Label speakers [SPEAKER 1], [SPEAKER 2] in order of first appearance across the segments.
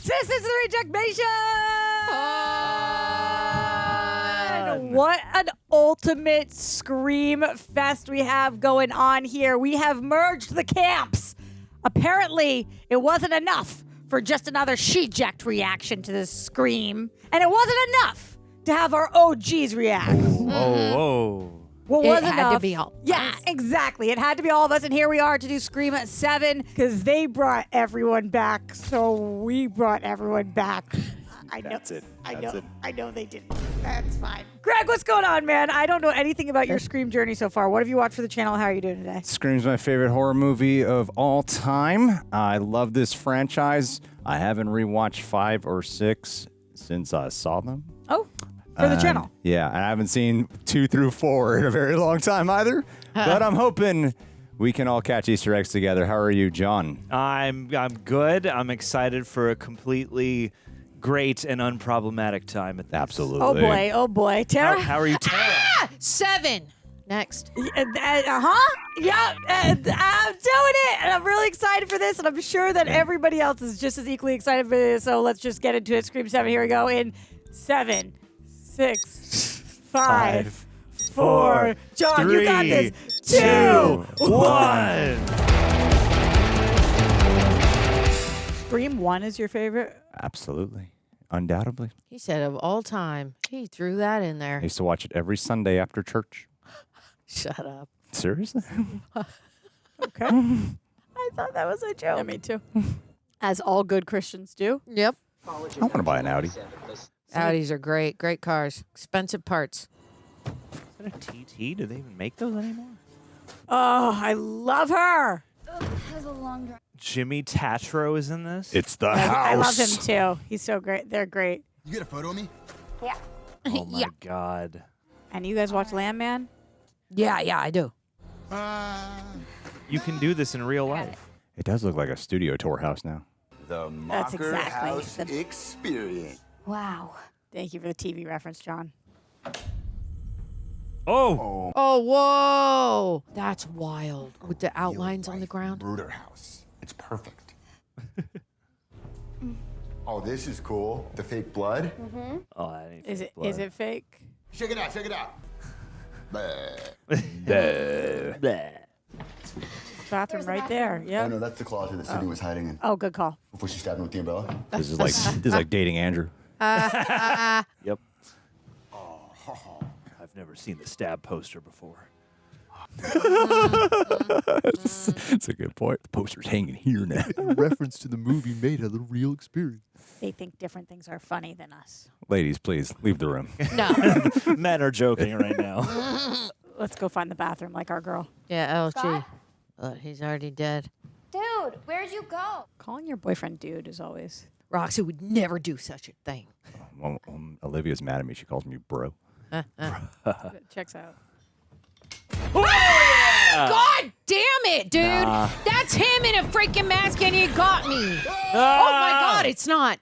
[SPEAKER 1] This is the Reject Nation! What an ultimate scream fest we have going on here. We have merged the camps. Apparently, it wasn't enough for just another she-jacked reaction to this scream. And it wasn't enough to have our OGs react. What was enough?
[SPEAKER 2] It had to be all.
[SPEAKER 1] Yeah, exactly. It had to be all of us, and here we are to do Scream at 7 because they brought everyone back, so we brought everyone back. I know.
[SPEAKER 3] That's it.
[SPEAKER 1] I know they didn't. That's fine. Greg, what's going on, man? I don't know anything about your Scream journey so far. What have you watched for the channel? How are you doing today?
[SPEAKER 3] Scream's my favorite horror movie of all time. I love this franchise. I haven't rewatched 5 or 6 since I saw them.
[SPEAKER 1] Oh, for the channel.
[SPEAKER 3] Yeah, I haven't seen 2 through 4 in a very long time either. But I'm hoping we can all catch Easter eggs together. How are you, John?
[SPEAKER 4] I'm good. I'm excited for a completely great and unproblematic time at this.
[SPEAKER 3] Absolutely.
[SPEAKER 1] Oh boy. Tara?
[SPEAKER 4] How are you, Tara?
[SPEAKER 2] 7. Next.
[SPEAKER 1] Yeah, I'm doing it, and I'm really excited for this, and I'm sure that everybody else is just as equally excited for this, so let's just get into it. Scream 7, here we go, in 7, 6, 5, 4, John,
[SPEAKER 4] 3,
[SPEAKER 1] you got this,
[SPEAKER 4] 2, 1.
[SPEAKER 1] Scream 1 is your favorite?
[SPEAKER 3] Absolutely. Undoubtedly.
[SPEAKER 2] He said of all time. He threw that in
[SPEAKER 3] I
[SPEAKER 2] there.
[SPEAKER 3] used to watch it every Sunday after church.
[SPEAKER 2] Shut up.
[SPEAKER 3] Seriously?
[SPEAKER 1] Okay. I thought that was a joke. Yeah, me too. As all good Christians do.
[SPEAKER 2] Yep.
[SPEAKER 3] I want to buy an Audi.
[SPEAKER 2] Audis are great. Great cars. Expensive parts.
[SPEAKER 4] Is that a TT? Do they even make those anymore?
[SPEAKER 1] Oh, I love her.
[SPEAKER 5] Has a long drive.
[SPEAKER 4] Jimmy Tatro is in this?
[SPEAKER 3] It's the
[SPEAKER 1] I love him
[SPEAKER 3] house.
[SPEAKER 1] too. He's so great. They're great.
[SPEAKER 5] You get a photo of me?
[SPEAKER 1] Yeah.
[SPEAKER 4] Oh my God.
[SPEAKER 1] And you guys watch Landman?
[SPEAKER 2] Yeah, I do.
[SPEAKER 4] You can do this in real life.
[SPEAKER 3] It does look like a studio tour house now.
[SPEAKER 5] The
[SPEAKER 1] That's
[SPEAKER 5] Mocker
[SPEAKER 1] exactly
[SPEAKER 5] House
[SPEAKER 1] the-
[SPEAKER 5] Experience.
[SPEAKER 1] Wow. Thank you for the TV reference, John.
[SPEAKER 4] Oh!
[SPEAKER 2] Oh, whoa. That's wild. With the outlines on the ground.
[SPEAKER 5] Bruder House. It's perfect. Oh, this is cool. The fake blood.
[SPEAKER 4] Oh, that ain't
[SPEAKER 1] Is
[SPEAKER 4] fake
[SPEAKER 1] it
[SPEAKER 4] blood.
[SPEAKER 1] is it fake?
[SPEAKER 5] Check it out. Check it out. Bleh.
[SPEAKER 4] Bleh.
[SPEAKER 1] Bathroom right there.
[SPEAKER 5] Oh
[SPEAKER 1] Yeah.
[SPEAKER 5] no, that's the closet that Sidney was hiding in
[SPEAKER 1] Oh, good call.
[SPEAKER 5] before she stabbed him with the umbrella.
[SPEAKER 3] This is like dating Andrew.
[SPEAKER 4] Yep. I've never seen the stab poster before.
[SPEAKER 3] That's a good point. The poster's hanging here now.
[SPEAKER 6] Reference to the movie made of the real experience.
[SPEAKER 1] They think different things are funny than us.
[SPEAKER 3] Ladies, please leave the room.
[SPEAKER 2] No.
[SPEAKER 4] Men are joking right now.
[SPEAKER 1] Let's go find the bathroom like our girl.
[SPEAKER 2] Yeah, LG.
[SPEAKER 7] Scott?
[SPEAKER 2] He's already dead.
[SPEAKER 7] Dude, where'd you go?
[SPEAKER 1] Calling your boyfriend dude is always.
[SPEAKER 2] Roxy would never do such a thing.
[SPEAKER 3] Well, Olivia's mad at me. She calls me bro.
[SPEAKER 1] Checks out.
[SPEAKER 2] God damn it, dude. That's him in a freaking mask and he got me. Oh my God, it's not.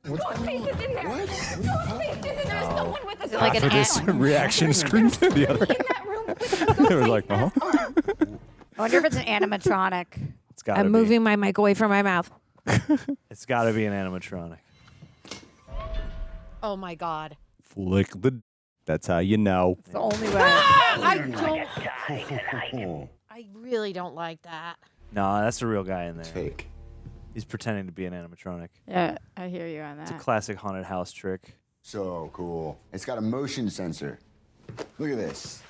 [SPEAKER 7] Ghostface is in there. Ghostface is in there. There's someone with us.
[SPEAKER 2] Is it like
[SPEAKER 3] For
[SPEAKER 2] an
[SPEAKER 3] this
[SPEAKER 2] ant?
[SPEAKER 3] reaction scream to the other.
[SPEAKER 7] in that room with the
[SPEAKER 3] They were like,
[SPEAKER 7] Ghostface mask on.
[SPEAKER 1] I wonder if it's an animatronic.
[SPEAKER 4] It's gotta
[SPEAKER 2] I'm
[SPEAKER 4] be.
[SPEAKER 2] moving my mic away from my mouth.
[SPEAKER 4] It's gotta be an animatronic.
[SPEAKER 2] Oh my God.
[SPEAKER 3] Flick the. That's how you know.
[SPEAKER 1] It's the only way.
[SPEAKER 2] I really don't like that.
[SPEAKER 4] No, that's a real guy in there.
[SPEAKER 5] Fake.
[SPEAKER 4] He's pretending to be an animatronic.
[SPEAKER 1] Yeah, I hear you on
[SPEAKER 4] It's a
[SPEAKER 1] that.
[SPEAKER 4] classic haunted house trick.
[SPEAKER 5] So cool. It's got a motion sensor. Look at this.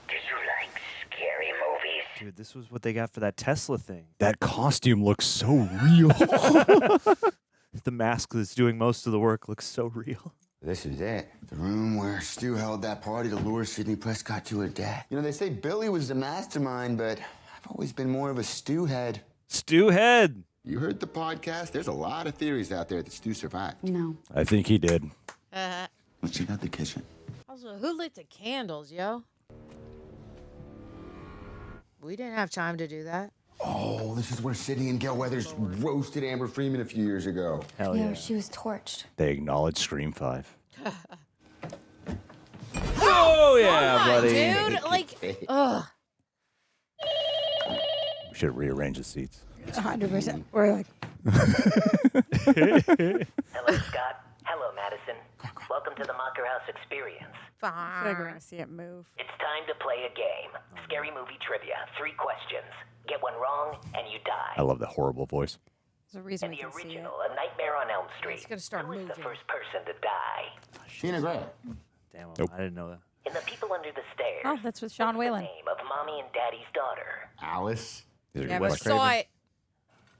[SPEAKER 8] Do you like scary movies?
[SPEAKER 4] Dude, this was what they got for that Tesla thing.
[SPEAKER 3] That costume looks so real.
[SPEAKER 4] The mask that's doing most of the work looks so real.
[SPEAKER 5] This is it. The room where Stu held that party to lure Sidney Prescott to her death. You know, they say Billy was the mastermind, but I've always been more of a Stu head.
[SPEAKER 4] Stu Head.
[SPEAKER 5] You heard the podcast? There's a lot of theories out there that Stu survived.
[SPEAKER 1] No.
[SPEAKER 3] I think he did.
[SPEAKER 5] Let's check out the kitchen.
[SPEAKER 2] Also, who lit the candles, yo? We didn't have time to do that.
[SPEAKER 5] Oh, this is where Sidney and Gale Weathers roasted Amber Freeman a few years ago.
[SPEAKER 4] Hell yeah.
[SPEAKER 7] she was torched.
[SPEAKER 3] They acknowledge Scream 5.
[SPEAKER 4] Oh yeah,
[SPEAKER 2] Come on,
[SPEAKER 4] buddy.
[SPEAKER 2] dude. Like, ugh.
[SPEAKER 3] We should rearrange the seats.
[SPEAKER 1] 100%. We're like,
[SPEAKER 8] Hello, Scott. Hello, Madison. Welcome to the Macher House experience.
[SPEAKER 1] we're going to see it move.
[SPEAKER 8] It's time to play a game. Scary movie trivia. 3 questions. Get one wrong, and you die.
[SPEAKER 3] I love the horrible voice.
[SPEAKER 1] There's a reason
[SPEAKER 8] In
[SPEAKER 1] we
[SPEAKER 8] the
[SPEAKER 1] can see it.
[SPEAKER 8] original, A Nightmare on Elm Street,
[SPEAKER 2] It's gonna start
[SPEAKER 8] who was the
[SPEAKER 2] moving.
[SPEAKER 8] first person to die?
[SPEAKER 5] Tina Gray.
[SPEAKER 4] Damn,
[SPEAKER 3] Nope.
[SPEAKER 4] I didn't know that.
[SPEAKER 8] In The People Under the Stairs,
[SPEAKER 1] Oh, that's with Sean
[SPEAKER 8] what's
[SPEAKER 1] Whalen.
[SPEAKER 8] the name of Mommy and Daddy's daughter?
[SPEAKER 5] Alice.
[SPEAKER 3] These are
[SPEAKER 2] Never
[SPEAKER 3] Wes
[SPEAKER 2] saw
[SPEAKER 3] Craven.
[SPEAKER 2] it.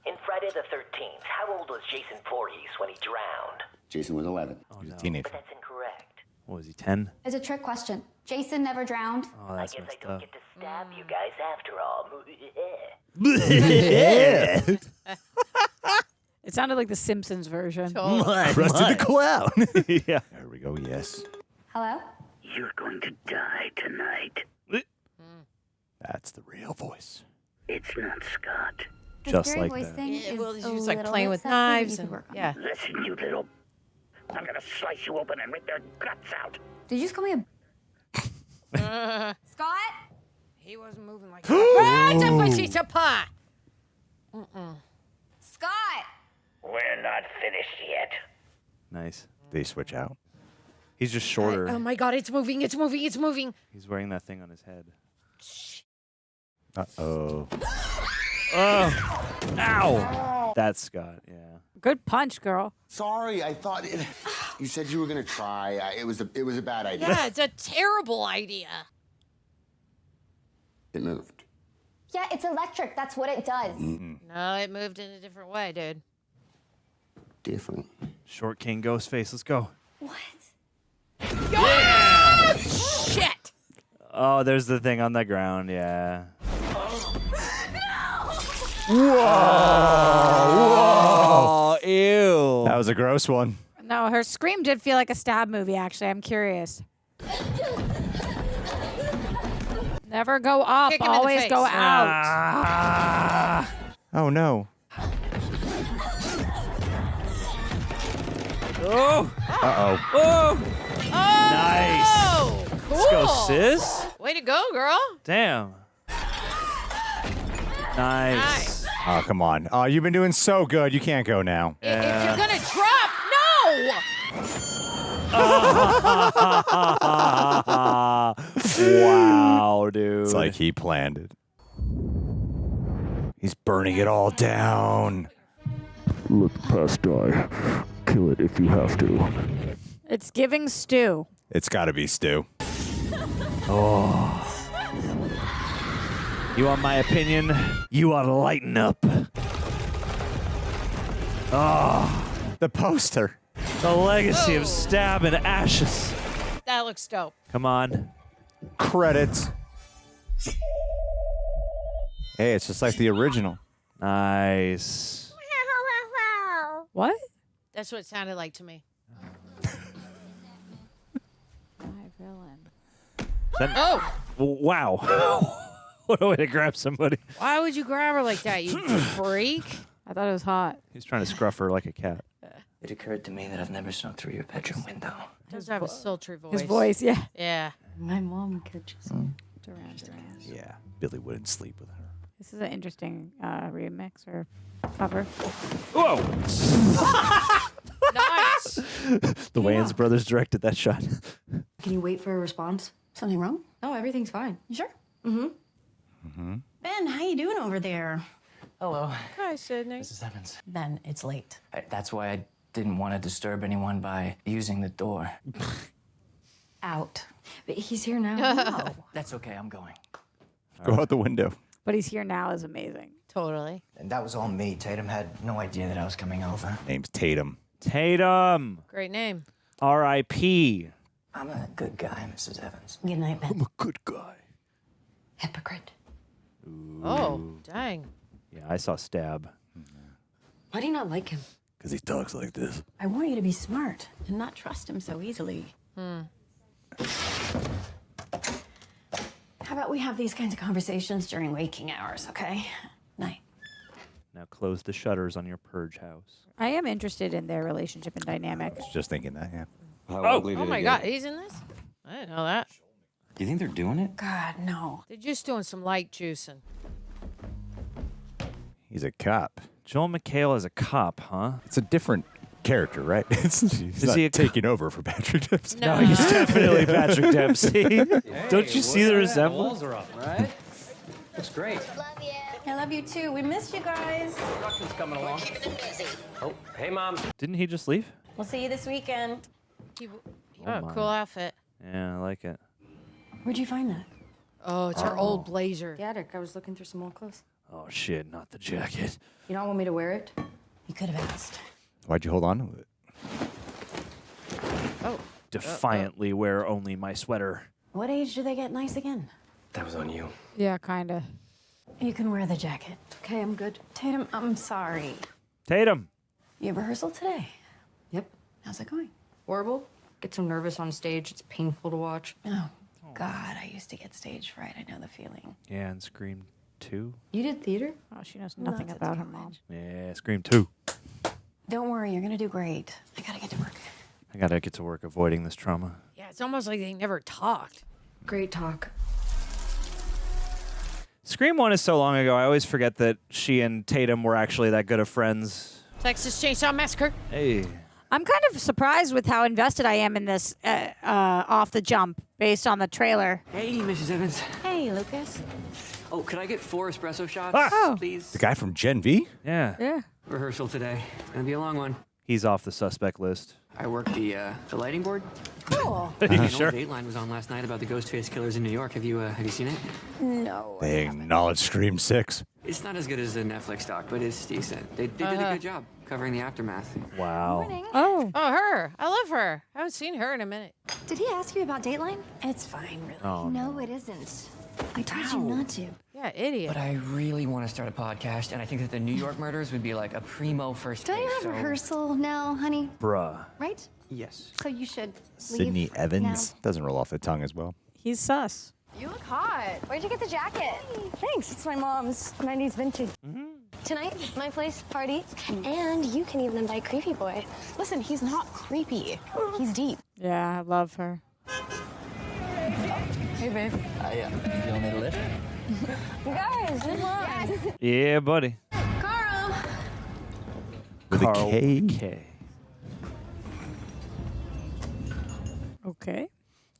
[SPEAKER 8] In Friday the 13th, how old was Jason Voorhees when he drowned?
[SPEAKER 5] Jason was 11.
[SPEAKER 4] Oh,
[SPEAKER 3] He's a
[SPEAKER 4] no.
[SPEAKER 3] teenager.
[SPEAKER 8] But that's incorrect.
[SPEAKER 4] What was he, 10?
[SPEAKER 7] It's a trick question. Jason never drowned.
[SPEAKER 4] Oh,
[SPEAKER 8] I
[SPEAKER 4] that's
[SPEAKER 8] guess I
[SPEAKER 4] messed
[SPEAKER 8] don't
[SPEAKER 4] up.
[SPEAKER 8] get to stab you guys after all.
[SPEAKER 1] It sounded like the Simpsons version.
[SPEAKER 3] Rusty the Clown.
[SPEAKER 4] Yeah.
[SPEAKER 3] There we go, yes.
[SPEAKER 7] Hello?
[SPEAKER 8] You're going to die tonight.
[SPEAKER 3] That's the real voice.
[SPEAKER 8] It's not Scott.
[SPEAKER 7] The
[SPEAKER 4] Just
[SPEAKER 7] scary
[SPEAKER 4] like
[SPEAKER 7] voice
[SPEAKER 4] that.
[SPEAKER 7] thing
[SPEAKER 2] Yeah,
[SPEAKER 7] is
[SPEAKER 2] well,
[SPEAKER 7] a
[SPEAKER 2] she was like
[SPEAKER 7] little
[SPEAKER 2] playing
[SPEAKER 7] bit
[SPEAKER 2] with
[SPEAKER 7] sexy, but
[SPEAKER 2] knives
[SPEAKER 7] you could
[SPEAKER 2] and
[SPEAKER 7] work on
[SPEAKER 2] yeah.
[SPEAKER 7] it.
[SPEAKER 8] Listen, you little... I'm gonna slice you open and rip your guts out.
[SPEAKER 7] Did you just call me a... Scott?
[SPEAKER 2] He wasn't moving like that. That's a piece of pie.
[SPEAKER 7] Scott!
[SPEAKER 8] We're not finished yet.
[SPEAKER 4] Nice.
[SPEAKER 3] They switch out.
[SPEAKER 4] He's just shorter.
[SPEAKER 2] Oh my God, it's moving, it's moving, it's moving.
[SPEAKER 4] He's wearing that thing on his head.
[SPEAKER 3] Uh-oh.
[SPEAKER 4] Oh. Ow. That's Scott, yeah.
[SPEAKER 1] Good punch, girl.
[SPEAKER 5] Sorry, I thought it... You said you were gonna try. It was a bad idea.
[SPEAKER 2] Yeah, it's a terrible idea.
[SPEAKER 5] It moved.
[SPEAKER 7] Yeah, it's electric. That's what it does.
[SPEAKER 2] No, it moved in a different way, dude.
[SPEAKER 5] Different.
[SPEAKER 4] Short King Ghostface, let's go.
[SPEAKER 7] What?
[SPEAKER 2] Shit!
[SPEAKER 4] Oh, there's the thing on the ground, yeah.
[SPEAKER 3] Oh, ew. That was a gross one.
[SPEAKER 1] No, her scream did feel like a stab movie, actually. I'm curious. Never go up,
[SPEAKER 2] Kick him in the
[SPEAKER 1] always
[SPEAKER 2] face.
[SPEAKER 1] go out.
[SPEAKER 4] Ah.
[SPEAKER 3] Oh, no.
[SPEAKER 4] Oh.
[SPEAKER 3] Uh-oh.
[SPEAKER 4] Oh. Nice.
[SPEAKER 2] Oh, cool.
[SPEAKER 4] Let's go, sis.
[SPEAKER 2] Way to go, girl.
[SPEAKER 4] Damn. Nice.
[SPEAKER 3] Oh, come on. Oh, you've been doing so good. You can't go now.
[SPEAKER 2] If you're gonna drop, no.
[SPEAKER 4] Wow, dude.
[SPEAKER 3] It's like he planned it. He's burning it all down.
[SPEAKER 6] Look past die. Kill it if you have to.
[SPEAKER 1] It's giving Stu.
[SPEAKER 3] It's got to be Stu.
[SPEAKER 4] You want my opinion? You ought to lighten up.
[SPEAKER 3] The poster.
[SPEAKER 4] The legacy of stab and ashes.
[SPEAKER 2] That looks dope.
[SPEAKER 4] Come on.
[SPEAKER 3] Credits. Hey, it's just like the original.
[SPEAKER 4] Nice.
[SPEAKER 1] What?
[SPEAKER 2] That's what it sounded like to me.
[SPEAKER 1] My villain.
[SPEAKER 2] Oh,
[SPEAKER 4] Wow. What a way to grab somebody.
[SPEAKER 2] why would you grab her like that, you freak?
[SPEAKER 1] I thought it was hot.
[SPEAKER 4] He's trying to scruff her like a cat.
[SPEAKER 8] It occurred to me that I've never snuck through your bedroom window.
[SPEAKER 2] Does have a sultry voice.
[SPEAKER 1] His voice, yeah.
[SPEAKER 2] Yeah.
[SPEAKER 7] My mom catches me.
[SPEAKER 1] Durant.
[SPEAKER 3] Yeah, Billy wouldn't sleep with her.
[SPEAKER 1] This is an interesting remix or cover.
[SPEAKER 4] Whoa.
[SPEAKER 2] Nice.
[SPEAKER 4] The Wayans brothers directed that shot.
[SPEAKER 9] Can you wait for a response? Something wrong? No, everything's fine. You sure? Ben, how you doing over there?
[SPEAKER 8] Hello,
[SPEAKER 2] Hi, Sidney.
[SPEAKER 8] Mrs. Evans.
[SPEAKER 9] Ben, it's late.
[SPEAKER 8] That's why I didn't want to disturb anyone by using the door.
[SPEAKER 9] Out. But he's here now. No.
[SPEAKER 8] That's okay, I'm going.
[SPEAKER 3] Go out the window.
[SPEAKER 1] But he's here now is amazing.
[SPEAKER 2] Totally.
[SPEAKER 8] And that was all me. Tatum had no idea that I was coming over.
[SPEAKER 3] Name's Tatum.
[SPEAKER 4] Tatum.
[SPEAKER 2] Great name.
[SPEAKER 4] R.I.P.
[SPEAKER 8] I'm a good guy, Mrs. Evans.
[SPEAKER 9] Good night, Ben.
[SPEAKER 3] a good guy.
[SPEAKER 9] Hypocrite.
[SPEAKER 2] Oh, dang.
[SPEAKER 4] Yeah, I saw stab.
[SPEAKER 9] Why do you not like him?
[SPEAKER 3] Because he talks like this.
[SPEAKER 9] I want you to be smart and not trust him so easily. How about we have these kinds of conversations during waking hours, okay? Night.
[SPEAKER 4] Now close the shutters on your purge house.
[SPEAKER 1] I am interested in their relationship and dynamic.
[SPEAKER 3] Just thinking that, yeah.
[SPEAKER 2] Oh my God, he's in this? I didn't know that.
[SPEAKER 10] You think they're doing it?
[SPEAKER 9] God, no.
[SPEAKER 2] They're just doing some light juicing.
[SPEAKER 3] He's a cop.
[SPEAKER 4] Joel McHale is a cop, huh?
[SPEAKER 3] It's a different character, right? He's not
[SPEAKER 4] he
[SPEAKER 3] taking over for Patrick Dempsey.
[SPEAKER 2] No,
[SPEAKER 4] He's definitely Patrick Dempsey. Don't you see the resemblance?
[SPEAKER 10] Walls are up, right? Looks great.
[SPEAKER 9] I love you too. We missed you guys.
[SPEAKER 10] Production's coming along. Oh, hey, Mom.
[SPEAKER 4] Didn't he just leave?
[SPEAKER 9] We'll see you this weekend.
[SPEAKER 2] Oh, cool outfit.
[SPEAKER 4] Yeah, I like it.
[SPEAKER 9] Where'd you find that?
[SPEAKER 2] Oh, it's her old blazer.
[SPEAKER 9] The attic. I was looking through some old clothes.
[SPEAKER 4] Oh, shit, not the jacket.
[SPEAKER 9] You don't want me to wear it? You could have asked.
[SPEAKER 3] Why'd you hold on to it?
[SPEAKER 2] Oh.
[SPEAKER 4] Defiantly wear only my sweater.
[SPEAKER 9] What age do they get nice again?
[SPEAKER 10] That was on you.
[SPEAKER 1] Yeah, kind of.
[SPEAKER 9] You can wear the jacket. Okay, I'm good. Tatum, I'm sorry.
[SPEAKER 4] Tatum.
[SPEAKER 9] You have rehearsal today? Yep. How's it going?
[SPEAKER 11] Horrible. Get so nervous on stage. It's painful to watch.
[SPEAKER 9] Oh, God, I used to get stage fright. I know the feeling.
[SPEAKER 4] Yeah, and Scream 2.
[SPEAKER 11] You did theater?
[SPEAKER 1] Oh, she knows nothing about her mom.
[SPEAKER 4] Yeah, Scream 2.
[SPEAKER 9] Don't worry, you're gonna do great. I gotta get to work.
[SPEAKER 4] I gotta get to work avoiding this trauma.
[SPEAKER 2] Yeah, it's almost like they never talked.
[SPEAKER 11] Great talk.
[SPEAKER 4] Scream 1 is so long ago, I always forget that she and Tatum were actually that good of friends.
[SPEAKER 2] Texas Chainsaw Massacre.
[SPEAKER 4] Hey.
[SPEAKER 1] I'm kind of surprised with how invested I am in this off the jump based on the trailer.
[SPEAKER 10] Hey, Mrs. Evans.
[SPEAKER 9] Hey, Lucas.
[SPEAKER 10] Oh, could I get 4 espresso shots, please?
[SPEAKER 3] The guy from Gen V?
[SPEAKER 4] Yeah.
[SPEAKER 1] Yeah.
[SPEAKER 10] Rehearsal today. It's gonna be a long one.
[SPEAKER 4] He's off the suspect list.
[SPEAKER 10] I work the lighting board.
[SPEAKER 9] Cool.
[SPEAKER 10] An
[SPEAKER 4] Sure.
[SPEAKER 10] old Dateline was on last night about the Ghostface killers in New York. Have you seen it?
[SPEAKER 9] No.
[SPEAKER 3] They acknowledge Scream 6.
[SPEAKER 10] It's not as good as the Netflix doc, but it's decent. They did a good job covering the aftermath.
[SPEAKER 4] Wow.
[SPEAKER 1] Oh.
[SPEAKER 2] Oh, her. I love her. I haven't seen her in a minute.
[SPEAKER 7] Did he ask you about Dateline?
[SPEAKER 9] It's fine, really.
[SPEAKER 4] Oh,
[SPEAKER 7] No, it isn't. I told you not to.
[SPEAKER 2] Yeah, idiot.
[SPEAKER 10] But I really want to start a podcast, and I think that the New York murders would be like a primo first
[SPEAKER 7] Don't you
[SPEAKER 10] case,
[SPEAKER 7] have
[SPEAKER 10] so-
[SPEAKER 7] rehearsal now, honey?
[SPEAKER 4] Bruh.
[SPEAKER 7] Right?
[SPEAKER 10] Yes.
[SPEAKER 7] So you should leave
[SPEAKER 3] Sydney Evans. Doesn't roll off the tongue as well.
[SPEAKER 1] He's sus.
[SPEAKER 7] You look hot. Where'd you get the jacket? Thanks. It's my mom's 90s vintage. Tonight, my place, party. And you can even invite Creepy Boy. Listen, he's not creepy. He's deep.
[SPEAKER 1] Yeah, I love her.
[SPEAKER 9] Hey, babe.
[SPEAKER 10] You don't need a lift?
[SPEAKER 7] Guys, come on. Yes.
[SPEAKER 4] Yeah, buddy.
[SPEAKER 7] Carl.
[SPEAKER 3] With
[SPEAKER 4] Carl
[SPEAKER 3] a K?
[SPEAKER 4] K.
[SPEAKER 1] Okay.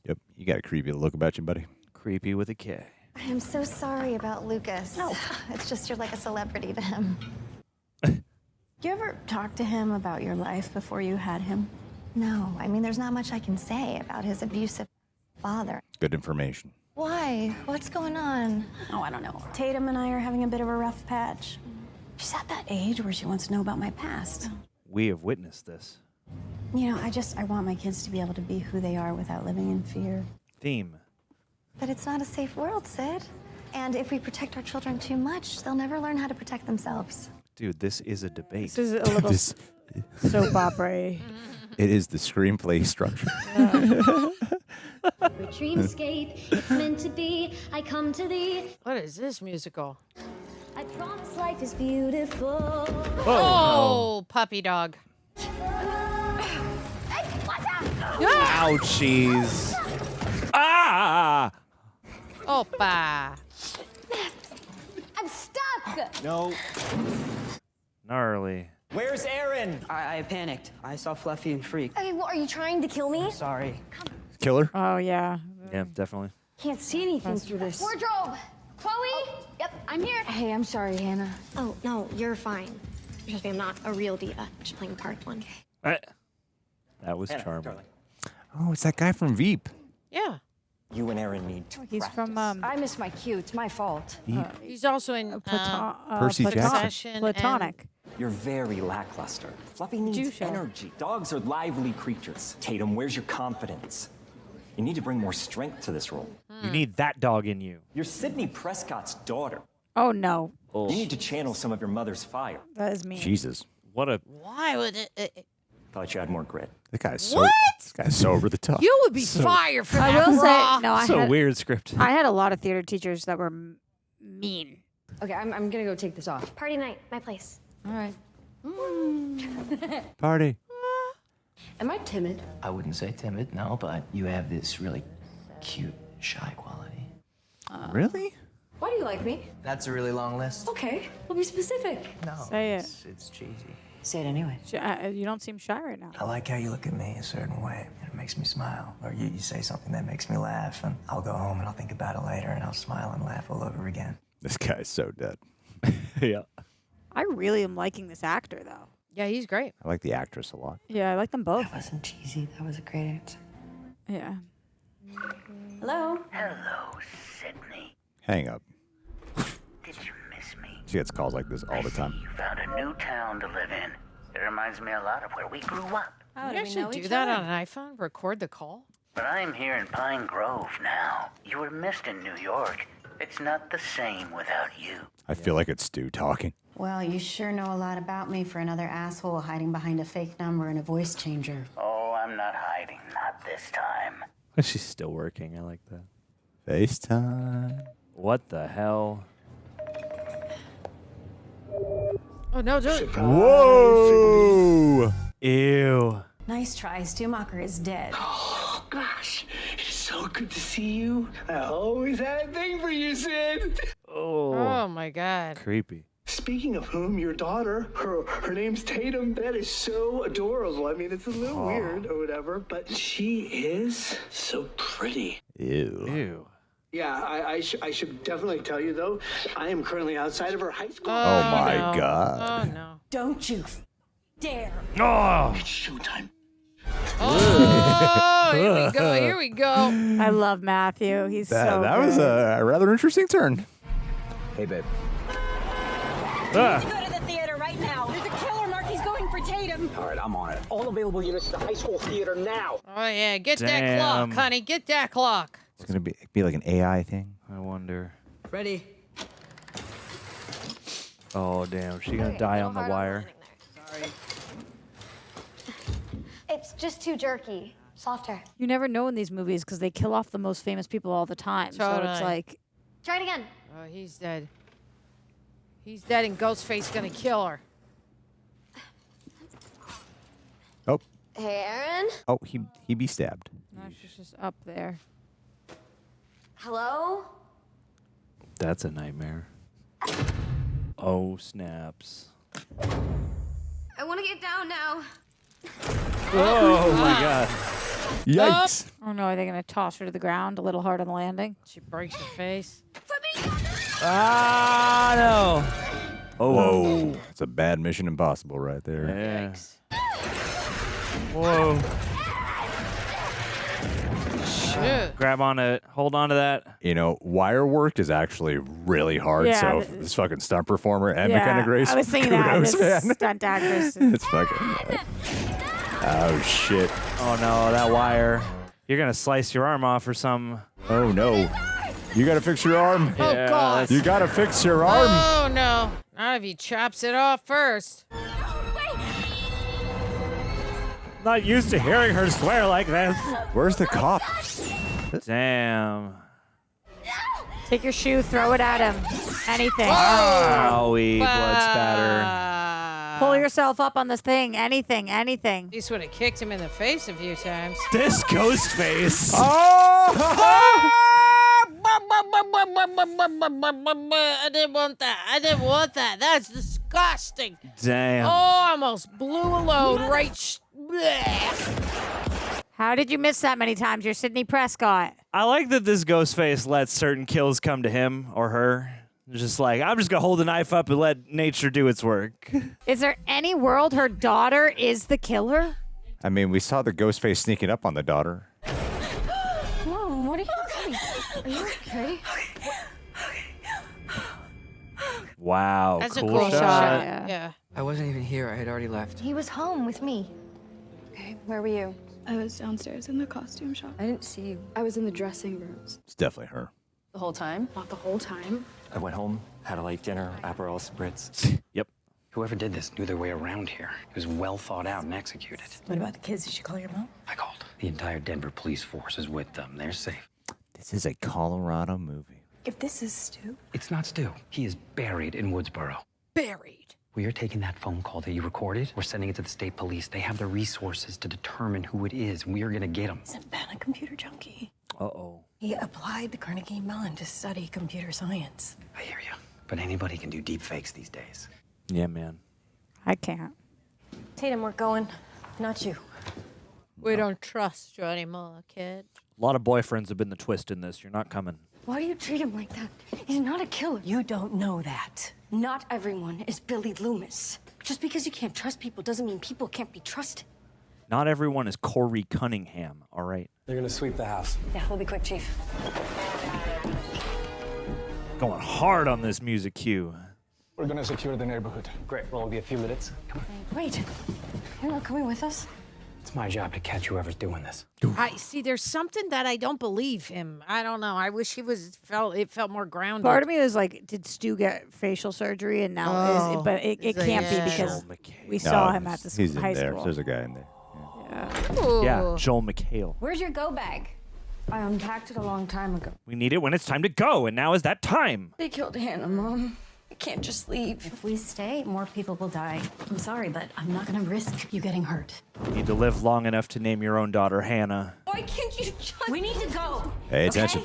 [SPEAKER 3] Yep. You got a creepy look about you, buddy.
[SPEAKER 4] Creepy with a K.
[SPEAKER 7] I am so sorry about Lucas. No. It's just you're like a celebrity to him.
[SPEAKER 9] You ever talk to him about your life before you had him?
[SPEAKER 7] No, I mean, there's not much I can say about his abusive father.
[SPEAKER 3] Good information.
[SPEAKER 7] Why? What's going on?
[SPEAKER 9] Oh, I don't know. Tatum and I are having a bit of a rough patch. She's at that age where she wants to know about my past.
[SPEAKER 4] We have witnessed this.
[SPEAKER 9] You know, I want my kids to be able to be who they are without living in fear.
[SPEAKER 4] Theme.
[SPEAKER 7] But it's not a safe world, Sid. And if we protect our children too much, they'll never learn how to protect themselves.
[SPEAKER 4] Dude, this is a debate.
[SPEAKER 1] This is a little
[SPEAKER 3] This-
[SPEAKER 1] soap opera.
[SPEAKER 3] It is the screenplay structure.
[SPEAKER 7] Dreamscape, it's meant to be. I come to thee.
[SPEAKER 2] What is this musical?
[SPEAKER 7] I promise life is beautiful.
[SPEAKER 2] Oh, puppy dog.
[SPEAKER 7] Hey, watch out!
[SPEAKER 4] Ouchies. Ah!
[SPEAKER 2] Opa.
[SPEAKER 7] I'm stuck!
[SPEAKER 10] No.
[SPEAKER 4] Gnarly.
[SPEAKER 10] Where's Aaron? I panicked. I saw Fluffy and Freak.
[SPEAKER 7] Hey, well, are you trying to kill me?
[SPEAKER 10] Sorry.
[SPEAKER 3] Killer?
[SPEAKER 1] Oh, yeah.
[SPEAKER 4] Yeah, definitely.
[SPEAKER 11] Can't see anything through this.
[SPEAKER 7] Wardrobe! Chloe? Yep, I'm here.
[SPEAKER 11] Hey, I'm sorry, Hannah.
[SPEAKER 7] Oh, no, you're fine. Trust me, I'm not a real diva. Just playing the part of one.
[SPEAKER 4] That was charming.
[SPEAKER 10] Darling.
[SPEAKER 3] Oh, it's that guy from Veep.
[SPEAKER 2] Yeah.
[SPEAKER 10] You and Aaron need to
[SPEAKER 1] He's from
[SPEAKER 11] I missed my cue. It's my fault.
[SPEAKER 2] He's also in
[SPEAKER 3] Percy Jackson.
[SPEAKER 2] Possession
[SPEAKER 1] Platonic.
[SPEAKER 12] You're very lackluster. Fluffy needs
[SPEAKER 1] Juice show.
[SPEAKER 12] energy. Dogs are lively creatures. Tatum, where's your confidence? You need to bring more strength to this role.
[SPEAKER 4] You need that dog in you.
[SPEAKER 12] You're Sidney Prescott's daughter.
[SPEAKER 1] Oh, no.
[SPEAKER 12] You need to channel some of your mother's fire.
[SPEAKER 1] That is mean.
[SPEAKER 3] Jesus.
[SPEAKER 4] What a...
[SPEAKER 2] Why would it?
[SPEAKER 12] Thought you had more grit.
[SPEAKER 3] That guy's so,
[SPEAKER 2] What?
[SPEAKER 3] This guy's so over the top.
[SPEAKER 2] You would be fired for that.
[SPEAKER 1] I will
[SPEAKER 2] raw.
[SPEAKER 1] say, no,
[SPEAKER 4] So weird script.
[SPEAKER 1] I had a lot of theater teachers that were mean.
[SPEAKER 11] Okay, I'm gonna go take this off.
[SPEAKER 7] Party night, my place.
[SPEAKER 11] All right.
[SPEAKER 3] Party.
[SPEAKER 11] Am I timid?
[SPEAKER 8] I wouldn't say timid, no, but you have this really cute, shy quality.
[SPEAKER 3] Really?
[SPEAKER 11] Why do you like me?
[SPEAKER 8] That's a really long list.
[SPEAKER 11] Okay, we'll be specific.
[SPEAKER 8] No,
[SPEAKER 1] Say it.
[SPEAKER 8] It's cheesy.
[SPEAKER 11] Say it anyway.
[SPEAKER 1] You don't seem shy right now.
[SPEAKER 13] I like how you look at me a certain way. It makes me smile. Or you say something that makes me laugh, and I'll go home and I'll think about it later, and I'll smile and laugh all over again.
[SPEAKER 3] This guy's so dead.
[SPEAKER 4] Yeah.
[SPEAKER 1] I really am liking this actor, though.
[SPEAKER 2] Yeah, he's great.
[SPEAKER 3] I like the actress a lot.
[SPEAKER 1] Yeah, I like them both.
[SPEAKER 11] That wasn't cheesy. That was a great answer.
[SPEAKER 1] Yeah.
[SPEAKER 9] Hello?
[SPEAKER 8] Hello, Sidney.
[SPEAKER 3] Hang up.
[SPEAKER 8] Did you miss me?
[SPEAKER 3] She gets calls like this all the time.
[SPEAKER 8] You found a new town to live in. It reminds me a lot of where we grew up.
[SPEAKER 9] How
[SPEAKER 2] You actually do that on an iPhone? Record the call?
[SPEAKER 8] But I'm here in Pine Grove now. You were missed in New York. It's not the same without you.
[SPEAKER 3] I feel like it's Stu talking.
[SPEAKER 9] Well, you sure know a lot about me for another asshole hiding behind a fake number and a voice changer.
[SPEAKER 8] Oh, I'm not hiding. Not this time.
[SPEAKER 4] She's still working. I like that.
[SPEAKER 3] FaceTime.
[SPEAKER 4] What the hell?
[SPEAKER 2] Oh, no, dude.
[SPEAKER 3] Whoa!
[SPEAKER 4] Ew.
[SPEAKER 9] Nice try. Stu Macher is dead.
[SPEAKER 14] Oh, gosh. It's so good to see you. I always had a thing for you, Sid.
[SPEAKER 2] Oh, my God.
[SPEAKER 4] Creepy.
[SPEAKER 14] Speaking of whom, your daughter, her name's Tatum. That is so adorable. I mean, it's a little weird or whatever, but she is so pretty.
[SPEAKER 3] Ew.
[SPEAKER 4] Ew.
[SPEAKER 14] Yeah, I should definitely tell you, though, I am currently outside of her high school.
[SPEAKER 3] Oh, my God.
[SPEAKER 2] Oh, no.
[SPEAKER 9] Don't you dare.
[SPEAKER 4] Oh!
[SPEAKER 14] It's showtime.
[SPEAKER 2] Oh, here we go. Here we go.
[SPEAKER 1] I love Matthew. He's so
[SPEAKER 3] That
[SPEAKER 1] good.
[SPEAKER 3] was a rather interesting turn.
[SPEAKER 6] Hey, babe.
[SPEAKER 9] Go to the theater right now. There's a killer mark. He's going for Tatum.
[SPEAKER 6] All right, I'm on it. All available units to the high school theater now.
[SPEAKER 2] Oh, yeah. Get that
[SPEAKER 4] Damn.
[SPEAKER 2] clock, honey. Get that clock.
[SPEAKER 3] It's going to be like an AI thing.
[SPEAKER 4] I wonder.
[SPEAKER 11] Ready?
[SPEAKER 4] Oh, damn. She gonna die on the wire.
[SPEAKER 7] Sorry. It's just too jerky. Softer.
[SPEAKER 1] You never know in these movies because they kill off the most famous people all the time. So it's
[SPEAKER 2] Totally.
[SPEAKER 1] like,
[SPEAKER 7] Try it again.
[SPEAKER 2] Oh, he's dead. He's dead, and Ghostface gonna kill her.
[SPEAKER 3] Oh.
[SPEAKER 7] Hey, Aaron.
[SPEAKER 3] Oh, he be stabbed.
[SPEAKER 1] no, she's just up there.
[SPEAKER 7] Hello?
[SPEAKER 4] That's a nightmare. Oh, snaps.
[SPEAKER 7] I want to get down now.
[SPEAKER 4] Oh, my God.
[SPEAKER 3] Yikes.
[SPEAKER 1] Oh no, are they going to toss her to the ground a little hard on the landing?
[SPEAKER 2] She breaks her face.
[SPEAKER 4] Ah, no. Oh.
[SPEAKER 3] Whoa. It's a bad Mission Impossible right there.
[SPEAKER 4] Yeah.
[SPEAKER 2] Yikes.
[SPEAKER 4] Whoa.
[SPEAKER 2] Shit.
[SPEAKER 4] Grab on it. Hold on to that.
[SPEAKER 3] You know, wire work is actually really hard.
[SPEAKER 1] Yeah,
[SPEAKER 3] So this fucking stunt performer and McKenna Grace.
[SPEAKER 1] I was thinking that.
[SPEAKER 3] kudos,
[SPEAKER 1] This
[SPEAKER 3] man.
[SPEAKER 1] stunt actress.
[SPEAKER 3] It's fucking. Oh shit.
[SPEAKER 4] Oh, no. That wire. You're gonna slice your arm off or something.
[SPEAKER 3] Oh no. You gotta fix your arm.
[SPEAKER 2] Oh,
[SPEAKER 4] Yeah,
[SPEAKER 2] God.
[SPEAKER 3] You gotta fix your arm.
[SPEAKER 2] Oh, no. Not if he chops it off first.
[SPEAKER 4] Not used to hearing her swear like this.
[SPEAKER 3] Where's the cop?
[SPEAKER 4] Damn.
[SPEAKER 1] Take your shoe, throw it at him. Anything.
[SPEAKER 4] Owie, blood spatter.
[SPEAKER 1] Pull yourself up on this thing. Anything, anything.
[SPEAKER 2] At least would have kicked him in the face a few times.
[SPEAKER 4] This Ghostface.
[SPEAKER 3] Oh!
[SPEAKER 2] I didn't want that. I didn't want that. That's disgusting.
[SPEAKER 4] Damn.
[SPEAKER 2] Oh, I almost blew a load right.
[SPEAKER 1] How did you miss that many times? You're Sidney Prescott.
[SPEAKER 4] I like that this Ghostface lets certain kills come to him or her. Just like, I'm just gonna hold the knife up and let nature do its work.
[SPEAKER 1] Is there any world her daughter is the killer?
[SPEAKER 3] I mean, we saw the Ghostface sneaking up on the daughter.
[SPEAKER 7] Mom, what are you doing? Are you okay?
[SPEAKER 4] Wow,
[SPEAKER 2] That's
[SPEAKER 4] cool
[SPEAKER 2] a cool
[SPEAKER 4] shot.
[SPEAKER 2] Yeah.
[SPEAKER 10] I wasn't even here. I had already left.
[SPEAKER 7] He was home with me. Okay, where were you?
[SPEAKER 15] I was downstairs in the costume shop.
[SPEAKER 11] I didn't see you.
[SPEAKER 15] I was in the dressing rooms.
[SPEAKER 3] It's definitely her.
[SPEAKER 11] The whole time?
[SPEAKER 15] Not the whole time.
[SPEAKER 12] I went home, had a late dinner, Aperol Spritz.
[SPEAKER 4] Yep.
[SPEAKER 10] Whoever did this knew their way around here. It was well thought out and executed.
[SPEAKER 9] What about the kids? Did you call your mom?
[SPEAKER 10] I called. The entire Denver police force is with them. They're safe.
[SPEAKER 3] This is a Colorado movie.
[SPEAKER 9] If this is Stu.
[SPEAKER 16] It's not Stu. He is buried in Woodsboro.
[SPEAKER 2] Buried.
[SPEAKER 16] We are taking that phone call that you recorded. We're sending it to the state police. They have the resources to determine who it is. We are going to get him.
[SPEAKER 9] Isn't Ben a computer junkie?
[SPEAKER 4] Uh-oh.
[SPEAKER 9] He applied to Carnegie Mellon to study computer science.
[SPEAKER 16] I hear you. But anybody can do deep fakes these days.
[SPEAKER 4] Yeah, man.
[SPEAKER 1] I can't.
[SPEAKER 9] Tatum, we're going. Not you.
[SPEAKER 2] We don't trust you anymore, kid.
[SPEAKER 4] A lot of boyfriends have been the twist in this. You're not coming.
[SPEAKER 9] Why do you treat him like that? He's not a killer. You don't know that. Not everyone is Billy Loomis. Just because you can't trust people doesn't mean people can't be trusted.
[SPEAKER 4] Not everyone is Corey Cunningham, all right?
[SPEAKER 13] They're gonna sweep the house.
[SPEAKER 9] Yeah, we'll be quick, Chief.
[SPEAKER 4] Going hard on this music cue.
[SPEAKER 13] We're gonna secure the neighborhood. Great. Well, it'll be a few minutes. Come on.
[SPEAKER 9] Wait, you're not coming with us?
[SPEAKER 16] It's my job to catch whoever's doing this.
[SPEAKER 2] I see. There's something that I don't believe him. I don't know. I wish he it felt more grounded.
[SPEAKER 1] Part of me was like, did Stu get facial surgery and now but it can't be because we saw him at the
[SPEAKER 3] He's
[SPEAKER 1] high
[SPEAKER 3] in there.
[SPEAKER 1] school.
[SPEAKER 3] There's a guy in there.
[SPEAKER 4] Yeah, Joel McHale.
[SPEAKER 9] Where's your go bag?
[SPEAKER 11] I unpacked it a long time ago.
[SPEAKER 4] We need it when it's time to go, and now is that time.
[SPEAKER 9] They killed Hannah, Mom. I can't just leave.
[SPEAKER 17] If we stay, more people will die. I'm sorry, but I'm not gonna risk you getting hurt.
[SPEAKER 4] You need to live long enough to name your own daughter Hannah.
[SPEAKER 9] Why can't you just...
[SPEAKER 17] We need to go.
[SPEAKER 3] Pay attention.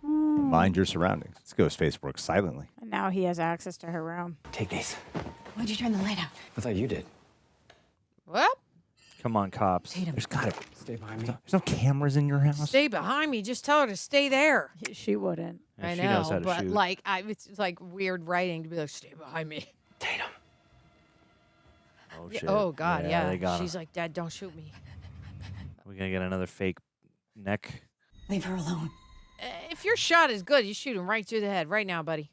[SPEAKER 3] Mind your surroundings. This Ghostface works silently.
[SPEAKER 1] And now he has access to her room.
[SPEAKER 16] Take these.
[SPEAKER 9] Why'd you turn the light out?
[SPEAKER 16] I thought you did.
[SPEAKER 2] Well,
[SPEAKER 4] Come on, cops.
[SPEAKER 3] There's gotta
[SPEAKER 16] Stay behind me.
[SPEAKER 3] There's no cameras in your house.
[SPEAKER 2] stay behind me. Just tell her to stay there.
[SPEAKER 1] She wouldn't.
[SPEAKER 4] Yeah,
[SPEAKER 2] I
[SPEAKER 4] she
[SPEAKER 2] know,
[SPEAKER 4] knows how to
[SPEAKER 2] but
[SPEAKER 4] shoot.
[SPEAKER 2] like, it's like weird writing to be like, stay behind me.
[SPEAKER 16] Tatum.
[SPEAKER 4] Oh,
[SPEAKER 2] Yeah,
[SPEAKER 4] shit.
[SPEAKER 2] oh God, yeah.
[SPEAKER 4] They got
[SPEAKER 2] She's
[SPEAKER 4] him.
[SPEAKER 2] like, Dad, don't shoot me.
[SPEAKER 4] We're gonna get another fake neck.
[SPEAKER 17] Leave her alone.
[SPEAKER 2] If your shot is good, you shoot him right through the head right now, buddy.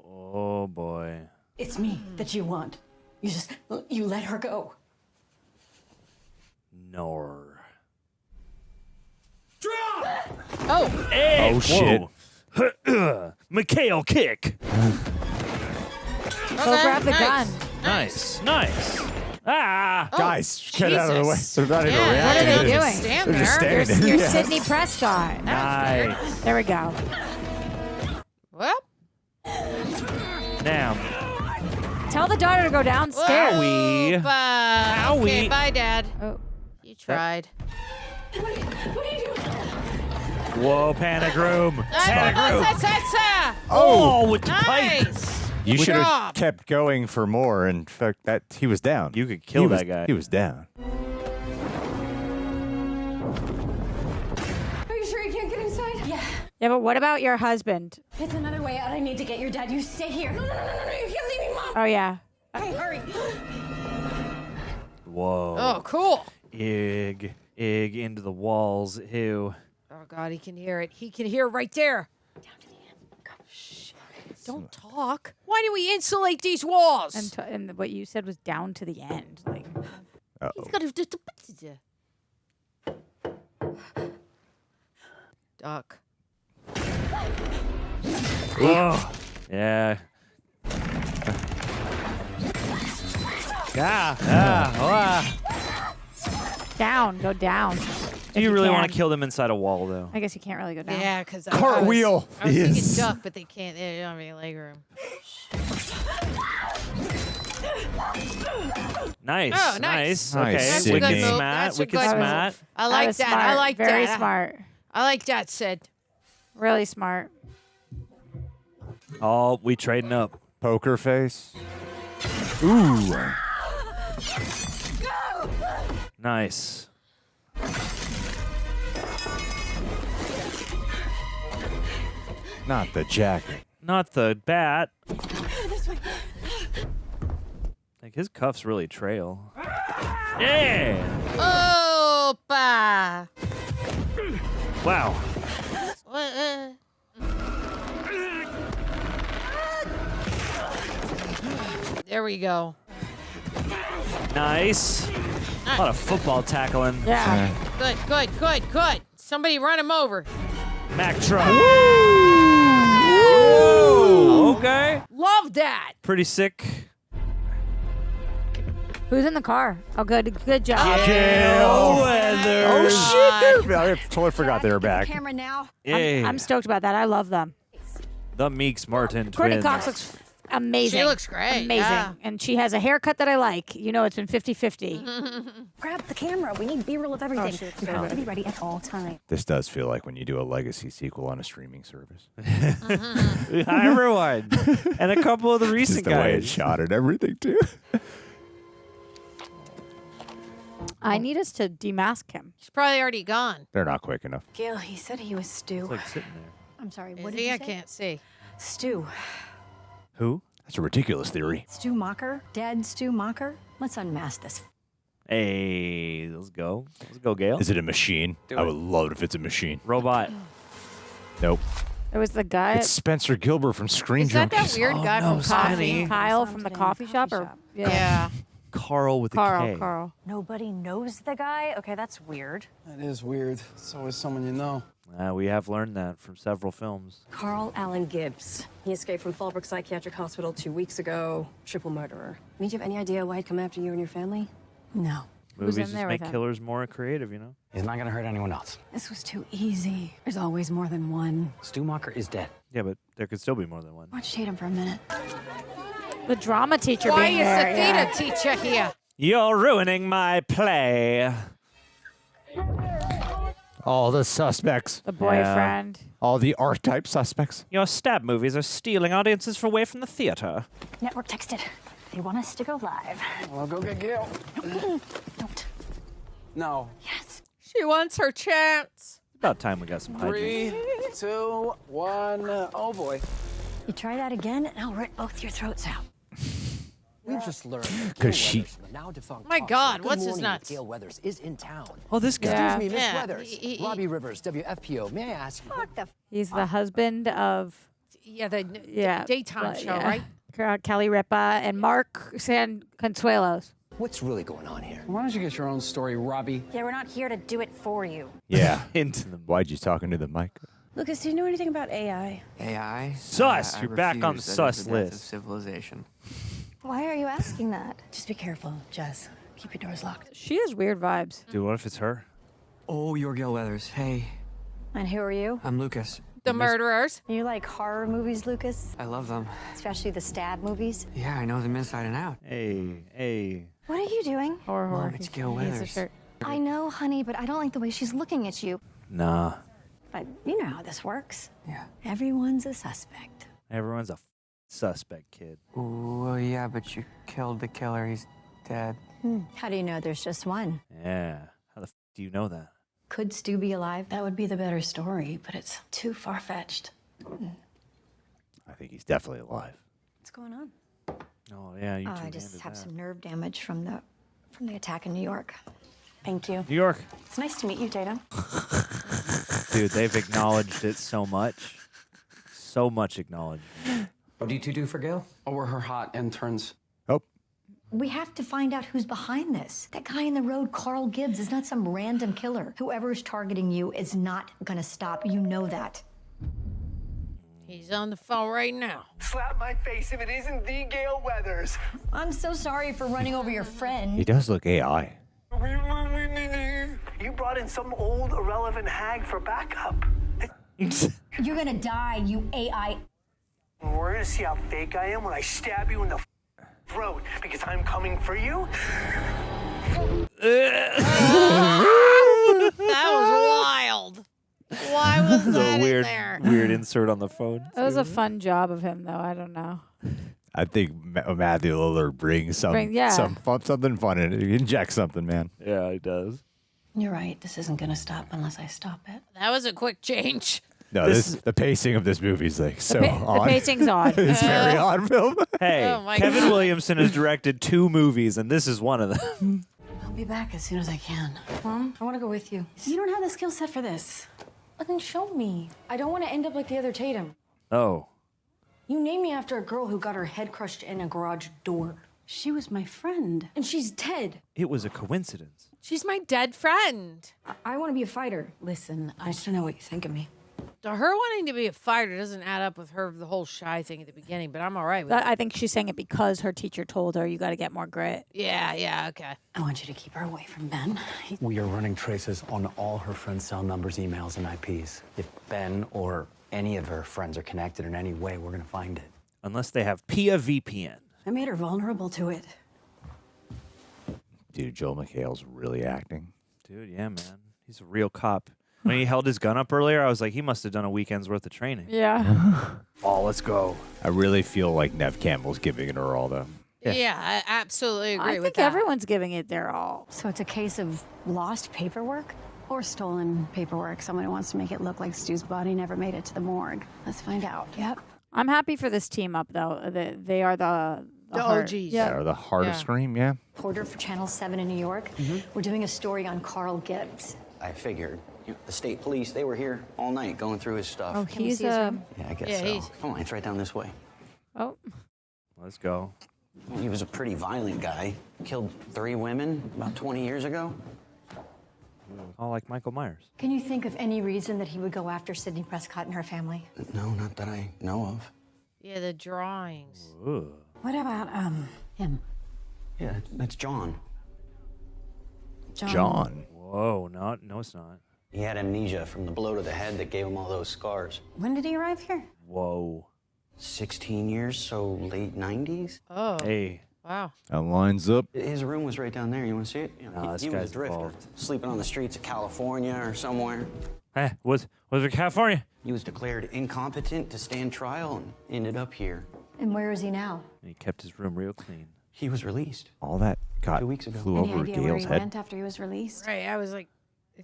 [SPEAKER 4] Oh boy.
[SPEAKER 17] It's me that you want. You let her go.
[SPEAKER 4] Nor.
[SPEAKER 2] Oh,
[SPEAKER 4] Hey,
[SPEAKER 3] Oh, shit.
[SPEAKER 4] whoa. McHale kick.
[SPEAKER 1] Go grab the gun.
[SPEAKER 4] Nice. Ah.
[SPEAKER 3] Guys, get out of the way.
[SPEAKER 2] Jesus.
[SPEAKER 3] They're not even
[SPEAKER 2] Yeah,
[SPEAKER 1] What are
[SPEAKER 3] reacting.
[SPEAKER 1] they
[SPEAKER 2] Just
[SPEAKER 1] doing?
[SPEAKER 2] stand
[SPEAKER 3] They're just
[SPEAKER 2] there.
[SPEAKER 3] standing.
[SPEAKER 1] You're
[SPEAKER 3] Yeah.
[SPEAKER 1] Sidney Prescott.
[SPEAKER 4] Nice.
[SPEAKER 1] There we go.
[SPEAKER 2] Well,
[SPEAKER 4] Damn.
[SPEAKER 1] Tell the daughter to go downstairs.
[SPEAKER 4] Owie.
[SPEAKER 2] okay, bye, Dad.
[SPEAKER 1] Oh.
[SPEAKER 2] You tried.
[SPEAKER 4] Whoa, panic room.
[SPEAKER 2] That's
[SPEAKER 4] Oh, with the pipe.
[SPEAKER 2] nice.
[SPEAKER 3] You
[SPEAKER 2] Good
[SPEAKER 3] should have
[SPEAKER 2] job.
[SPEAKER 3] kept going for more. In fact, that he was down.
[SPEAKER 4] You could kill that guy.
[SPEAKER 3] He was down.
[SPEAKER 9] Are you sure you can't get inside? Yeah.
[SPEAKER 1] Yeah, but what about your husband?
[SPEAKER 9] It's another way out. I need to get your dad. You stay here. No. You can't leave me, Mom.
[SPEAKER 1] Oh, yeah.
[SPEAKER 9] Okay, hurry.
[SPEAKER 4] Whoa.
[SPEAKER 2] Oh, cool.
[SPEAKER 4] Egg into the walls. Ew.
[SPEAKER 2] Oh God, he can hear it. He can hear it right there. Shh. Don't talk. Why do we insulate these walls?
[SPEAKER 1] And what you said was down to the end. Like,
[SPEAKER 2] He's got to duck.
[SPEAKER 4] Whoa. Yeah.
[SPEAKER 1] down. Go down.
[SPEAKER 4] Do you really want to kill them inside a wall, though?
[SPEAKER 1] I guess you can't really go down.
[SPEAKER 2] Yeah, because
[SPEAKER 3] Cartwheel.
[SPEAKER 2] I was thinking
[SPEAKER 3] Yes.
[SPEAKER 2] duck, but they can't. They don't have any leg room.
[SPEAKER 4] Nice.
[SPEAKER 2] Oh, nice.
[SPEAKER 4] Okay.
[SPEAKER 3] Nice,
[SPEAKER 2] That's a good
[SPEAKER 3] Sydney.
[SPEAKER 2] move.
[SPEAKER 4] Smart.
[SPEAKER 2] That's a
[SPEAKER 4] Wicked
[SPEAKER 2] good
[SPEAKER 4] smart.
[SPEAKER 2] move. I like
[SPEAKER 1] was
[SPEAKER 2] that.
[SPEAKER 1] Smart.
[SPEAKER 2] I like
[SPEAKER 1] Very
[SPEAKER 2] that.
[SPEAKER 1] smart.
[SPEAKER 2] I like that, Sid.
[SPEAKER 1] Really smart.
[SPEAKER 4] Oh, we trading up.
[SPEAKER 3] Poker face. Ooh.
[SPEAKER 4] Nice.
[SPEAKER 3] Not the jacket.
[SPEAKER 4] Not the bat.
[SPEAKER 9] This way.
[SPEAKER 4] Like his cuffs really trail. Yeah.
[SPEAKER 2] Opa.
[SPEAKER 4] Wow.
[SPEAKER 2] There we go.
[SPEAKER 4] Nice. A lot of football tackling.
[SPEAKER 1] Yeah.
[SPEAKER 2] Good. Somebody run him over.
[SPEAKER 4] Mack truck. Whoa. Okay.
[SPEAKER 2] Love that.
[SPEAKER 4] Pretty sick.
[SPEAKER 1] Who's in the car? Oh, good job.
[SPEAKER 4] Gale Weathers.
[SPEAKER 3] Oh shit! I totally forgot they were back.
[SPEAKER 9] Camera now.
[SPEAKER 1] I'm stoked about that. I love them.
[SPEAKER 4] The Meeks Martin
[SPEAKER 1] Courtney
[SPEAKER 4] twins.
[SPEAKER 1] Cox looks amazing.
[SPEAKER 2] She looks great.
[SPEAKER 1] Amazing.
[SPEAKER 2] Yeah.
[SPEAKER 1] And she has a haircut that I like. You know, it's been 50-50.
[SPEAKER 9] Grab the camera. We need B-roll of everything.
[SPEAKER 1] she looks
[SPEAKER 9] You
[SPEAKER 1] so
[SPEAKER 9] have to
[SPEAKER 1] good.
[SPEAKER 9] be ready at all times.
[SPEAKER 3] This does feel like when you do a legacy sequel on a streaming service.
[SPEAKER 4] Hi, everyone. And a couple of the recent
[SPEAKER 3] Just the way it's
[SPEAKER 4] guys.
[SPEAKER 3] shot and everything too.
[SPEAKER 1] I need us to demask him.
[SPEAKER 2] He's probably already gone.
[SPEAKER 3] They're not quick enough.
[SPEAKER 9] Gale, he said he was Stu.
[SPEAKER 4] It's like sitting there.
[SPEAKER 9] I'm sorry,
[SPEAKER 2] Is
[SPEAKER 9] what did
[SPEAKER 2] he?
[SPEAKER 9] you
[SPEAKER 2] I
[SPEAKER 9] say?
[SPEAKER 2] can't see.
[SPEAKER 9] Stu.
[SPEAKER 4] Who?
[SPEAKER 3] That's a ridiculous theory.
[SPEAKER 9] Stu Macher? Dead Stu Macher? Let's unmask this.
[SPEAKER 4] Hey, let's go. Let's go, Gale.
[SPEAKER 3] Is it a machine? I would love it if it's a machine.
[SPEAKER 4] Robot.
[SPEAKER 3] Nope.
[SPEAKER 1] It was the guy.
[SPEAKER 3] It's Spencer Gilbert from Screen
[SPEAKER 2] Is that
[SPEAKER 3] Junkies.
[SPEAKER 2] that weird guy from Coffee?
[SPEAKER 1] Kyle from the coffee shop? Or
[SPEAKER 2] Yeah.
[SPEAKER 4] Carl with a K.
[SPEAKER 1] Carl.
[SPEAKER 9] Nobody knows the guy? Okay, that's weird.
[SPEAKER 18] That is weird. It's always someone you know.
[SPEAKER 4] We have learned that from several films.
[SPEAKER 11] Carl Allen Gibbs. He escaped from Fallbrook Psychiatric Hospital 2 weeks ago. Triple murderer. I mean, do you have any idea why he'd come after you and your family? No.
[SPEAKER 4] Movies just make killers more creative, you know?
[SPEAKER 16] He's not going to hurt anyone else.
[SPEAKER 11] This was too easy. There's always more than one.
[SPEAKER 16] Stu Macher is dead.
[SPEAKER 4] Yeah, but there could still be more than one.
[SPEAKER 11] Watch Tatum for a minute.
[SPEAKER 1] The drama teacher
[SPEAKER 2] Why
[SPEAKER 1] being
[SPEAKER 2] is
[SPEAKER 1] there.
[SPEAKER 2] the
[SPEAKER 1] yeah.
[SPEAKER 2] theater teacher here?
[SPEAKER 4] You're ruining my play.
[SPEAKER 3] All the suspects.
[SPEAKER 1] The boyfriend.
[SPEAKER 3] All the R-type suspects.
[SPEAKER 4] Your stab movies are stealing audiences away from the theater.
[SPEAKER 9] Network texted. They want us to go live.
[SPEAKER 18] Well, I'll go get Gale.
[SPEAKER 9] Don't.
[SPEAKER 18] No.
[SPEAKER 9] Yes.
[SPEAKER 2] She wants her chance.
[SPEAKER 4] About time we got some hygiene.
[SPEAKER 18] 3, 2, 1. Oh boy.
[SPEAKER 9] You try that again, and I'll rip both your throats out.
[SPEAKER 19] We've just learned that
[SPEAKER 3] 'Cause
[SPEAKER 19] Gale
[SPEAKER 3] she-
[SPEAKER 19] Weathers, the now defunct
[SPEAKER 2] My
[SPEAKER 19] talk
[SPEAKER 2] God,
[SPEAKER 19] show
[SPEAKER 2] what's
[SPEAKER 19] Good
[SPEAKER 2] his
[SPEAKER 19] Morning
[SPEAKER 2] nuts?
[SPEAKER 19] with Gale Weathers is in town.
[SPEAKER 4] Oh, this guy.
[SPEAKER 1] Yeah.
[SPEAKER 19] Excuse me, Miss
[SPEAKER 2] Yeah,
[SPEAKER 19] Weathers.
[SPEAKER 2] he-
[SPEAKER 19] Robbie Rivers, WFPO. May I ask you?
[SPEAKER 9] What the
[SPEAKER 1] He's the husband of
[SPEAKER 2] Yeah, the daytime
[SPEAKER 1] but,
[SPEAKER 2] show,
[SPEAKER 1] yeah.
[SPEAKER 2] right?
[SPEAKER 1] Kelly Ripa and Mark San Consuelos.
[SPEAKER 19] What's really going on here?
[SPEAKER 18] Why don't you get your own story, Robbie?
[SPEAKER 9] Yeah, we're not here to do it for you.
[SPEAKER 3] Yeah.
[SPEAKER 4] Into the
[SPEAKER 3] Why'd you talking to the mic?
[SPEAKER 10] Lucas, do you know anything about AI? AI?
[SPEAKER 4] Sus.
[SPEAKER 10] I
[SPEAKER 4] You're back on the
[SPEAKER 10] refuse. That
[SPEAKER 4] sus
[SPEAKER 10] is the death of
[SPEAKER 4] list.
[SPEAKER 10] civilization.
[SPEAKER 9] Why are you asking that?
[SPEAKER 11] Just be careful, Jess. Keep your doors locked.
[SPEAKER 1] She has weird vibes.
[SPEAKER 4] Dude, what if it's her?
[SPEAKER 10] Oh, you're Gale Weathers. Hey,
[SPEAKER 9] And who are you?
[SPEAKER 10] I'm Lucas.
[SPEAKER 2] The murderers.
[SPEAKER 9] You like horror movies, Lucas?
[SPEAKER 10] I love them.
[SPEAKER 9] Especially the stab movies?
[SPEAKER 10] Yeah, I know them inside and out.
[SPEAKER 4] Hey.
[SPEAKER 9] What are you doing?
[SPEAKER 1] Horror.
[SPEAKER 10] Mom, it's Gale
[SPEAKER 1] He needs a
[SPEAKER 10] Weathers.
[SPEAKER 1] shirt.
[SPEAKER 9] I know, honey, but I don't like the way she's looking at you.
[SPEAKER 4] Nah.
[SPEAKER 9] But you know how this works.
[SPEAKER 10] Yeah.
[SPEAKER 9] Everyone's a suspect.
[SPEAKER 4] Everyone's a suspect, kid.
[SPEAKER 10] Well, yeah, but you killed the killer. He's dead.
[SPEAKER 9] How do you know there's just one?
[SPEAKER 4] Yeah. How the do you know that?
[SPEAKER 9] Could Stu be alive?
[SPEAKER 11] That would be the better story, but it's too far-fetched.
[SPEAKER 3] I think he's definitely alive.
[SPEAKER 9] What's going on?
[SPEAKER 4] Oh, yeah, you
[SPEAKER 9] I just have some nerve damage from the attack in New York. Thank you.
[SPEAKER 4] New York.
[SPEAKER 9] It's nice to meet you, Tatum.
[SPEAKER 4] Dude, they've acknowledged it so much. So much acknowledged.
[SPEAKER 16] What do you two do for Gale?
[SPEAKER 18] Oh, we're her hot interns.
[SPEAKER 3] Oh.
[SPEAKER 9] We have to find out who's behind this. That guy in the road, Carl Gibbs, is not some random killer. Whoever is targeting you is not gonna stop. You know that.
[SPEAKER 2] He's on the phone right now.
[SPEAKER 14] Slap my face if it isn't the Gale Weathers.
[SPEAKER 9] I'm so sorry for running over your friend.
[SPEAKER 3] He does look AI.
[SPEAKER 14] You brought in some old, irrelevant hag for backup.
[SPEAKER 9] You're gonna die, you AI.
[SPEAKER 14] We're gonna see how fake I am when I stab you in the throat because I'm coming for you.
[SPEAKER 2] That was wild. Why was that
[SPEAKER 4] a weird,
[SPEAKER 2] in there?
[SPEAKER 4] weird insert on the phone.
[SPEAKER 1] That was a fun job of him, though. I don't know.
[SPEAKER 3] I think Matthew Lillard brings something fun in it. He injects something, man.
[SPEAKER 4] Yeah, he does.
[SPEAKER 11] You're right. This isn't gonna stop unless I stop it.
[SPEAKER 2] That was a quick change.
[SPEAKER 3] No, the pacing of this movie is like so odd.
[SPEAKER 1] The pacing's odd.
[SPEAKER 3] It's very odd film.
[SPEAKER 4] Hey,
[SPEAKER 2] Oh my
[SPEAKER 4] Kevin
[SPEAKER 2] God.
[SPEAKER 4] Williamson has directed 2 movies, and this is one of them.
[SPEAKER 11] I'll be back as soon as I can. Mom, I want to go with you. You don't have the skill set for this. Well, then show me. I don't want to end up like the other Tatum.
[SPEAKER 4] Oh.
[SPEAKER 11] You named me after a girl who got her head crushed in a garage door. She was my friend. And she's dead.
[SPEAKER 4] It was a coincidence.
[SPEAKER 2] She's my dead friend.
[SPEAKER 11] I want to be a fighter. Listen, I just don't know what you think of me.
[SPEAKER 2] Her wanting to be a fighter doesn't add up with the whole shy thing at the beginning, but I'm all right with it.
[SPEAKER 1] I think she's saying it because her teacher told her you got to get more grit.
[SPEAKER 2] Yeah, okay.
[SPEAKER 9] I want you to keep her away from Ben.
[SPEAKER 16] We are running traces on all her friends' cell numbers, emails, and IPs. If Ben or any of her friends are connected in any way, we're gonna find it.
[SPEAKER 4] Unless they have Pia VPN.
[SPEAKER 9] I made her vulnerable to it.
[SPEAKER 3] Dude, Joel McHale's really acting.
[SPEAKER 4] Dude, yeah, man. He's a real cop. When he held his gun up earlier, I was like, he must have done a weekend's worth of training.
[SPEAKER 1] Yeah.
[SPEAKER 4] Oh, let's go.
[SPEAKER 3] I really feel like Neve Campbell's giving it her all, though.
[SPEAKER 2] Yeah, I absolutely agree
[SPEAKER 1] I
[SPEAKER 2] with
[SPEAKER 1] think
[SPEAKER 2] that.
[SPEAKER 1] everyone's giving it their all.
[SPEAKER 9] So it's a case of lost paperwork? Or stolen paperwork. Someone who wants to make it look like Stu's body never made it to the morgue. Let's find out. Yep.
[SPEAKER 1] I'm happy for this team up, though. They are the heart.
[SPEAKER 2] OGs.
[SPEAKER 1] Yeah.
[SPEAKER 3] Or the heart of Scream, yeah.
[SPEAKER 9] Reporter for Channel 7 in New York. We're doing a story on Carl Gibbs.
[SPEAKER 10] I figured. The state police, they were here all night going through his stuff.
[SPEAKER 1] Oh,
[SPEAKER 9] Can we
[SPEAKER 1] he's
[SPEAKER 9] see his room?
[SPEAKER 10] Yeah, I guess
[SPEAKER 2] Yeah,
[SPEAKER 10] so.
[SPEAKER 2] he's-
[SPEAKER 10] Come on, it's right down this way.
[SPEAKER 1] Oh.
[SPEAKER 4] Let's go.
[SPEAKER 10] He was a pretty violent guy. Killed 3 women about 20 years ago.
[SPEAKER 4] All like Michael Myers.
[SPEAKER 9] Can you think of any reason that he would go after Sidney Prescott and her family?
[SPEAKER 10] No, not that I know of.
[SPEAKER 2] Yeah, the drawings.
[SPEAKER 4] Ooh.
[SPEAKER 9] What about him?
[SPEAKER 10] Yeah, that's John.
[SPEAKER 3] John.
[SPEAKER 4] Whoa, no, it's not.
[SPEAKER 10] He had amnesia from the blow to the head that gave him all those scars.
[SPEAKER 9] When did he arrive here?
[SPEAKER 4] Whoa.
[SPEAKER 10] 16 years, so late 90s.
[SPEAKER 2] Oh.
[SPEAKER 4] Hey.
[SPEAKER 2] Wow.
[SPEAKER 3] That lines up.
[SPEAKER 10] His room was right down there. You want to see it? You know,
[SPEAKER 4] No, this
[SPEAKER 10] he was a
[SPEAKER 4] guy's
[SPEAKER 10] drifter,
[SPEAKER 4] involved.
[SPEAKER 10] sleeping on the streets of California or somewhere.
[SPEAKER 4] Hey, was it California?
[SPEAKER 10] He was declared incompetent to stand trial and ended up here.
[SPEAKER 9] And where is he now?
[SPEAKER 4] And he kept his room real clean.
[SPEAKER 10] He was released.
[SPEAKER 3] All that got
[SPEAKER 10] 2 weeks ago.
[SPEAKER 3] flew
[SPEAKER 9] Any
[SPEAKER 3] over
[SPEAKER 9] idea where
[SPEAKER 3] Gale's
[SPEAKER 9] he
[SPEAKER 3] head.
[SPEAKER 9] went after he was released?
[SPEAKER 2] Right, I was like,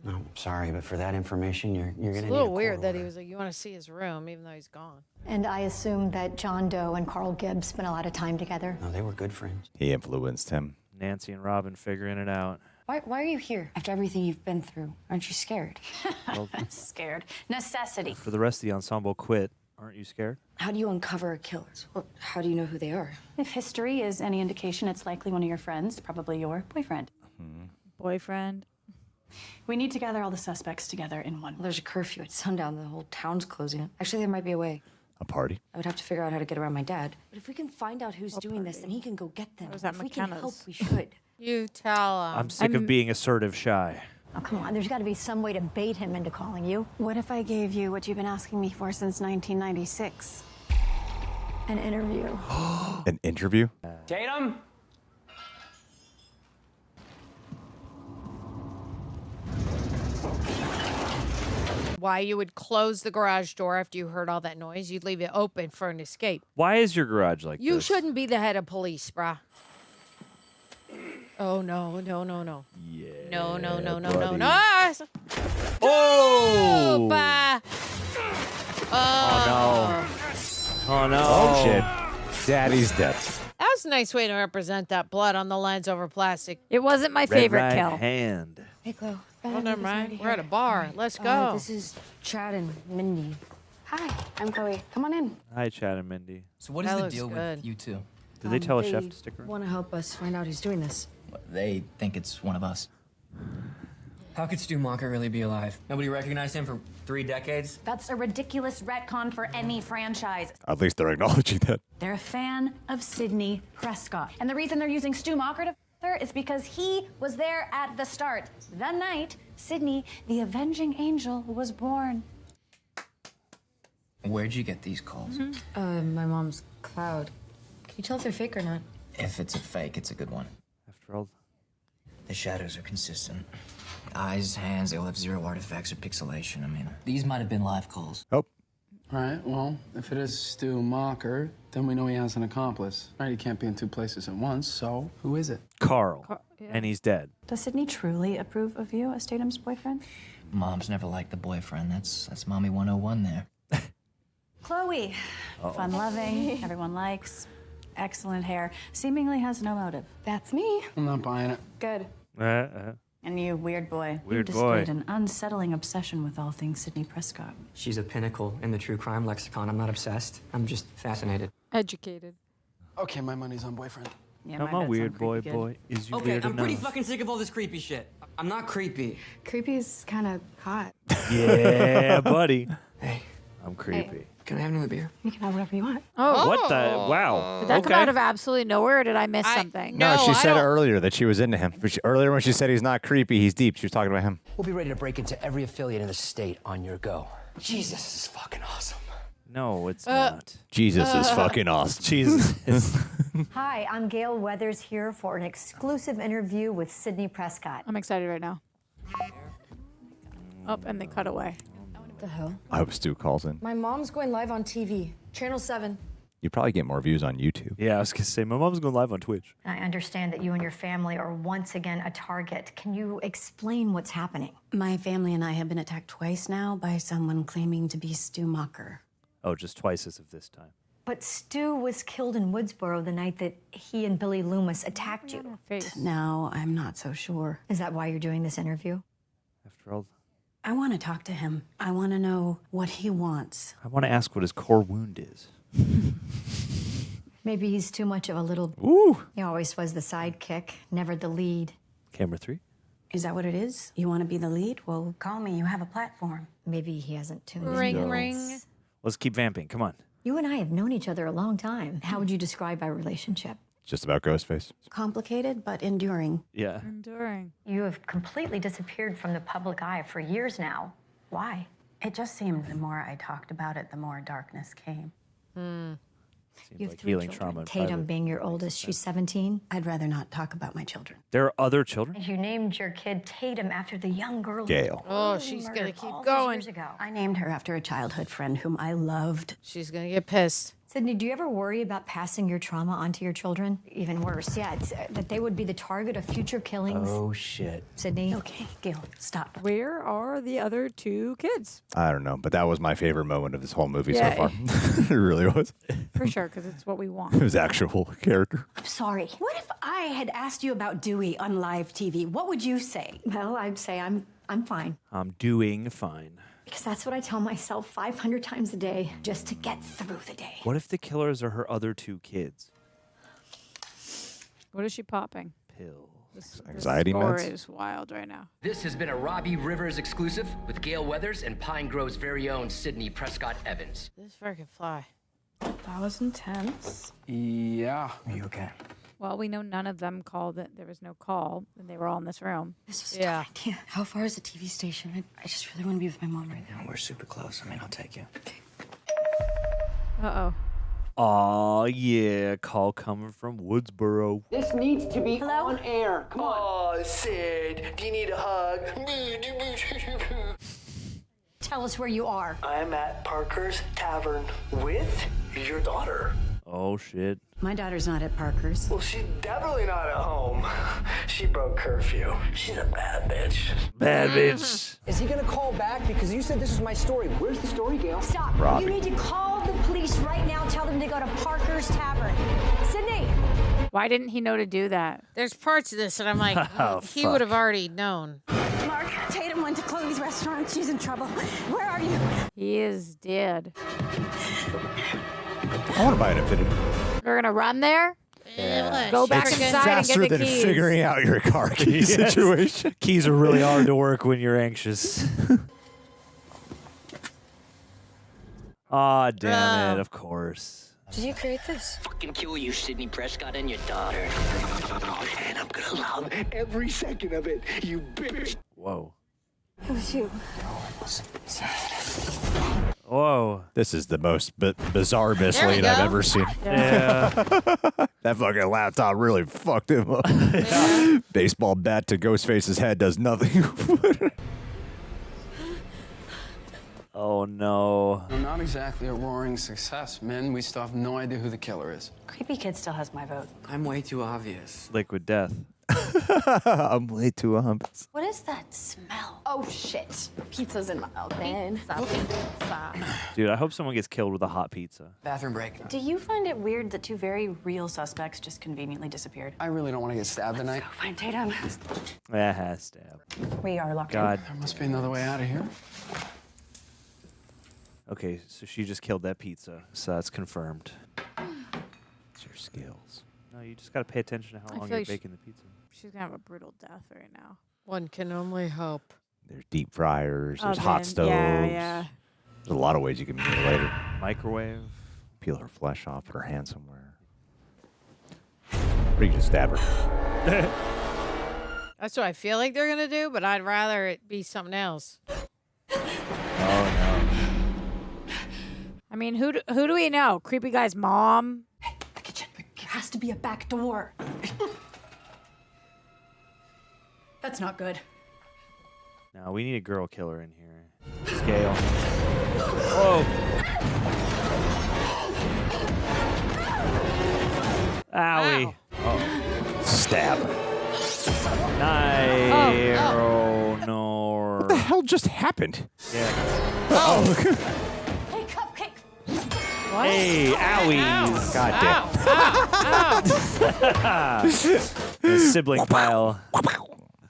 [SPEAKER 10] No, I'm sorry, but for that information, you're
[SPEAKER 2] it's
[SPEAKER 10] gonna
[SPEAKER 2] a
[SPEAKER 10] need
[SPEAKER 2] little
[SPEAKER 10] court
[SPEAKER 2] weird that
[SPEAKER 10] order.
[SPEAKER 2] he was like, you want to see his room, even though he's gone.
[SPEAKER 9] And I assume that John Doe and Carl Gibbs spent a lot of time together.
[SPEAKER 10] No, they were good friends.
[SPEAKER 3] He influenced him.
[SPEAKER 4] Nancy and Robin figuring it out.
[SPEAKER 9] Why are you here after everything you've been through? Aren't you scared?
[SPEAKER 4] Well,
[SPEAKER 9] Scared. Necessity.
[SPEAKER 4] for the rest of the ensemble quit. Aren't you scared?
[SPEAKER 9] How do you uncover a killer? Well, how do you know who they are?
[SPEAKER 15] If history is any indication, it's likely one of your friends, probably your boyfriend.
[SPEAKER 1] Boyfriend.
[SPEAKER 15] We need to gather all the suspects together in one.
[SPEAKER 9] Well, there's a curfew at sundown. The whole town's closing. Actually, there might be a way.
[SPEAKER 3] A party?
[SPEAKER 9] I would have to figure out how to get around my dad. But if we can find out who's doing this, then he can go get them.
[SPEAKER 1] was at
[SPEAKER 9] If we can
[SPEAKER 1] McKenna's.
[SPEAKER 9] help, we should.
[SPEAKER 2] You tell him.
[SPEAKER 4] I'm sick of being assertive shy.
[SPEAKER 9] Oh, come on. There's got to be some way to bait him into calling you.
[SPEAKER 15] What if I gave you what you've been asking me for since 1996? An interview.
[SPEAKER 3] An interview?
[SPEAKER 16] Tatum?
[SPEAKER 2] Why you would close the garage door after you heard all that noise. You'd leave it open for an escape.
[SPEAKER 4] Why is your garage like
[SPEAKER 2] You
[SPEAKER 4] this?
[SPEAKER 2] shouldn't be the head of police, brah. Oh, no.
[SPEAKER 4] Yeah.
[SPEAKER 2] No.
[SPEAKER 4] buddy.
[SPEAKER 2] Ah,
[SPEAKER 4] Oh!
[SPEAKER 2] bah.
[SPEAKER 4] Oh no.
[SPEAKER 3] Oh, shit. Daddy's dead.
[SPEAKER 2] That was a nice way to represent that blood on the lens over plastic.
[SPEAKER 1] It wasn't my
[SPEAKER 4] Red
[SPEAKER 1] favorite
[SPEAKER 4] right
[SPEAKER 1] kill.
[SPEAKER 4] hand.
[SPEAKER 9] Hey, Chloe.
[SPEAKER 2] Oh, never mind. We're at a bar. Let's go.
[SPEAKER 9] This is Chad and Mindy.
[SPEAKER 15] Hi, I'm Chloe. Come on in.
[SPEAKER 4] Hi, Chad and Mindy.
[SPEAKER 20] So what is
[SPEAKER 2] That
[SPEAKER 20] the
[SPEAKER 2] looks
[SPEAKER 20] deal
[SPEAKER 2] good.
[SPEAKER 20] with you two?
[SPEAKER 4] Did they tell a chef to stick around?
[SPEAKER 9] Want to help us find out who's doing this?
[SPEAKER 20] They think it's one of us. How could Stu Macher really be alive? Nobody recognized him for 3 decades?
[SPEAKER 17] That's a ridiculous retcon for any franchise.
[SPEAKER 3] At least they're acknowledging that.
[SPEAKER 17] They're a fan of Sidney Prescott. And the reason they're using Stu Macher to her is because he was there at the start. The night Sidney, the avenging angel, was born.
[SPEAKER 20] Where'd you get these calls?
[SPEAKER 9] My mom's cloud. Can you tell if they're fake or not?
[SPEAKER 20] If it's a fake, it's a good one.
[SPEAKER 4] After all,
[SPEAKER 20] The shadows are consistent. Eyes, hands, they all have 0 artifacts or pixelation. I mean, these might have been live calls.
[SPEAKER 3] Oh.
[SPEAKER 18] All right, well, if it is Stu Macher, then we know he has an accomplice. Right, he can't be in 2 places at once, so who is it?
[SPEAKER 4] Carl. And he's dead.
[SPEAKER 15] Does Sidney truly approve of you as Tatum's boyfriend?
[SPEAKER 20] Mom's never liked the boyfriend. That's Mommy 101 there.
[SPEAKER 15] Chloe. Fun-loving, everyone likes, excellent hair, seemingly has no motive.
[SPEAKER 7] That's me.
[SPEAKER 18] I'm not buying it.
[SPEAKER 15] Good.
[SPEAKER 4] Uh-uh.
[SPEAKER 15] And you, weird boy.
[SPEAKER 4] Weird
[SPEAKER 15] you
[SPEAKER 4] boy.
[SPEAKER 15] displayed an unsettling obsession with all things Sidney Prescott.
[SPEAKER 10] She's a pinnacle in the true crime lexicon. I'm not obsessed. I'm just fascinated.
[SPEAKER 2] Educated.
[SPEAKER 18] Okay, my money's on boyfriend.
[SPEAKER 15] Yeah,
[SPEAKER 4] Come
[SPEAKER 15] my
[SPEAKER 4] on,
[SPEAKER 15] bets
[SPEAKER 4] weird
[SPEAKER 15] on
[SPEAKER 4] boy,
[SPEAKER 15] creepy
[SPEAKER 4] boy. Is you
[SPEAKER 10] Okay,
[SPEAKER 4] weird
[SPEAKER 10] I'm pretty
[SPEAKER 4] enough?
[SPEAKER 10] fucking sick of all this creepy shit. I'm not creepy.
[SPEAKER 7] Creepy's kind of hot.
[SPEAKER 4] Yeah, buddy.
[SPEAKER 10] Hey,
[SPEAKER 4] I'm creepy.
[SPEAKER 10] Can I have another beer?
[SPEAKER 9] You can have whatever you want.
[SPEAKER 1] Oh.
[SPEAKER 4] What the? Wow.
[SPEAKER 1] Did that come out of absolutely nowhere, or did I miss something?
[SPEAKER 3] No, she said earlier that she was into him. Earlier when she said he's not creepy, he's deep, she was talking about him.
[SPEAKER 19] We'll be ready to break into every affiliate in the state on your go. Jesus, this is fucking awesome.
[SPEAKER 4] No, it's not.
[SPEAKER 3] Jesus is fucking awesome.
[SPEAKER 4] Jesus.
[SPEAKER 21] Hi, I'm Gale Weathers here for an exclusive interview with Sidney Prescott.
[SPEAKER 1] I'm excited right now. Oh, and they cut away.
[SPEAKER 11] What the hell?
[SPEAKER 3] I hope Stu calls in.
[SPEAKER 11] My mom's going live on TV. Channel 7.
[SPEAKER 3] You probably get more views on YouTube.
[SPEAKER 4] Yeah, I was going to say, my mom's going live on Twitch.
[SPEAKER 21] I understand that you and your family are once again a target. Can you explain what's happening?
[SPEAKER 15] My family and I have been attacked twice now by someone claiming to be Stu Macher.
[SPEAKER 4] Oh, just twice as of this time.
[SPEAKER 21] But Stu was killed in Woodsboro the night that he and Billy Loomis attacked you.
[SPEAKER 15] Now I'm not so sure.
[SPEAKER 21] Is that why you're doing this interview?
[SPEAKER 4] After all,
[SPEAKER 15] I want to talk to him. I want to know what he wants.
[SPEAKER 4] I want to ask what his core wound is.
[SPEAKER 21] Maybe he's too much of a little...
[SPEAKER 4] Ooh.
[SPEAKER 21] He always was the sidekick, never the lead.
[SPEAKER 4] Camera 3.
[SPEAKER 15] Is that what it is? You want to be the lead? Well, call me. You have a platform.
[SPEAKER 21] Maybe he hasn't tuned in.
[SPEAKER 2] Ring, ring.
[SPEAKER 4] Let's keep vamping. Come on.
[SPEAKER 21] You and I have known each other a long time. How would you describe our relationship?
[SPEAKER 3] Just about Ghostface.
[SPEAKER 15] Complicated, but enduring.
[SPEAKER 4] Yeah.
[SPEAKER 1] Enduring.
[SPEAKER 21] You have completely disappeared from the public eye for years now. Why?
[SPEAKER 15] It just seemed the more I talked about it, the more darkness came.
[SPEAKER 21] You have
[SPEAKER 4] like
[SPEAKER 21] 3
[SPEAKER 4] healing
[SPEAKER 21] children.
[SPEAKER 4] trauma in
[SPEAKER 21] Tatum
[SPEAKER 4] private.
[SPEAKER 21] being your oldest, she's 17.
[SPEAKER 15] I'd rather not talk about my children.
[SPEAKER 4] There are other children?
[SPEAKER 21] You named your kid Tatum after the young girl.
[SPEAKER 3] Gale.
[SPEAKER 2] Oh, she's going to
[SPEAKER 21] murdered
[SPEAKER 2] keep
[SPEAKER 21] all those
[SPEAKER 2] going.
[SPEAKER 21] years ago.
[SPEAKER 15] I named her after a childhood friend whom I loved.
[SPEAKER 2] She's going to get pissed.
[SPEAKER 21] Sidney, do you ever worry about passing your trauma onto your children? Even worse, that they would be the target of future killings?
[SPEAKER 19] Oh, shit.
[SPEAKER 21] Sidney?
[SPEAKER 15] Okay, Gale, stop.
[SPEAKER 1] Where are the other 2 kids?
[SPEAKER 3] I don't know, but that was my favorite moment of this whole movie
[SPEAKER 1] Yeah.
[SPEAKER 3] so far. It really was.
[SPEAKER 1] For sure, because it's what we want.
[SPEAKER 3] It was actual character.
[SPEAKER 15] I'm sorry. What if I had asked you about Dewey on live TV? What would you say?
[SPEAKER 21] Well, I'd say I'm fine.
[SPEAKER 4] I'm doing fine.
[SPEAKER 21] Because that's what I tell myself 500 times a day, just to get through the day.
[SPEAKER 4] What if the killers are her other 2 kids?
[SPEAKER 1] What is she popping?
[SPEAKER 4] Pills.
[SPEAKER 1] This
[SPEAKER 3] Anxiety
[SPEAKER 1] score
[SPEAKER 3] meds?
[SPEAKER 1] is wild right now.
[SPEAKER 19] This has been a Robbie Rivers exclusive with Gale Weathers and Pine Grove's very own Sidney Prescott Evans.
[SPEAKER 2] This freaking fly.
[SPEAKER 15] That was intense.
[SPEAKER 18] Yeah.
[SPEAKER 13] Are you okay?
[SPEAKER 1] Well, we know none of them called it. There was no call, and they were all in this room.
[SPEAKER 15] This was a good idea. How far is the TV station? I just really want to be with my mom right now.
[SPEAKER 13] We're super close. I mean, I'll take you.
[SPEAKER 1] Uh-oh.
[SPEAKER 4] Aw, yeah. Call coming from Woodsboro.
[SPEAKER 14] This needs to be on air. Come on. Oh, Sid, do you need a hug?
[SPEAKER 21] Tell us where you are.
[SPEAKER 14] I'm at Parker's Tavern with your daughter.
[SPEAKER 4] Oh, shit.
[SPEAKER 15] My daughter's not at Parker's.
[SPEAKER 14] Well, she's definitely not at home. She broke curfew. She's a bad bitch.
[SPEAKER 4] Bad bitch.
[SPEAKER 19] Is he gonna call back? Because you said this was my story.
[SPEAKER 14] Where's the story, Gale?
[SPEAKER 21] Stop.
[SPEAKER 3] Robbie.
[SPEAKER 21] You need to call the police right now. Tell them to go to Parker's Tavern. Sidney!
[SPEAKER 1] Why didn't he know to do that?
[SPEAKER 2] There's parts of this that I'm like,
[SPEAKER 4] Oh,
[SPEAKER 2] he
[SPEAKER 4] fuck.
[SPEAKER 2] would have already known.
[SPEAKER 15] Mark, Tatum went to Chloe's restaurant. She's in trouble. Where are you?
[SPEAKER 1] He is dead.
[SPEAKER 3] I want to buy an Infinity.
[SPEAKER 1] We're going to run there? Go back
[SPEAKER 3] It's
[SPEAKER 1] inside and
[SPEAKER 3] faster
[SPEAKER 1] get the
[SPEAKER 3] than
[SPEAKER 1] keys.
[SPEAKER 3] figuring out your car key
[SPEAKER 4] Yes.
[SPEAKER 3] situation.
[SPEAKER 4] Keys are really hard to work when you're anxious. Aw, damn it. Of course.
[SPEAKER 11] Did you create this?
[SPEAKER 8] Fucking kill you, Sidney Prescott and your daughter. Oh, and I'm gonna love
[SPEAKER 14] Every second of it, you bitch.
[SPEAKER 4] Whoa.
[SPEAKER 11] It was you.
[SPEAKER 4] Whoa.
[SPEAKER 3] This is the most bizarre
[SPEAKER 2] There we
[SPEAKER 3] mislead I've
[SPEAKER 2] go.
[SPEAKER 3] ever seen.
[SPEAKER 4] Yeah.
[SPEAKER 3] That fucking laptop really fucked him up. Baseball bat to Ghostface's head does nothing.
[SPEAKER 4] Oh, no.
[SPEAKER 18] I'm not exactly a roaring success, man. We still have no idea who the killer is.
[SPEAKER 15] Creepy kid still has my vote.
[SPEAKER 10] I'm way too obvious.
[SPEAKER 4] Liquid death.
[SPEAKER 3] I'm way too humps.
[SPEAKER 15] What is that smell?
[SPEAKER 11] Oh, shit. Pizza's in my oven.
[SPEAKER 4] Dude, I hope someone gets killed with a hot pizza.
[SPEAKER 19] Bathroom break.
[SPEAKER 15] Do you find it weird that 2 very real suspects just conveniently disappeared?
[SPEAKER 18] I really don't want to get stabbed tonight.
[SPEAKER 15] Find Tatum.
[SPEAKER 4] Stab.
[SPEAKER 15] We are locked
[SPEAKER 4] God.
[SPEAKER 18] There must be another way out of here.
[SPEAKER 4] Okay, so she just killed that pizza. So that's confirmed.
[SPEAKER 3] It's your skills.
[SPEAKER 4] No, you just got to pay attention to how long
[SPEAKER 1] feel
[SPEAKER 4] you're
[SPEAKER 1] like
[SPEAKER 4] baking the pizza.
[SPEAKER 1] She's going to have a brutal death right now.
[SPEAKER 2] One can only hope.
[SPEAKER 3] There's deep fryers. There's
[SPEAKER 1] Oven.
[SPEAKER 3] hot stoves.
[SPEAKER 1] Yeah, yeah.
[SPEAKER 3] There's a lot of ways you can mutilate her.
[SPEAKER 4] Microwave.
[SPEAKER 3] Peel her flesh off, put her hand somewhere. Or you can just stab her.
[SPEAKER 2] That's what I feel like they're gonna do, but I'd rather it be something else.
[SPEAKER 4] Oh no.
[SPEAKER 1] I mean, who do we know? Creepy guy's mom?
[SPEAKER 15] There has to be a back door. That's not good.
[SPEAKER 4] No, we need a girl killer in here. It's Gale. Whoa. Owie.
[SPEAKER 3] Oh. Stab.
[SPEAKER 4] Nice.
[SPEAKER 3] Oh.
[SPEAKER 4] No.
[SPEAKER 3] What the hell just happened?
[SPEAKER 4] Yeah.
[SPEAKER 3] Oh.
[SPEAKER 15] Hey, Cupcake.
[SPEAKER 2] What?
[SPEAKER 4] Hey, owies.
[SPEAKER 3] God damn.
[SPEAKER 4] The sibling pile.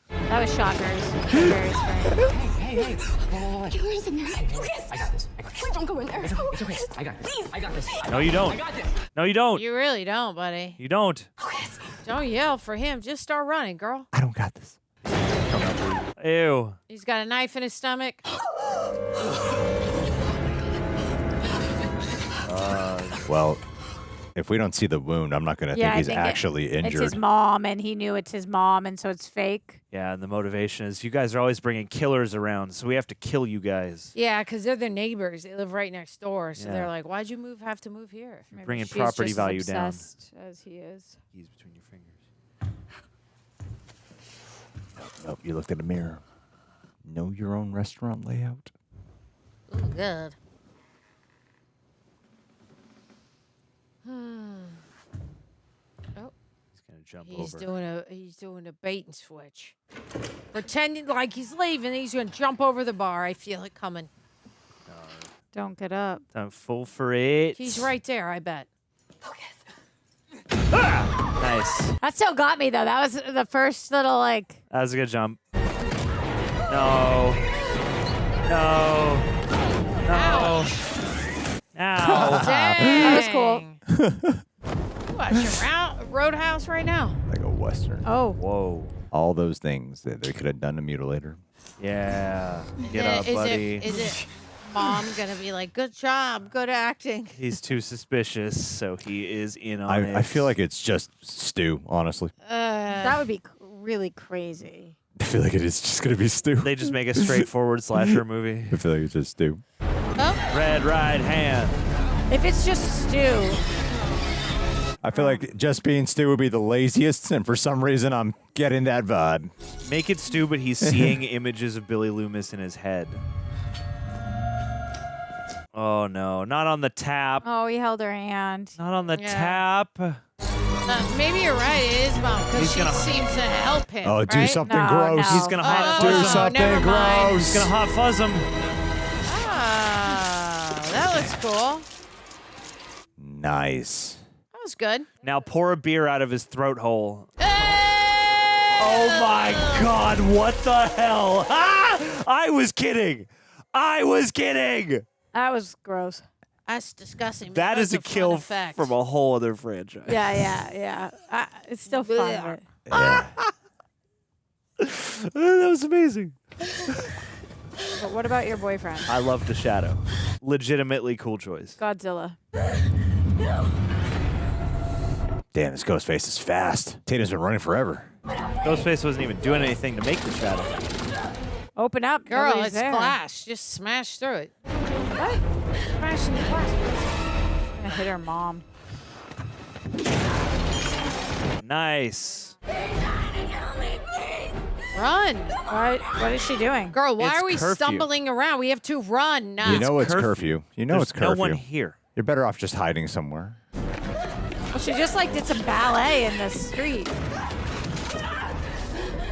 [SPEAKER 1] That was Shockers. Very strange.
[SPEAKER 7] Hey. Killer's in there. Lucas.
[SPEAKER 10] I got this.
[SPEAKER 7] Please don't go in there.
[SPEAKER 10] It's okay. I got this. I got this.
[SPEAKER 4] No, you don't.
[SPEAKER 10] I got this.
[SPEAKER 4] No, you don't.
[SPEAKER 2] You really don't, buddy.
[SPEAKER 4] You don't.
[SPEAKER 2] Don't yell for him. Just start running, girl.
[SPEAKER 3] I don't got this.
[SPEAKER 4] Ew.
[SPEAKER 2] He's got a knife in his stomach.
[SPEAKER 3] Well, if we don't see the wound, I'm not going to think he's actually injured.
[SPEAKER 1] It's his mom, and he knew it's his mom, and so it's fake.
[SPEAKER 4] Yeah, and the motivation is you guys are always bringing killers around, so we have to kill you guys.
[SPEAKER 2] Yeah, because they're their neighbors. They live right next door, so
[SPEAKER 4] Yeah.
[SPEAKER 2] they're like, "Why'd you have to move here?"
[SPEAKER 4] You're bringing
[SPEAKER 1] She's
[SPEAKER 4] property
[SPEAKER 1] just
[SPEAKER 4] value
[SPEAKER 1] as
[SPEAKER 4] down.
[SPEAKER 1] obsessed as he is.
[SPEAKER 4] Keys between your fingers.
[SPEAKER 3] Nope, you looked at a mirror. Know your own restaurant layout.
[SPEAKER 2] Oh, good. Oh,
[SPEAKER 4] he's gonna jump
[SPEAKER 2] over. He's doing a bait and switch, pretending like he's leaving. He's gonna jump over the bar. I feel it coming.
[SPEAKER 1] Don't get up.
[SPEAKER 4] Don't fall for it.
[SPEAKER 2] He's right there. I bet.
[SPEAKER 4] Nice.
[SPEAKER 1] That still got me though. That was the first little like.
[SPEAKER 4] That was a good jump. No. No. No. Ow.
[SPEAKER 2] Dang.
[SPEAKER 1] That was cool.
[SPEAKER 2] What, you're Roadhouse right now?
[SPEAKER 3] Like a Western.
[SPEAKER 1] Oh.
[SPEAKER 4] Whoa.
[SPEAKER 3] All those things that they could have done to mutilate her.
[SPEAKER 4] Yeah. Get up, buddy.
[SPEAKER 2] Is it mom gonna be like, "Good job, good acting"?
[SPEAKER 4] He's too suspicious, so he is in on it.
[SPEAKER 3] I feel like it's just Stu, honestly.
[SPEAKER 1] That would be really crazy.
[SPEAKER 3] I feel like it is just going to be Stu.
[SPEAKER 4] They just make a straightforward slasher movie.
[SPEAKER 3] I feel like it's just Stu.
[SPEAKER 2] Oh.
[SPEAKER 4] Red right hand.
[SPEAKER 1] If it's just Stu.
[SPEAKER 3] I feel like just being Stu would be the laziest, and for some reason I'm getting that vibe.
[SPEAKER 4] Make it Stu, but he's seeing images of Billy Loomis in his head. Oh no, not on the tap.
[SPEAKER 1] Oh, he held her hand.
[SPEAKER 4] Not on the tap.
[SPEAKER 2] Maybe you're right. It is mom because she seems to help him.
[SPEAKER 3] Oh, do
[SPEAKER 2] right?
[SPEAKER 3] something gross.
[SPEAKER 4] He's gonna hot fuzz
[SPEAKER 3] do
[SPEAKER 4] him.
[SPEAKER 3] something
[SPEAKER 2] never mind.
[SPEAKER 3] gross.
[SPEAKER 4] He's gonna hot fuzz him.
[SPEAKER 2] Ah, that looks cool.
[SPEAKER 3] Nice.
[SPEAKER 2] That was good.
[SPEAKER 4] Now pour a beer out of his throat hole. Oh my God! What the hell? Ah! I was kidding. I was kidding.
[SPEAKER 1] That was gross.
[SPEAKER 2] That's disgusting.
[SPEAKER 4] That is a
[SPEAKER 2] That's
[SPEAKER 4] kill
[SPEAKER 2] fun effect.
[SPEAKER 4] from a whole other franchise.
[SPEAKER 1] Yeah. It's still fun.
[SPEAKER 3] Yeah.
[SPEAKER 4] That was amazing.
[SPEAKER 1] But what about your boyfriend?
[SPEAKER 4] I love The Shadow. Legitimately cool choice.
[SPEAKER 1] Godzilla.
[SPEAKER 3] Damn, this Ghostface is fast. Tatum's been running forever.
[SPEAKER 4] Ghostface wasn't even doing anything to make The Shadow.
[SPEAKER 1] Open up.
[SPEAKER 2] Girl,
[SPEAKER 1] Nobody's
[SPEAKER 2] it's
[SPEAKER 1] there.
[SPEAKER 2] glass. Just smash through it.
[SPEAKER 1] What? Smashing the glass. I'm gonna hit her mom.
[SPEAKER 4] Nice.
[SPEAKER 2] Run.
[SPEAKER 1] What is she doing?
[SPEAKER 2] Girl, why
[SPEAKER 4] It's
[SPEAKER 2] are we
[SPEAKER 4] curfew.
[SPEAKER 2] stumbling around? We have to run.
[SPEAKER 3] You know it's curfew. You know
[SPEAKER 4] There's
[SPEAKER 3] it's curfew.
[SPEAKER 4] no one here.
[SPEAKER 3] You're better off just hiding somewhere.
[SPEAKER 1] Well, she just like did some ballet in the street.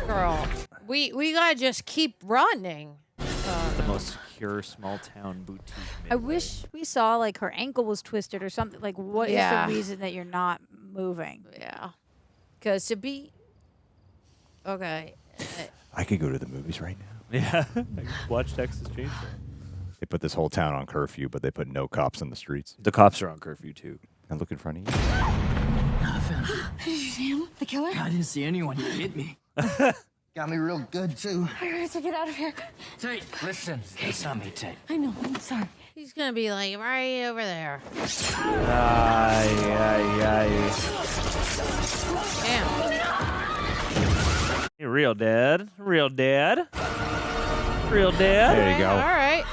[SPEAKER 2] Girl, we gotta just keep running.
[SPEAKER 4] The most secure small town boutique.
[SPEAKER 1] I wish we saw like her ankle was twisted or something. Like, what is
[SPEAKER 2] Yeah.
[SPEAKER 1] the reason that you're not moving?
[SPEAKER 2] Yeah. Because to be... Okay.
[SPEAKER 3] I could go to the movies right now.
[SPEAKER 4] Yeah. I can watch Texas Chainsaw.
[SPEAKER 3] They put this whole town on curfew, but they put no cops in the streets.
[SPEAKER 4] The cops are on curfew too.
[SPEAKER 3] And look in front of you.
[SPEAKER 7] Did you see him? The killer?
[SPEAKER 10] I didn't see anyone. He hit me.
[SPEAKER 14] Got me real good, too.
[SPEAKER 7] I have to get out of here.
[SPEAKER 10] Tate, listen. It's not me, Tate.
[SPEAKER 7] I know. I'm sorry.
[SPEAKER 2] He's gonna be like right over there. Damn.
[SPEAKER 4] You're real dead. Real dead. Real dead.
[SPEAKER 3] There you go.
[SPEAKER 2] All right.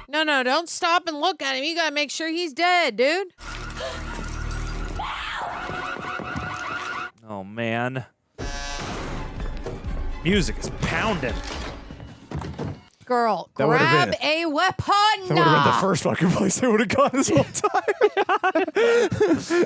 [SPEAKER 2] No, don't stop and look at him. You gotta make sure he's dead, dude.
[SPEAKER 4] Oh, man. Music is pounding.
[SPEAKER 2] Girl,
[SPEAKER 3] That would've
[SPEAKER 2] grab
[SPEAKER 3] been-
[SPEAKER 2] a weapon.
[SPEAKER 3] That would have been the first fucking place I would have gone this whole time.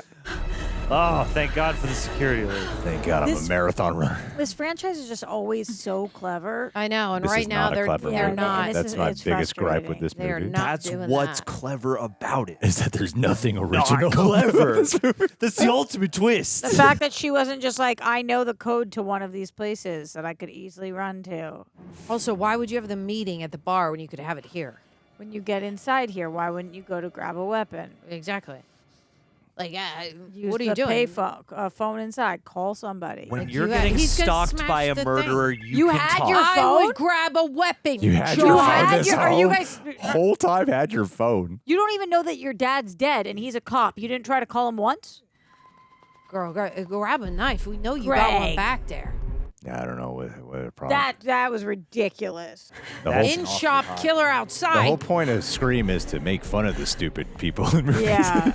[SPEAKER 4] Oh, thank God for the security alert.
[SPEAKER 3] Thank God I'm a marathon runner.
[SPEAKER 1] This franchise is just always so clever.
[SPEAKER 2] I know, and
[SPEAKER 3] This
[SPEAKER 2] right
[SPEAKER 3] is
[SPEAKER 2] now
[SPEAKER 3] not a clever
[SPEAKER 2] they're
[SPEAKER 3] movie.
[SPEAKER 2] not.
[SPEAKER 3] That's my biggest gripe with this
[SPEAKER 2] They're
[SPEAKER 3] movie.
[SPEAKER 2] not
[SPEAKER 4] That's
[SPEAKER 2] doing
[SPEAKER 4] what's
[SPEAKER 2] that.
[SPEAKER 4] clever about it.
[SPEAKER 3] Is that there's nothing original.
[SPEAKER 4] Not clever.
[SPEAKER 3] about this movie.
[SPEAKER 4] That's the ultimate twist.
[SPEAKER 1] The fact that she wasn't just like, I know the code to one of these places that I could easily run to.
[SPEAKER 2] Also, why would you have the meeting at the bar when you could have it here?
[SPEAKER 1] When you get inside here, why wouldn't you go to grab a weapon?
[SPEAKER 2] Exactly. Like,
[SPEAKER 1] Use
[SPEAKER 2] what are you
[SPEAKER 1] the
[SPEAKER 2] doing?
[SPEAKER 1] pay phone inside. Call somebody.
[SPEAKER 4] When you're getting
[SPEAKER 2] he's gonna
[SPEAKER 4] stalked
[SPEAKER 2] smash
[SPEAKER 4] by a
[SPEAKER 2] the
[SPEAKER 4] murderer,
[SPEAKER 2] thing.
[SPEAKER 4] you can
[SPEAKER 1] had
[SPEAKER 4] talk.
[SPEAKER 1] your
[SPEAKER 2] I
[SPEAKER 1] phone?
[SPEAKER 2] would grab a weapon.
[SPEAKER 3] You had
[SPEAKER 1] You
[SPEAKER 3] your phone
[SPEAKER 1] had
[SPEAKER 3] this
[SPEAKER 1] your- are you
[SPEAKER 3] whole-
[SPEAKER 1] guys-
[SPEAKER 3] whole time had your phone.
[SPEAKER 1] You don't even know that your dad's dead and he's a cop. You didn't try to call him once?
[SPEAKER 2] Girl, grab a knife. We know you got one
[SPEAKER 1] Greg.
[SPEAKER 2] back there.
[SPEAKER 3] I don't know what the problem.
[SPEAKER 1] That was ridiculous.
[SPEAKER 3] The whole,
[SPEAKER 2] In shop, killer
[SPEAKER 3] the
[SPEAKER 2] outside.
[SPEAKER 3] whole point of Scream is to make fun of the stupid people in movies.
[SPEAKER 1] Yeah.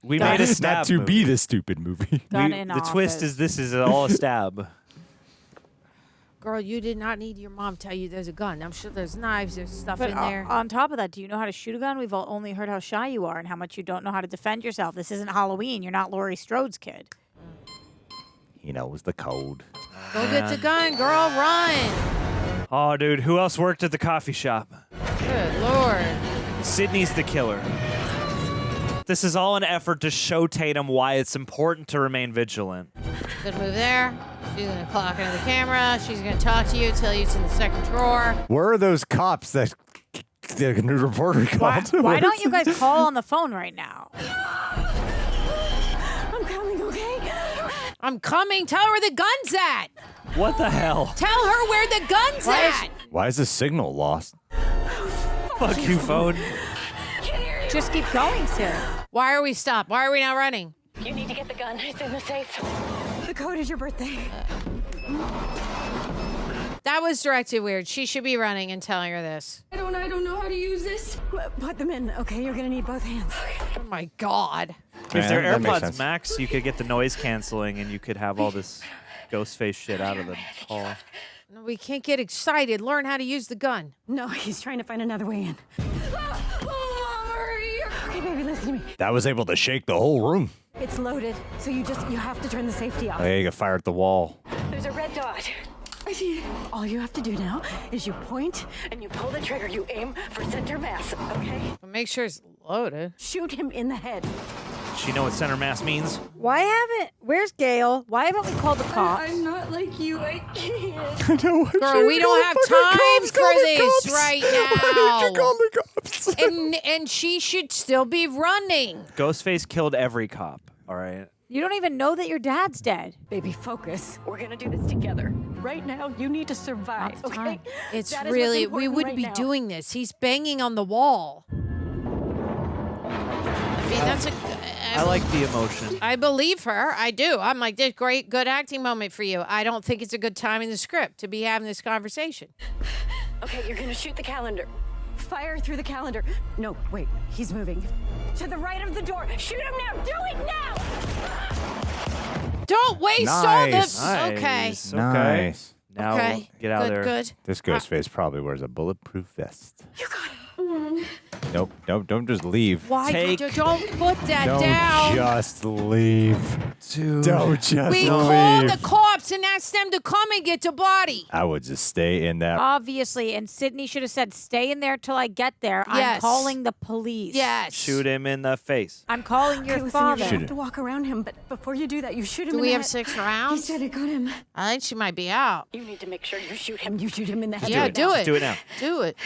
[SPEAKER 4] We
[SPEAKER 1] Gun-
[SPEAKER 4] made a stab
[SPEAKER 3] Not to
[SPEAKER 4] movie.
[SPEAKER 3] be the stupid movie.
[SPEAKER 1] Gun
[SPEAKER 4] We-
[SPEAKER 1] in
[SPEAKER 4] the twist
[SPEAKER 1] office.
[SPEAKER 4] is this is all a stab.
[SPEAKER 2] Girl, you did not need your mom to tell you there's a gun. I'm sure there's knives, there's stuff
[SPEAKER 1] But
[SPEAKER 2] in there.
[SPEAKER 1] on top of that, do you know how to shoot a gun? We've only heard how shy you are and how much you don't know how to defend yourself. This isn't Halloween. You're not Laurie Strode's kid.
[SPEAKER 3] He knows the code.
[SPEAKER 2] Go get the gun, girl. Run.
[SPEAKER 4] Oh, dude, who else worked at the coffee shop?
[SPEAKER 2] Good Lord.
[SPEAKER 4] Sydney's the killer. This is all an effort to show Tatum why it's important to remain vigilant.
[SPEAKER 2] Good move there. She's going to clock into the camera. She's going to talk to you, tell you it's in the second drawer.
[SPEAKER 3] Where are those cops that the new reporter called?
[SPEAKER 1] Why don't you guys call on the phone right now?
[SPEAKER 9] I'm coming, okay?
[SPEAKER 2] I'm coming. Tell her where the gun's at.
[SPEAKER 4] What the hell?
[SPEAKER 2] Tell her where the gun's at.
[SPEAKER 3] Why is the signal lost?
[SPEAKER 4] Fuck you, phone.
[SPEAKER 1] Just keep going, sir.
[SPEAKER 2] Why are we stopped? Why are we not running?
[SPEAKER 9] You need to get the gun. It's in the safe. The code is your birthday.
[SPEAKER 2] That was directed weird. She should be running and telling her this.
[SPEAKER 9] I don't know how to use this. Put them in, okay? You're gonna need both hands.
[SPEAKER 2] Oh my God.
[SPEAKER 4] If they're
[SPEAKER 3] that makes
[SPEAKER 4] AirPods
[SPEAKER 3] sense.
[SPEAKER 4] Max, you could get the noise canceling and you could have all this Ghostface shit out of the call.
[SPEAKER 2] No, we can't get excited. Learn how to use the gun.
[SPEAKER 9] No, he's trying to find another way in. Okay, baby, listen to me.
[SPEAKER 3] That was able to shake the whole room.
[SPEAKER 9] It's loaded, so you have to turn the safety off.
[SPEAKER 3] Hey, you got fire at the wall.
[SPEAKER 9] There's a red dot. All you have to do now is you point and you pull the trigger. You aim for center mass, okay?
[SPEAKER 2] But make sure it's loaded.
[SPEAKER 9] Shoot him in the head.
[SPEAKER 4] She know what center mass means?
[SPEAKER 1] Where's Gale? Why haven't we called the cops?
[SPEAKER 9] I'm not like you. I can't.
[SPEAKER 2] Girl, we don't have time for this right now. And she should still be running.
[SPEAKER 4] Ghostface killed every cop, all right?
[SPEAKER 1] You don't even know that your dad's dead.
[SPEAKER 9] Baby, focus. We're gonna do this together. Right now, you need to survive, okay?
[SPEAKER 2] It's
[SPEAKER 9] That is what's
[SPEAKER 2] really, we
[SPEAKER 9] important
[SPEAKER 2] wouldn't
[SPEAKER 9] right
[SPEAKER 2] be
[SPEAKER 9] now.
[SPEAKER 2] doing this. He's banging on the wall. I mean, that's
[SPEAKER 4] I like the emotion.
[SPEAKER 2] I believe her. I do. I'm like, this great, good acting moment for you. I don't think it's a good time in the script to be having this conversation.
[SPEAKER 9] Okay, you're gonna shoot the calendar. Fire through the calendar. No, wait, he's moving. To the right of the door. Shoot him now. Do it now.
[SPEAKER 2] Don't waste all the. Okay.
[SPEAKER 3] Nice.
[SPEAKER 4] Now
[SPEAKER 2] Okay.
[SPEAKER 4] get out
[SPEAKER 2] Good,
[SPEAKER 4] there.
[SPEAKER 2] good.
[SPEAKER 3] This Ghostface probably wears a bulletproof vest.
[SPEAKER 9] You got it.
[SPEAKER 3] Nope, don't just leave.
[SPEAKER 2] Why?
[SPEAKER 4] Take-
[SPEAKER 2] Don't put that
[SPEAKER 3] Don't
[SPEAKER 2] down.
[SPEAKER 3] just leave.
[SPEAKER 4] Dude.
[SPEAKER 3] Don't just
[SPEAKER 2] We
[SPEAKER 3] leave.
[SPEAKER 2] called the cops and asked them to come and get the body.
[SPEAKER 3] I would just stay in that.
[SPEAKER 1] Obviously, and Sydney should have said, stay in there till I get there. I'm
[SPEAKER 2] Yes.
[SPEAKER 1] calling the police.
[SPEAKER 2] Yes.
[SPEAKER 4] Shoot him in the face.
[SPEAKER 1] I'm calling your
[SPEAKER 9] Okay, listen,
[SPEAKER 1] father.
[SPEAKER 9] you're gonna have to walk around him, but before you do that, you shoot him
[SPEAKER 2] Do
[SPEAKER 9] in
[SPEAKER 2] we
[SPEAKER 9] the
[SPEAKER 2] have
[SPEAKER 9] head.
[SPEAKER 2] 6
[SPEAKER 9] He
[SPEAKER 2] rounds?
[SPEAKER 9] said it got him.
[SPEAKER 2] I think she might be out.
[SPEAKER 9] You need to make sure you shoot him. You shoot him in the head.
[SPEAKER 2] Yeah,
[SPEAKER 9] right
[SPEAKER 2] do
[SPEAKER 9] now.
[SPEAKER 2] it.
[SPEAKER 4] Do it now.
[SPEAKER 2] Do it.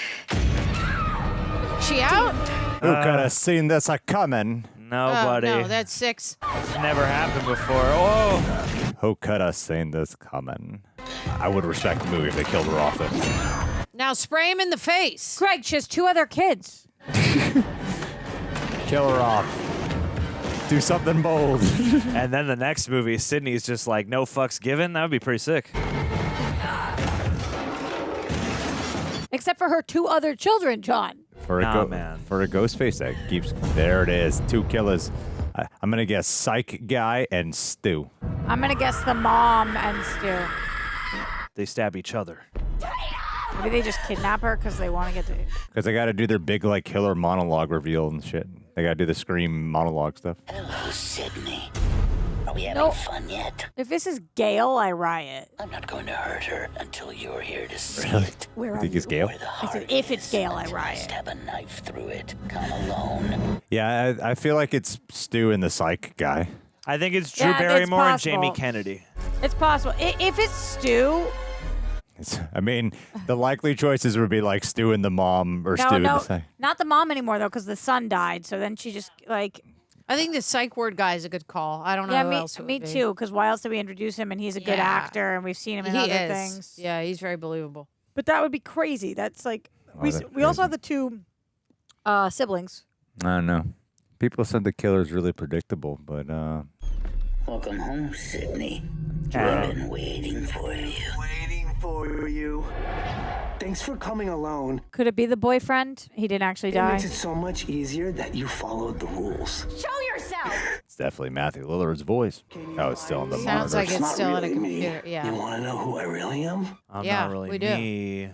[SPEAKER 2] She out?
[SPEAKER 3] Who could have seen this a coming?
[SPEAKER 4] Nobody.
[SPEAKER 2] Oh, no, that's 6.
[SPEAKER 4] Never happened before. Oh.
[SPEAKER 3] Who could have seen this coming? I would respect the movie if they killed her off then.
[SPEAKER 2] Now spray him in the face.
[SPEAKER 1] Greg, she has 2 other kids.
[SPEAKER 3] Kill her off. Do something bold.
[SPEAKER 4] And then the next movie, Sidney's just like, no fucks given. That would be pretty sick.
[SPEAKER 1] Except for her 2 other children, John.
[SPEAKER 3] For a Ghostface that keeps. There it is. 2 killers. I'm gonna guess Psych guy and Stu.
[SPEAKER 1] I'm going to guess the mom and Stu.
[SPEAKER 4] They stab each other.
[SPEAKER 1] Maybe they just kidnap her because they want to get to...
[SPEAKER 3] Because they got to do their big like killer monologue reveal and shit. They got to do the scream monologue stuff.
[SPEAKER 8] Hello, Sidney. Are we having
[SPEAKER 1] No.
[SPEAKER 8] fun yet?
[SPEAKER 1] If this is Gale, I riot.
[SPEAKER 8] I'm not going to hurt her until you're here to see
[SPEAKER 3] Really?
[SPEAKER 8] it.
[SPEAKER 1] Where
[SPEAKER 3] You
[SPEAKER 1] are
[SPEAKER 3] think it's
[SPEAKER 1] you?
[SPEAKER 3] Gale?
[SPEAKER 8] Where the
[SPEAKER 1] I
[SPEAKER 8] heart
[SPEAKER 1] said, if it's
[SPEAKER 8] is,
[SPEAKER 1] Gale, I
[SPEAKER 8] until
[SPEAKER 1] riot.
[SPEAKER 8] stab a knife through it. Come alone.
[SPEAKER 3] Yeah, I feel like it's Stu and the Psych guy.
[SPEAKER 4] I think it's Drew
[SPEAKER 1] Yeah, it's
[SPEAKER 4] Barrymore and
[SPEAKER 1] possible.
[SPEAKER 4] Jamie Kennedy.
[SPEAKER 1] It's possible. If it's Stu...
[SPEAKER 3] I mean, the likely choices would be like Stu and the mom or Stu and the Psych.
[SPEAKER 1] Not the mom anymore, though, because the son died. So then she just, like...
[SPEAKER 2] I think the psych ward guy is a good call. I don't know
[SPEAKER 1] Yeah,
[SPEAKER 2] who
[SPEAKER 1] me,
[SPEAKER 2] else it would
[SPEAKER 1] me
[SPEAKER 2] be.
[SPEAKER 1] too, because why else did we introduce him? And he's a good
[SPEAKER 2] Yeah.
[SPEAKER 1] actor, and we've seen him in
[SPEAKER 2] He
[SPEAKER 1] other
[SPEAKER 2] is.
[SPEAKER 1] things.
[SPEAKER 2] Yeah, he's very believable.
[SPEAKER 1] But that would be crazy. That's like... we
[SPEAKER 3] that's
[SPEAKER 1] also have the 2 siblings.
[SPEAKER 3] I don't know. People said the killer's really predictable, but
[SPEAKER 8] Welcome home, Sidney. I've been waiting for you.
[SPEAKER 14] Waiting for you. Thanks for coming alone.
[SPEAKER 1] Could it be the boyfriend? He didn't actually
[SPEAKER 14] It
[SPEAKER 1] die.
[SPEAKER 14] makes it so much easier that you followed the rules.
[SPEAKER 9] Show yourself!
[SPEAKER 3] it's definitely Matthew Lillard's voice. Oh, it's still on the
[SPEAKER 2] Sounds
[SPEAKER 3] monitor.
[SPEAKER 2] like it's
[SPEAKER 14] not
[SPEAKER 2] still in a
[SPEAKER 14] really me.
[SPEAKER 2] computer. Yeah.
[SPEAKER 14] You want to know who I really am?
[SPEAKER 4] I'm
[SPEAKER 2] Yeah,
[SPEAKER 4] not really
[SPEAKER 2] we do.
[SPEAKER 4] me.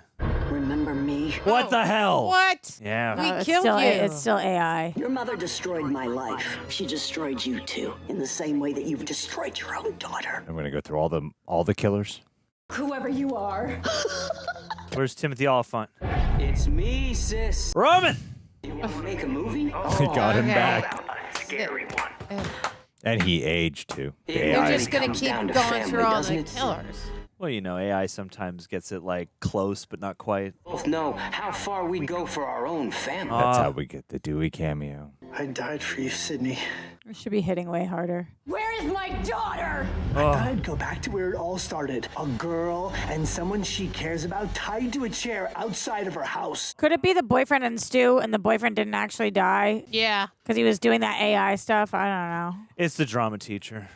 [SPEAKER 14] Remember me?
[SPEAKER 4] What the hell?
[SPEAKER 2] What?
[SPEAKER 4] Yeah.
[SPEAKER 2] We
[SPEAKER 1] it's
[SPEAKER 2] killed
[SPEAKER 1] still,
[SPEAKER 2] you.
[SPEAKER 1] It's still AI.
[SPEAKER 5] Your mother destroyed my life. She destroyed you too, in the same way that you've destroyed your own daughter.
[SPEAKER 3] I'm gonna go through all the killers.
[SPEAKER 5] Whoever you are.
[SPEAKER 4] Where's Timothy Oliphant?
[SPEAKER 10] It's me, sis.
[SPEAKER 4] Roman!
[SPEAKER 10] You want to make a movie?
[SPEAKER 3] He got him
[SPEAKER 2] okay.
[SPEAKER 3] back,
[SPEAKER 8] Scary one.
[SPEAKER 3] and he aged too. The
[SPEAKER 10] They're
[SPEAKER 3] AI.
[SPEAKER 2] They're just going to
[SPEAKER 10] comes
[SPEAKER 2] keep
[SPEAKER 10] down to
[SPEAKER 2] going
[SPEAKER 10] family,
[SPEAKER 2] through all
[SPEAKER 10] doesn't
[SPEAKER 2] the
[SPEAKER 10] it?
[SPEAKER 2] killers.
[SPEAKER 4] Well, you know, AI sometimes gets it like close, but not quite.
[SPEAKER 10] Both know how far we'd go for our own family.
[SPEAKER 3] That's how we get the Dewey cameo.
[SPEAKER 14] I died for you, Sidney.
[SPEAKER 1] We should be hitting way harder.
[SPEAKER 9] Where is my daughter?
[SPEAKER 14] I thought I'd go back to where it all started. A girl and someone she cares about tied to a chair outside of her house.
[SPEAKER 1] Could it be the boyfriend and Stu, and the boyfriend didn't actually die
[SPEAKER 2] Yeah.
[SPEAKER 1] because he was doing that AI stuff? I don't know.
[SPEAKER 4] It's the drama teacher.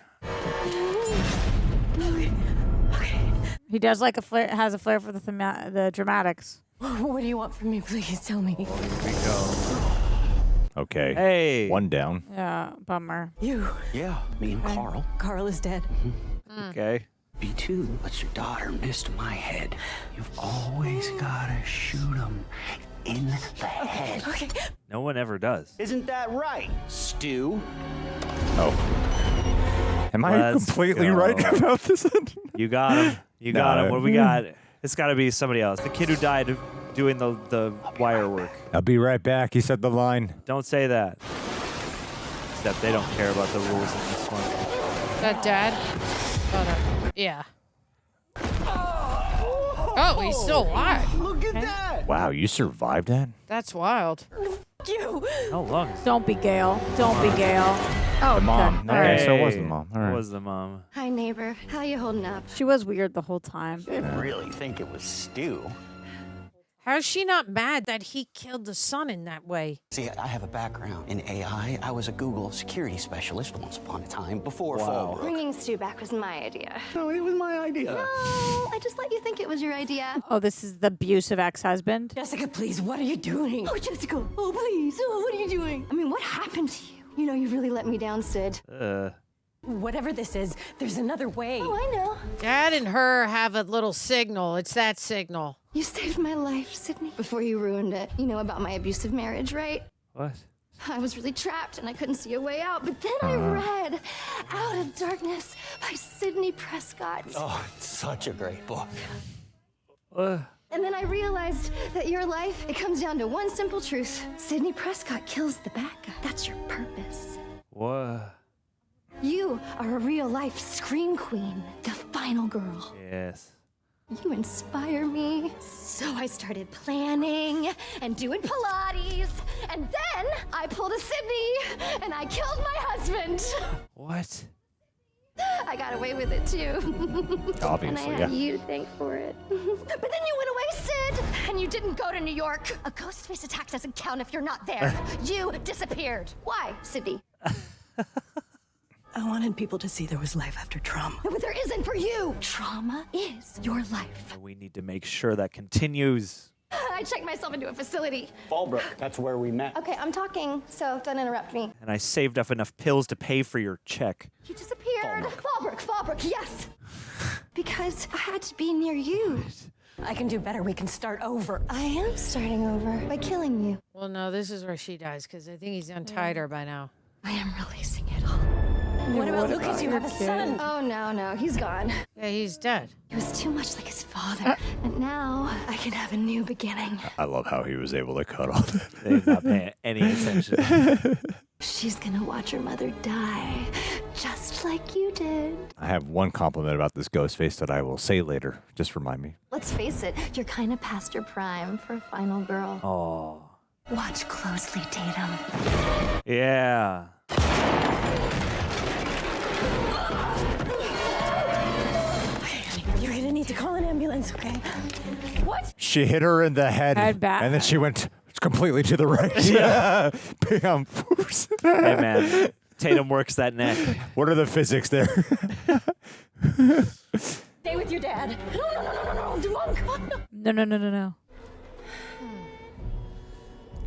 [SPEAKER 1] He does like has a flair for the dramatics.
[SPEAKER 9] What do you want from me? Please tell me.
[SPEAKER 4] Here we go.
[SPEAKER 3] Okay.
[SPEAKER 4] Hey.
[SPEAKER 3] One down.
[SPEAKER 1] Yeah, bummer.
[SPEAKER 9] You.
[SPEAKER 10] Yeah, me and Carl.
[SPEAKER 9] Carl is dead.
[SPEAKER 4] Okay.
[SPEAKER 10] Me too, but your daughter missed my head. You've always gotta shoot him in the head.
[SPEAKER 9] Okay.
[SPEAKER 4] No one ever does.
[SPEAKER 10] Isn't that right, Stu?
[SPEAKER 3] Oh. Am I
[SPEAKER 4] Let's
[SPEAKER 3] completely
[SPEAKER 4] go.
[SPEAKER 3] right about this?
[SPEAKER 4] You got him. You got him. What do we got? It's got to be somebody else. The kid who died doing the wire work.
[SPEAKER 3] I'll be right back. He said the line.
[SPEAKER 4] Don't say that. Except they don't care about the rules in this one.
[SPEAKER 2] That dad? Oh, no. Yeah. Oh, he's still alive.
[SPEAKER 14] Look at that!
[SPEAKER 3] Wow, you survived that?
[SPEAKER 2] That's wild.
[SPEAKER 9] You.
[SPEAKER 4] How long?
[SPEAKER 1] Don't be Gale. Don't be Gale. Oh,
[SPEAKER 3] The mom.
[SPEAKER 1] okay.
[SPEAKER 3] Okay, so it was the mom. All
[SPEAKER 4] It
[SPEAKER 3] right.
[SPEAKER 4] was the mom.
[SPEAKER 7] Hi, neighbor. How you holding up?
[SPEAKER 1] She was weird the whole time.
[SPEAKER 20] I really think it was Stu.
[SPEAKER 2] How's she not mad that he killed the son in that way?
[SPEAKER 20] See, I have a background in AI. I was a Google security specialist once upon a time before Fallbrook.
[SPEAKER 7] Bringing Stu back was my idea.
[SPEAKER 20] No, it was my idea.
[SPEAKER 7] No, I just let you think it was your idea.
[SPEAKER 1] Oh, this is the abusive ex-husband.
[SPEAKER 9] Jessica, please, what are you doing?
[SPEAKER 7] Oh, Jessica. Oh, please. Oh, what are you doing? I mean, what happened to you? You know, you really let me down, Sid.
[SPEAKER 9] Whatever this is, there's another way.
[SPEAKER 7] Oh, I know.
[SPEAKER 2] Dad and her have a little signal. It's that signal.
[SPEAKER 7] You saved my life, Sidney, before you ruined it. You know about my abusive marriage, right?
[SPEAKER 4] What?
[SPEAKER 7] I was really trapped and I couldn't see a way out. But then I read Out of Darkness by Sidney Prescott.
[SPEAKER 20] Oh, it's such a great book.
[SPEAKER 7] And then I realized that your life, it comes down to one simple truth. Sidney Prescott kills the bad guy. That's your purpose.
[SPEAKER 4] What?
[SPEAKER 7] You are a real-life scream queen, the final girl.
[SPEAKER 4] Yes.
[SPEAKER 7] You inspire me. So I started planning and doing Pilates. And then I pulled a Sidney and I killed my husband.
[SPEAKER 4] What?
[SPEAKER 7] I got away with it too.
[SPEAKER 3] Obviously,
[SPEAKER 7] and I had
[SPEAKER 3] yeah.
[SPEAKER 7] you to thank for it. But then you went away Sid! And you didn't go to New York. A Ghostface attack doesn't count if you're not there. You disappeared. Why, Sydney?
[SPEAKER 11] I wanted people to see there was life after trauma.
[SPEAKER 7] But there isn't for you. Trauma is your life.
[SPEAKER 4] We need to make sure that continues.
[SPEAKER 7] I checked myself into a facility.
[SPEAKER 16] Fallbrook, that's where we met.
[SPEAKER 7] Okay, I'm talking, so don't interrupt me.
[SPEAKER 4] And I saved up enough pills to pay for your check.
[SPEAKER 7] You disappeared. Fallbrook, yes. Because I had to be near you.
[SPEAKER 11] I can do better. We can start over.
[SPEAKER 7] I am starting over by killing you.
[SPEAKER 2] Well, no, this is where she dies, because I think he's untied her by now.
[SPEAKER 7] I am releasing it all.
[SPEAKER 11] What about Lucas? You have a son.
[SPEAKER 7] Oh, no, he's gone.
[SPEAKER 2] Yeah, he's dead.
[SPEAKER 7] He was too much like his father. And now I can have a new beginning.
[SPEAKER 3] I love how he was able to cut all that.
[SPEAKER 4] They're not paying any attention.
[SPEAKER 7] She's gonna watch her mother die, just like you did.
[SPEAKER 3] I have one compliment about this Ghostface that I will say later. Just remind me.
[SPEAKER 7] Let's face it, you're kind of past your prime for a final girl.
[SPEAKER 4] Oh.
[SPEAKER 7] Watch closely, Tatum.
[SPEAKER 4] Yeah.
[SPEAKER 11] You're gonna need to call an ambulance, okay?
[SPEAKER 7] What?
[SPEAKER 3] She hit her in the head,
[SPEAKER 1] Head back.
[SPEAKER 3] and then she went completely to the right. Yeah. Bam.
[SPEAKER 4] Hey, man. Tatum works that neck.
[SPEAKER 3] What are the physics there?
[SPEAKER 11] Stay with your dad.
[SPEAKER 1] No. No.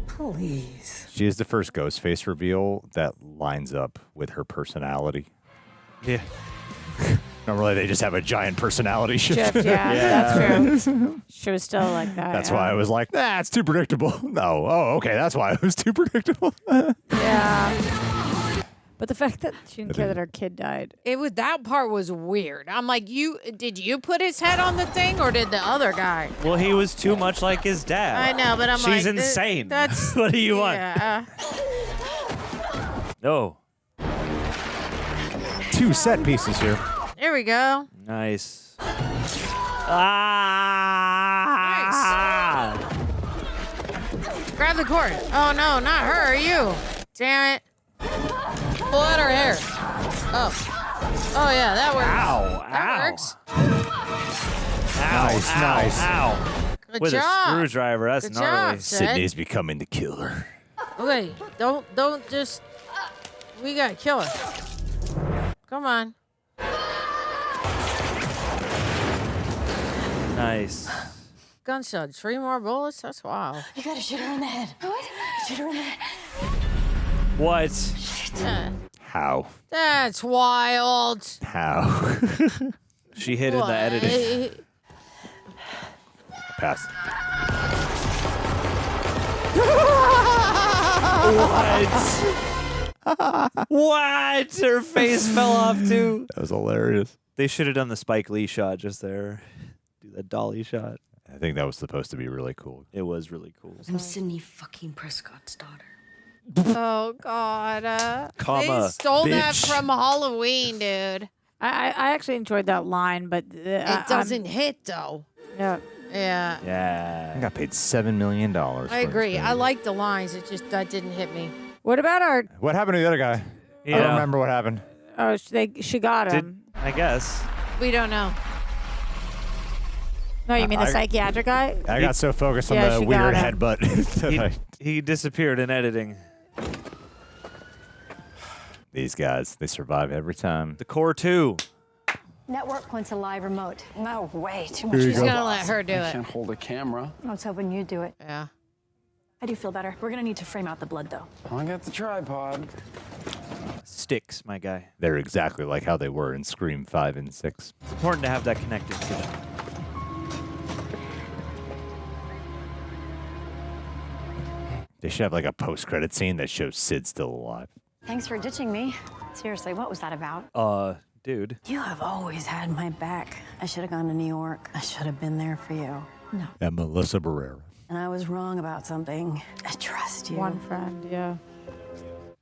[SPEAKER 11] Please.
[SPEAKER 3] She is the first Ghostface reveal that lines up with her personality.
[SPEAKER 4] Yeah.
[SPEAKER 3] Normally they just have a giant personality shift.
[SPEAKER 1] That's true. She was still like that.
[SPEAKER 3] That's why I was like, it's too predictable. No. Oh, okay. That's why it was too predictable.
[SPEAKER 1] Yeah. But the fact that she didn't care that her kid died.
[SPEAKER 2] That part was weird. I'm like, did you put his head on the thing, or did the other guy?
[SPEAKER 4] Well, he was too much like his dad.
[SPEAKER 2] I know, but I'm like,
[SPEAKER 4] she's insane.
[SPEAKER 2] That's
[SPEAKER 4] what do you want?
[SPEAKER 2] Yeah.
[SPEAKER 4] No.
[SPEAKER 3] 2 set pieces here.
[SPEAKER 2] There we go.
[SPEAKER 4] Nice.
[SPEAKER 2] Grab the cord. Oh no, not her. You. Damn it. Pull out her hair. Oh yeah, that works.
[SPEAKER 4] Ow.
[SPEAKER 2] That works.
[SPEAKER 3] Nice.
[SPEAKER 4] Ow.
[SPEAKER 2] Good
[SPEAKER 4] With
[SPEAKER 2] job.
[SPEAKER 4] a screwdriver. That's
[SPEAKER 2] Good
[SPEAKER 4] gnarly.
[SPEAKER 2] job, Sid.
[SPEAKER 3] Sydney's becoming the killer.
[SPEAKER 2] Okay, don't just. We gotta kill her. Come on.
[SPEAKER 4] Nice.
[SPEAKER 2] Gunshot. 3 more bullets. That's wild.
[SPEAKER 11] You gotta shoot her in the head. What? Shoot her in the head.
[SPEAKER 4] What?
[SPEAKER 3] How?
[SPEAKER 2] That's wild.
[SPEAKER 3] How?
[SPEAKER 4] She hid in the editing.
[SPEAKER 3] Pass.
[SPEAKER 4] What? What? Her face fell off too.
[SPEAKER 3] That was hilarious.
[SPEAKER 4] They should have done the Spike Lee shot just there. Do that dolly shot.
[SPEAKER 3] I think that was supposed to be really cool.
[SPEAKER 4] It was really cool.
[SPEAKER 9] I'm Sidney fucking Prescott's daughter.
[SPEAKER 2] Oh God.
[SPEAKER 4] Comma,
[SPEAKER 2] they stole that
[SPEAKER 4] bitch.
[SPEAKER 2] from Halloween, dude.
[SPEAKER 1] I actually enjoyed that line, but
[SPEAKER 2] It doesn't hit though.
[SPEAKER 1] Yeah.
[SPEAKER 2] Yeah.
[SPEAKER 3] Yeah. I got paid $7 million.
[SPEAKER 2] I agree. I like the lines. It just that didn't hit me.
[SPEAKER 1] What about our?
[SPEAKER 3] What happened to the other guy? I
[SPEAKER 4] Yeah.
[SPEAKER 3] don't remember what happened.
[SPEAKER 1] Oh, she got him.
[SPEAKER 4] I guess.
[SPEAKER 2] We don't know.
[SPEAKER 1] No, you mean the
[SPEAKER 3] I-
[SPEAKER 1] psychiatric guy?
[SPEAKER 3] I got so focused on
[SPEAKER 1] Yeah,
[SPEAKER 3] the
[SPEAKER 1] she
[SPEAKER 3] weird
[SPEAKER 1] got him.
[SPEAKER 3] headbutt. that
[SPEAKER 4] He disappeared in editing.
[SPEAKER 3] These guys, they survive every time.
[SPEAKER 4] The core 2.
[SPEAKER 21] Network wants a live remote.
[SPEAKER 11] No way. Too
[SPEAKER 3] Here
[SPEAKER 11] much.
[SPEAKER 3] you
[SPEAKER 2] She's
[SPEAKER 3] go.
[SPEAKER 2] gonna let her do
[SPEAKER 18] I
[SPEAKER 2] it.
[SPEAKER 18] can't hold a camera.
[SPEAKER 21] I was hoping you'd do it.
[SPEAKER 2] Yeah.
[SPEAKER 15] I do feel better. We're gonna need to frame out the blood, though.
[SPEAKER 18] I got the tripod.
[SPEAKER 4] Sticks, my guy.
[SPEAKER 3] They're exactly like how they were in Scream 5 and 6.
[SPEAKER 4] It's important to have that connected to them.
[SPEAKER 3] They should have like a post-credit scene that shows Sid still alive.
[SPEAKER 21] Thanks for ditching me. Seriously, what was that about?
[SPEAKER 4] Dude.
[SPEAKER 11] You have always had my back. I should have gone to New York. I should have been there for you.
[SPEAKER 21] No.
[SPEAKER 3] And Melissa Barrera.
[SPEAKER 11] And I was wrong about something. I trust you.
[SPEAKER 1] One friend, yeah.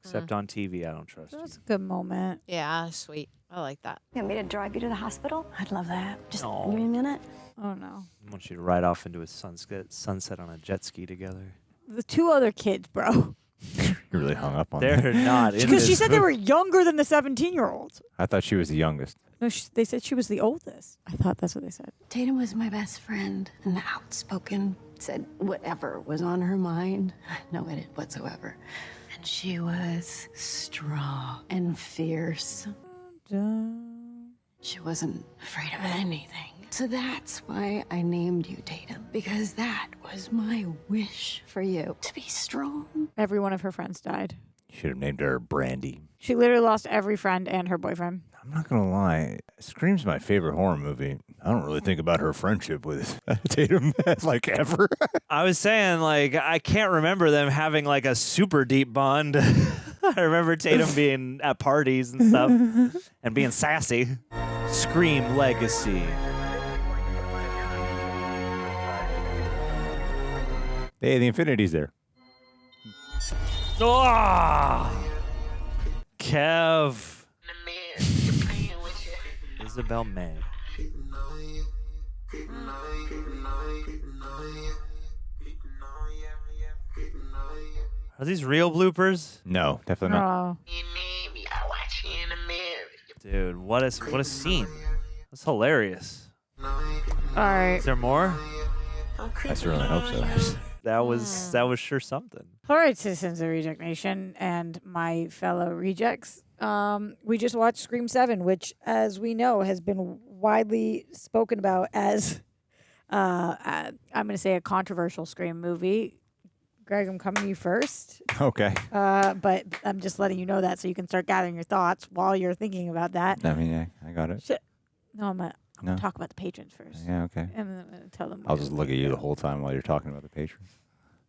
[SPEAKER 4] Except on TV, I don't trust
[SPEAKER 1] That was a good moment.
[SPEAKER 2] Yeah, sweet. I like that.
[SPEAKER 21] You want me to drive you to the hospital?
[SPEAKER 11] I'd love that. Just
[SPEAKER 4] No.
[SPEAKER 11] give me a minute.
[SPEAKER 1] Oh no.
[SPEAKER 4] I want you to ride off into a sunset on a jet ski together.
[SPEAKER 1] The 2 other kids, bro.
[SPEAKER 3] You're really hung up on
[SPEAKER 4] They're
[SPEAKER 3] that.
[SPEAKER 4] not.
[SPEAKER 1] Because she said they were younger than the 17-year-olds.
[SPEAKER 3] I thought she was the youngest.
[SPEAKER 1] No, they said she was the oldest. I thought that's what they said.
[SPEAKER 11] Tatum was my best friend and outspoken, said whatever was on her mind, no edit whatsoever. And she was strong and fierce. She wasn't afraid of anything. So that's why I named you Tatum, because that was my wish for you, to be strong.
[SPEAKER 1] Every one of her friends died.
[SPEAKER 3] You should have named her Brandy.
[SPEAKER 1] She literally lost every friend and her boyfriend.
[SPEAKER 3] I'm not going to lie. Scream's my favorite horror movie. I don't really think about her friendship with Tatum, like, ever.
[SPEAKER 4] I was saying, like, I can't remember them having, like, a super deep bond. I remember Tatum being at parties and stuff and being sassy. Scream Legacy.
[SPEAKER 3] Hey, the Infinity's there.
[SPEAKER 4] Oh! Kev. Isabel May. Are these real bloopers?
[SPEAKER 3] No, definitely not.
[SPEAKER 4] Dude, what a scene. That's hilarious.
[SPEAKER 1] All right.
[SPEAKER 4] Is there more?
[SPEAKER 3] I certainly hope so.
[SPEAKER 4] That was sure something.
[SPEAKER 1] All right, citizens of Reject Nation and my fellow rejects. We just watched Scream 7, which, as we know, has been widely spoken about as, I'm going to say, a controversial Scream movie. Greg, I'm coming to you first.
[SPEAKER 3] Okay.
[SPEAKER 1] But I'm just letting you know that so you can start gathering your thoughts while you're thinking about that.
[SPEAKER 3] I mean, I got it.
[SPEAKER 1] No, I'm going
[SPEAKER 3] No.
[SPEAKER 1] to talk about the patrons first.
[SPEAKER 3] Yeah, okay.
[SPEAKER 1] And then I'm going to tell them.
[SPEAKER 3] I'll just look at you the whole time while you're talking about the patrons.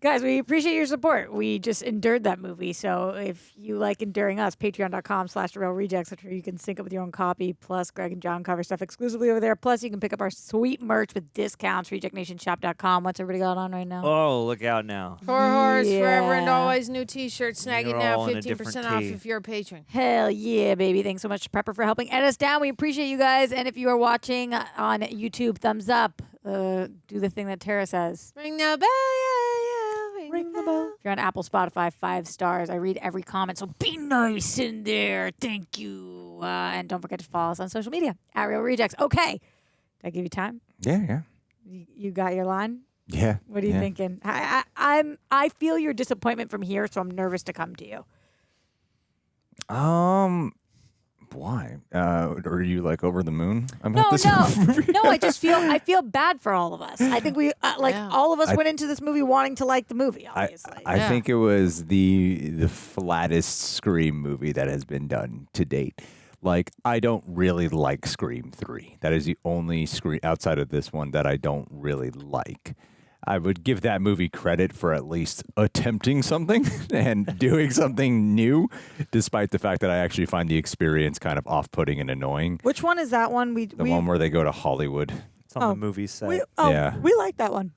[SPEAKER 1] Guys, we appreciate your support. We just endured that movie. So if you like enduring us, patreon.com/realrejects, where you can sync up with your own copy. Plus, Greg and John cover stuff exclusively over there. Plus, you can pick up our sweet merch with discounts, rejectnationshop.com. What's everybody got on right now?
[SPEAKER 4] Oh, look out now.
[SPEAKER 2] Four Horse, Forever and
[SPEAKER 1] Yeah.
[SPEAKER 2] Always, new t-shirt. Snag it
[SPEAKER 4] You're
[SPEAKER 2] now,
[SPEAKER 4] all in a
[SPEAKER 2] 15%
[SPEAKER 4] different
[SPEAKER 2] off
[SPEAKER 4] key.
[SPEAKER 2] if you're a patron.
[SPEAKER 1] Hell yeah, baby. Thanks so much to Prepper for helping edit us down. We appreciate you guys. And if you are watching on YouTube, thumbs up. Do the thing that Tara says.
[SPEAKER 2] Ring the bell,
[SPEAKER 1] Ring the bell. If you're on Apple, Spotify, 5 stars. I read every comment, so be nice in there. Thank you. And don't forget to follow us on social media, @Real Rejects. Okay. Did I give you time?
[SPEAKER 3] Yeah.
[SPEAKER 1] You got your line?
[SPEAKER 3] Yeah.
[SPEAKER 1] What are you thinking? I feel your disappointment from here, so I'm nervous to come to you.
[SPEAKER 3] Why? Are you like over the moon about
[SPEAKER 1] No,
[SPEAKER 3] this
[SPEAKER 1] no,
[SPEAKER 3] movie?
[SPEAKER 1] no. I feel bad for all of us. I think we all of us went into this movie wanting to like the movie. Obviously,
[SPEAKER 3] I think it was the flattest Scream movie that has been done to date. Like, I don't really like Scream 3. That is the only Scream outside of this one that I don't really like. I would give that movie credit for at least attempting something and doing something new, despite the fact that I actually find the experience kind of off-putting and annoying.
[SPEAKER 1] Which one is that one?
[SPEAKER 3] The one where they go to Hollywood.
[SPEAKER 4] It's on the movie set.
[SPEAKER 1] We like that one.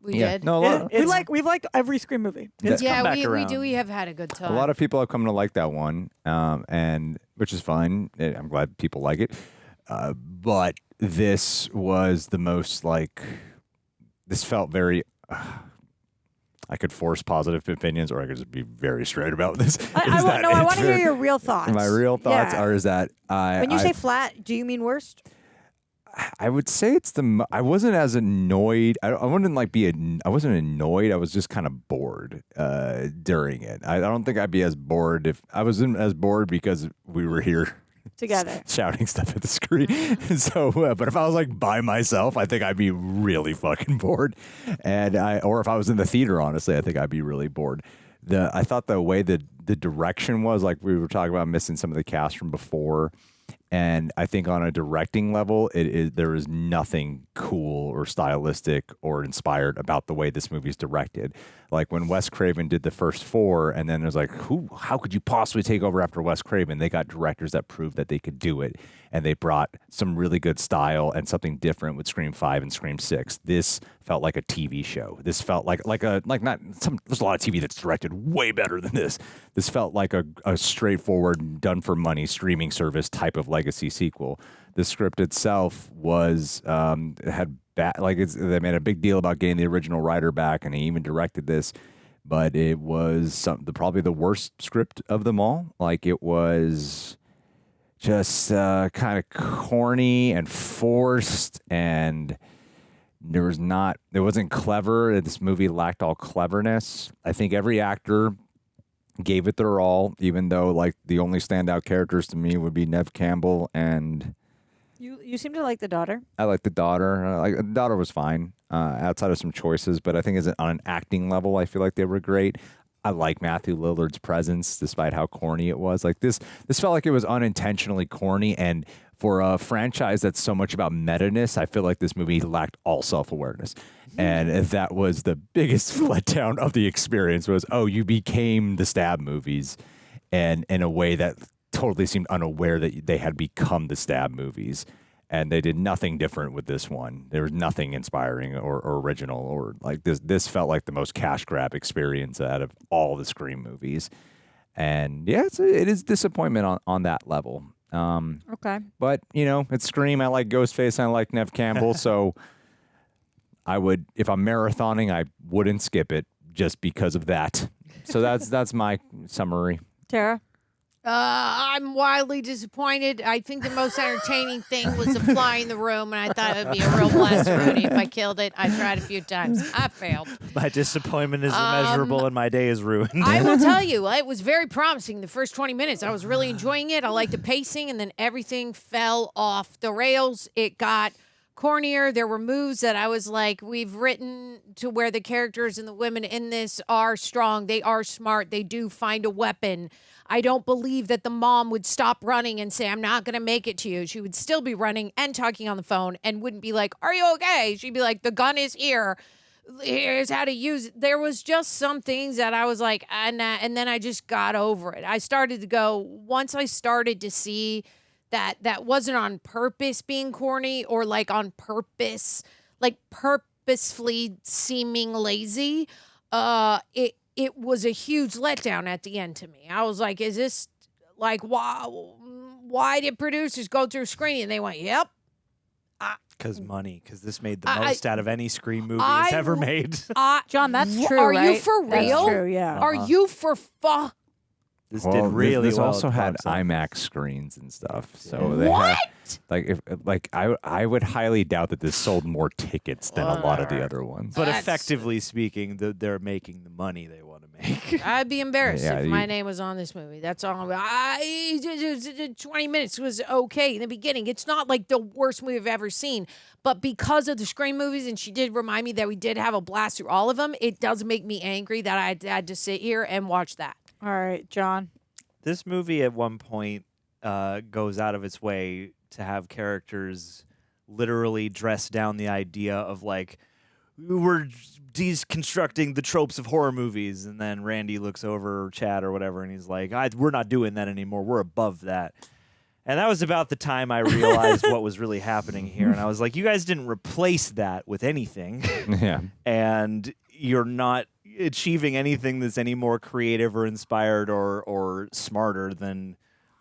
[SPEAKER 2] We
[SPEAKER 3] Yeah.
[SPEAKER 2] did.
[SPEAKER 3] No, a lot of-
[SPEAKER 1] We've liked every Scream movie.
[SPEAKER 2] Yeah, we have had a good time.
[SPEAKER 3] A lot of people have come to like that one, and which is fine. I'm glad people like it. But this was the most like. This felt very. I could force positive opinions, or I could just be very straight about this.
[SPEAKER 1] I want to hear your real thoughts.
[SPEAKER 3] My real thoughts are that
[SPEAKER 1] when you say flat, do you mean worst?
[SPEAKER 3] I would say it's I wasn't as annoyed. I wouldn't like I wasn't annoyed. I was just kind of bored during it. I don't think I'd be as bored if I wasn't as bored because we were here
[SPEAKER 1] together
[SPEAKER 3] shouting stuff at the screen. So, but if I was like by myself, I think I'd be really fucking bored. Or if I was in the theater, honestly, I think I'd be really bored. I thought the way the direction was, like we were talking about missing some of the cast from before. And I think on a directing level, there is nothing cool or stylistic or inspired about the way this movie is directed. Like when Wes Craven did the first 4, and then there's like, how could you possibly take over after Wes Craven? They got directors that proved that they could do it, and they brought some really good style and something different with Scream 5 and Scream 6. This felt like a TV show. This felt like there's a lot of TV that's directed way better than this. This felt like a straightforward, done for money streaming service type of legacy sequel. The script itself was they made a big deal about getting the original writer back, and he even directed this. but it was probably the worst script of them all. Like, it was just kind of corny and forced, and it wasn't clever. This movie lacked all cleverness. I think every actor gave it their all, even though like the only standout characters to me would be Neve Campbell, and
[SPEAKER 1] you seem to like the daughter.
[SPEAKER 3] I like the daughter. The daughter was fine outside of some choices, but I think on an acting level, I feel like they were great. I like Matthew Lillard's presence, despite how corny it was. Like this felt like it was unintentionally corny, and for a franchise that's so much about meta-ness, I feel like this movie lacked all self-awareness. And that was the biggest letdown of the experience was, you became the Stab movies, and in a way that totally seemed unaware that they had become the Stab movies. And they did nothing different with this one. There was nothing inspiring or original, or like this felt like the most cash grab experience out of all the Scream movies. And yeah, it is disappointment on that level.
[SPEAKER 1] Okay.
[SPEAKER 3] But, it's Scream. I like Ghostface. I like Neve Campbell. So I would, if I'm marathoning, I wouldn't skip it just because of that. So that's my summary.
[SPEAKER 1] Tara?
[SPEAKER 2] I'm wildly disappointed. I think the most entertaining thing was the fly in the room, and I thought it would be a real blast if I killed it. I tried a few times. I failed.
[SPEAKER 4] My disappointment is immeasurable, and my day is ruined.
[SPEAKER 2] I will tell you, it was very promising the first 20 minutes. I was really enjoying it. I liked the pacing, and then everything fell off the rails. It got cornier. There were moves that I was like, we've written to where the characters and the women in this are strong. They are smart. They do find a weapon. I don't believe that the mom would stop running and say, I'm not going to make it to you. She would still be running and talking on the phone and wouldn't be like, are you okay? She'd be like, the gun is here. Here's how to use it. There was just some things that I was like, and then I just got over it. I started to go, once I started to see that wasn't on purpose being corny or like on purpose, like purposefully seeming lazy, it was a huge letdown at the end to me. I was like, is this like, why did producers go through screening? And they went, yep.
[SPEAKER 4] Because money. Because this made the most out of any Scream movie ever made.
[SPEAKER 1] John, that's true,
[SPEAKER 2] Are
[SPEAKER 1] right?
[SPEAKER 2] you for real?
[SPEAKER 1] That's true, yeah.
[SPEAKER 2] Are you for
[SPEAKER 4] This did really
[SPEAKER 3] this
[SPEAKER 4] well.
[SPEAKER 3] also
[SPEAKER 4] at the
[SPEAKER 3] had
[SPEAKER 4] box office.
[SPEAKER 3] IMAX screens and stuff. So they had I would highly doubt that this sold more tickets than a lot of the other ones.
[SPEAKER 4] But effectively speaking, they're making the money they want to make.
[SPEAKER 2] I'd be embarrassed
[SPEAKER 3] Yeah,
[SPEAKER 2] if my name was on this movie. That's all. 20 minutes was okay in the beginning. It's not like the worst movie I've ever seen, but because of the Scream movies, and she did remind me that we did have a blast through all of them, it does make me angry that I had to sit here and watch that.
[SPEAKER 1] All right, John.
[SPEAKER 4] This movie at one point goes out of its way to have characters literally dress down the idea of like, we're deconstructing the tropes of horror movies. And then Randy looks over, or Chad or whatever, and he's like, we're not doing that anymore. We're above that. And that was about the time I realized what was really happening here. And I was like, you guys didn't replace that with anything.
[SPEAKER 3] Yeah.
[SPEAKER 4] And you're not achieving anything that's any more creative or inspired or smarter than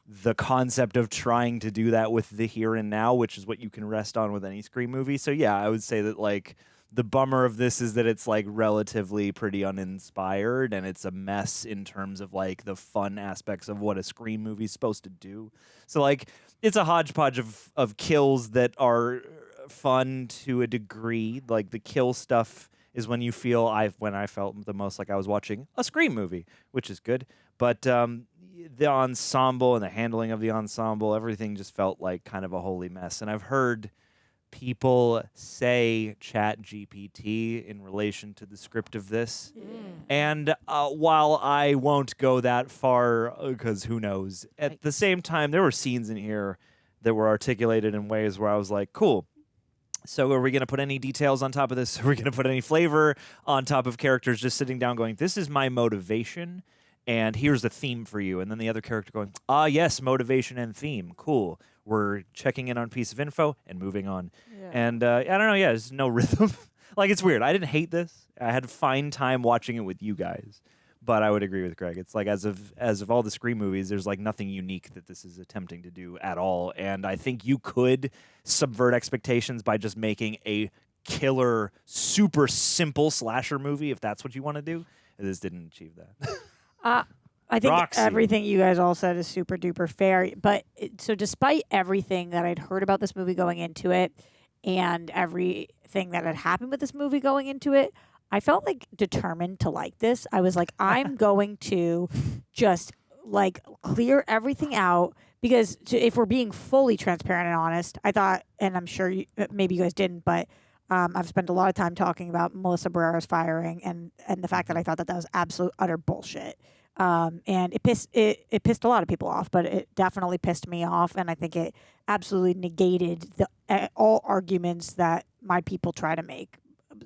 [SPEAKER 4] the concept of trying to do that with the here and now, which is what you can rest on with any Scream movie. So yeah, I would say that like the bummer of this is that it's like relatively pretty uninspired, and it's a mess in terms of like the fun aspects of what a Scream movie is supposed to do. So like it's a hodgepodge of kills that are fun to a degree. Like the kill stuff is when you feel when I felt the most like I was watching a Scream movie, which is good. But the ensemble and the handling of the ensemble, everything just felt like kind of a holy mess. And I've heard people say Chat GPT in relation to the script of this. And while I won't go that far, because who knows, at the same time, there were scenes in here that were articulated in ways where I was like, cool. So are we going to put any details on top of this? Are we going to put any flavor on top of characters just sitting down going, this is my motivation, and here's the theme for you? And then the other character going, yes, motivation and theme. Cool. We're checking in on a piece of info and moving on. Yeah. And I don't know, there's no rhythm. Like, it's weird. I didn't hate this. I had a fine time watching it with you guys. But I would agree with Greg. It's like as of all the Scream movies, there's like nothing unique that this is attempting to do at all. And I think you could subvert expectations by just making a killer, super simple slasher movie if that's what you want to do. This didn't achieve that.
[SPEAKER 1] I think
[SPEAKER 4] Roxy.
[SPEAKER 1] everything you guys all said is super duper fair. But so despite everything that I'd heard about this movie going into it and everything that had happened with this movie going into it, I felt like determined to like this. I was like, I'm going to just like clear everything out because if we're being fully transparent and honest, I thought, and I'm sure maybe you guys didn't, but I've spent a lot of time talking about Melissa Barrera's firing and the fact that I thought that was absolute utter bullshit. And it pissed a lot of people off, but it definitely pissed me off, and I think it absolutely negated all arguments that my people try to make.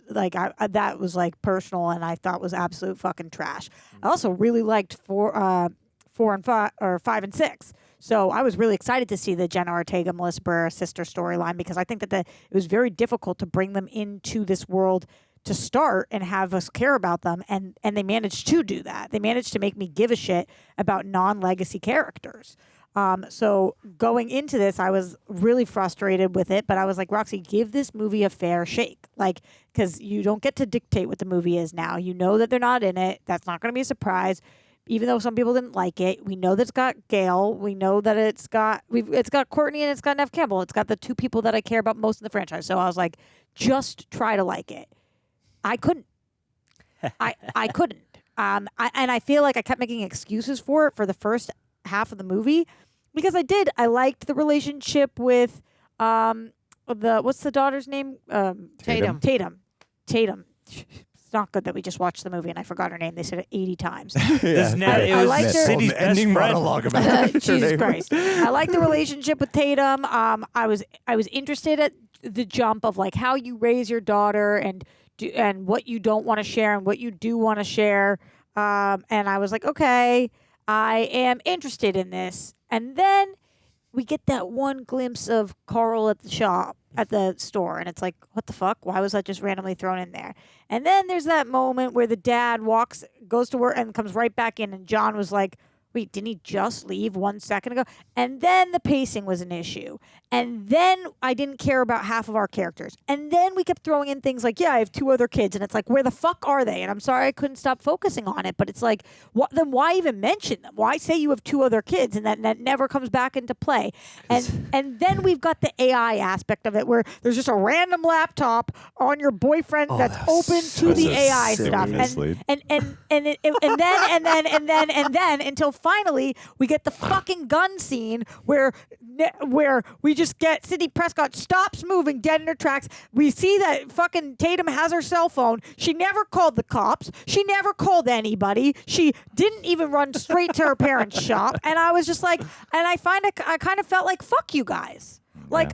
[SPEAKER 1] Like that was like personal, and I thought was absolute fucking trash. I also really liked 4 and 5 or 5 and 6. So I was really excited to see the Jenna Ortega, Melissa Barrera sister storyline because I think that it was very difficult to bring them into this world to start and have us care about them, and they managed to do that. They managed to make me give a shit about non-legacy characters. So going into this, I was really frustrated with it, but I was like, Roxy, give this movie a fair shake. Like, because you don't get to dictate what the movie is now. You know that they're not in it. That's not going to be a surprise. Even though some people didn't like it, we know that it's got Gale. We know that it's got Courtney and it's got Neve Campbell. It's got the two people that I care about most in the franchise. So I was like, just try to like it. I couldn't. I couldn't. And I feel like I kept making excuses for it for the first half of the movie because I did. I liked the relationship with what's the daughter's name?
[SPEAKER 2] Tatum.
[SPEAKER 1] It's not good that we just watched the movie and I forgot her name. They said it 80 times.
[SPEAKER 4] I liked her.
[SPEAKER 3] Sidney's ending monologue about
[SPEAKER 1] Jesus Christ. I like the relationship with Tatum. I was interested at the jump of like how you raise your daughter and what you don't want to share and what you do want to share. And I was like, okay, I am interested in this. And then we get that one glimpse of Carl at the store. And it's like, what the fuck? Why was that just randomly thrown in there? And then there's that moment where the dad goes to work and comes right back in. And John was like, wait, didn't he just leave 1 second ago? And then the pacing was an issue. And then I didn't care about half of our characters. And then we kept throwing in things like, yeah, I have 2 other kids. And it's like, where the fuck are they? And I'm sorry I couldn't stop focusing on it. But it's like, then why even mention them? Why say you have 2 other kids? And that never comes back into play. And then we've got the AI aspect of it where there's just a random laptop on your boyfriend that's open to the AI stuff. And then until finally we get the fucking gun scene where we just get Sidney Prescott stops moving dead in her tracks. We see that fucking Tatum has her cell phone. She never called the cops. She never called anybody. She didn't even run straight to her parents' shop. And I was just like, and I kind of felt like, fuck you guys. Like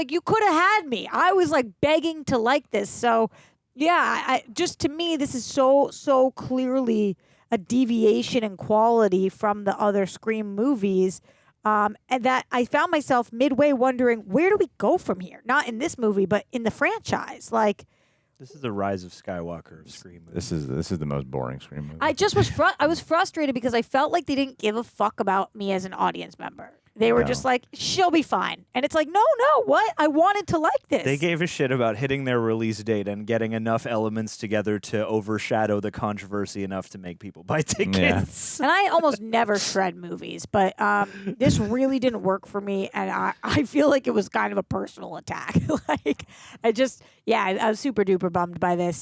[SPEAKER 1] you could have had me. I was like begging to like this. So yeah, just to me, this is so clearly a deviation in quality from the other Scream movies, and that I found myself midway wondering, where do we go from here? Not in this movie, but in the franchise. Like,
[SPEAKER 4] this is the rise of Skywalker of Scream movies.
[SPEAKER 3] This is the most boring Scream movie.
[SPEAKER 1] I just was I was frustrated because I felt like they didn't give a fuck about me as an audience member. They were just like, she'll be fine. And it's like, no, what? I wanted to like this.
[SPEAKER 4] They gave a shit about hitting their release date and getting enough elements together to overshadow the controversy enough to make people buy tickets.
[SPEAKER 1] And I almost never shred movies, but this really didn't work for me. And I feel like it was kind of a personal attack. Like, I was super duper bummed by this.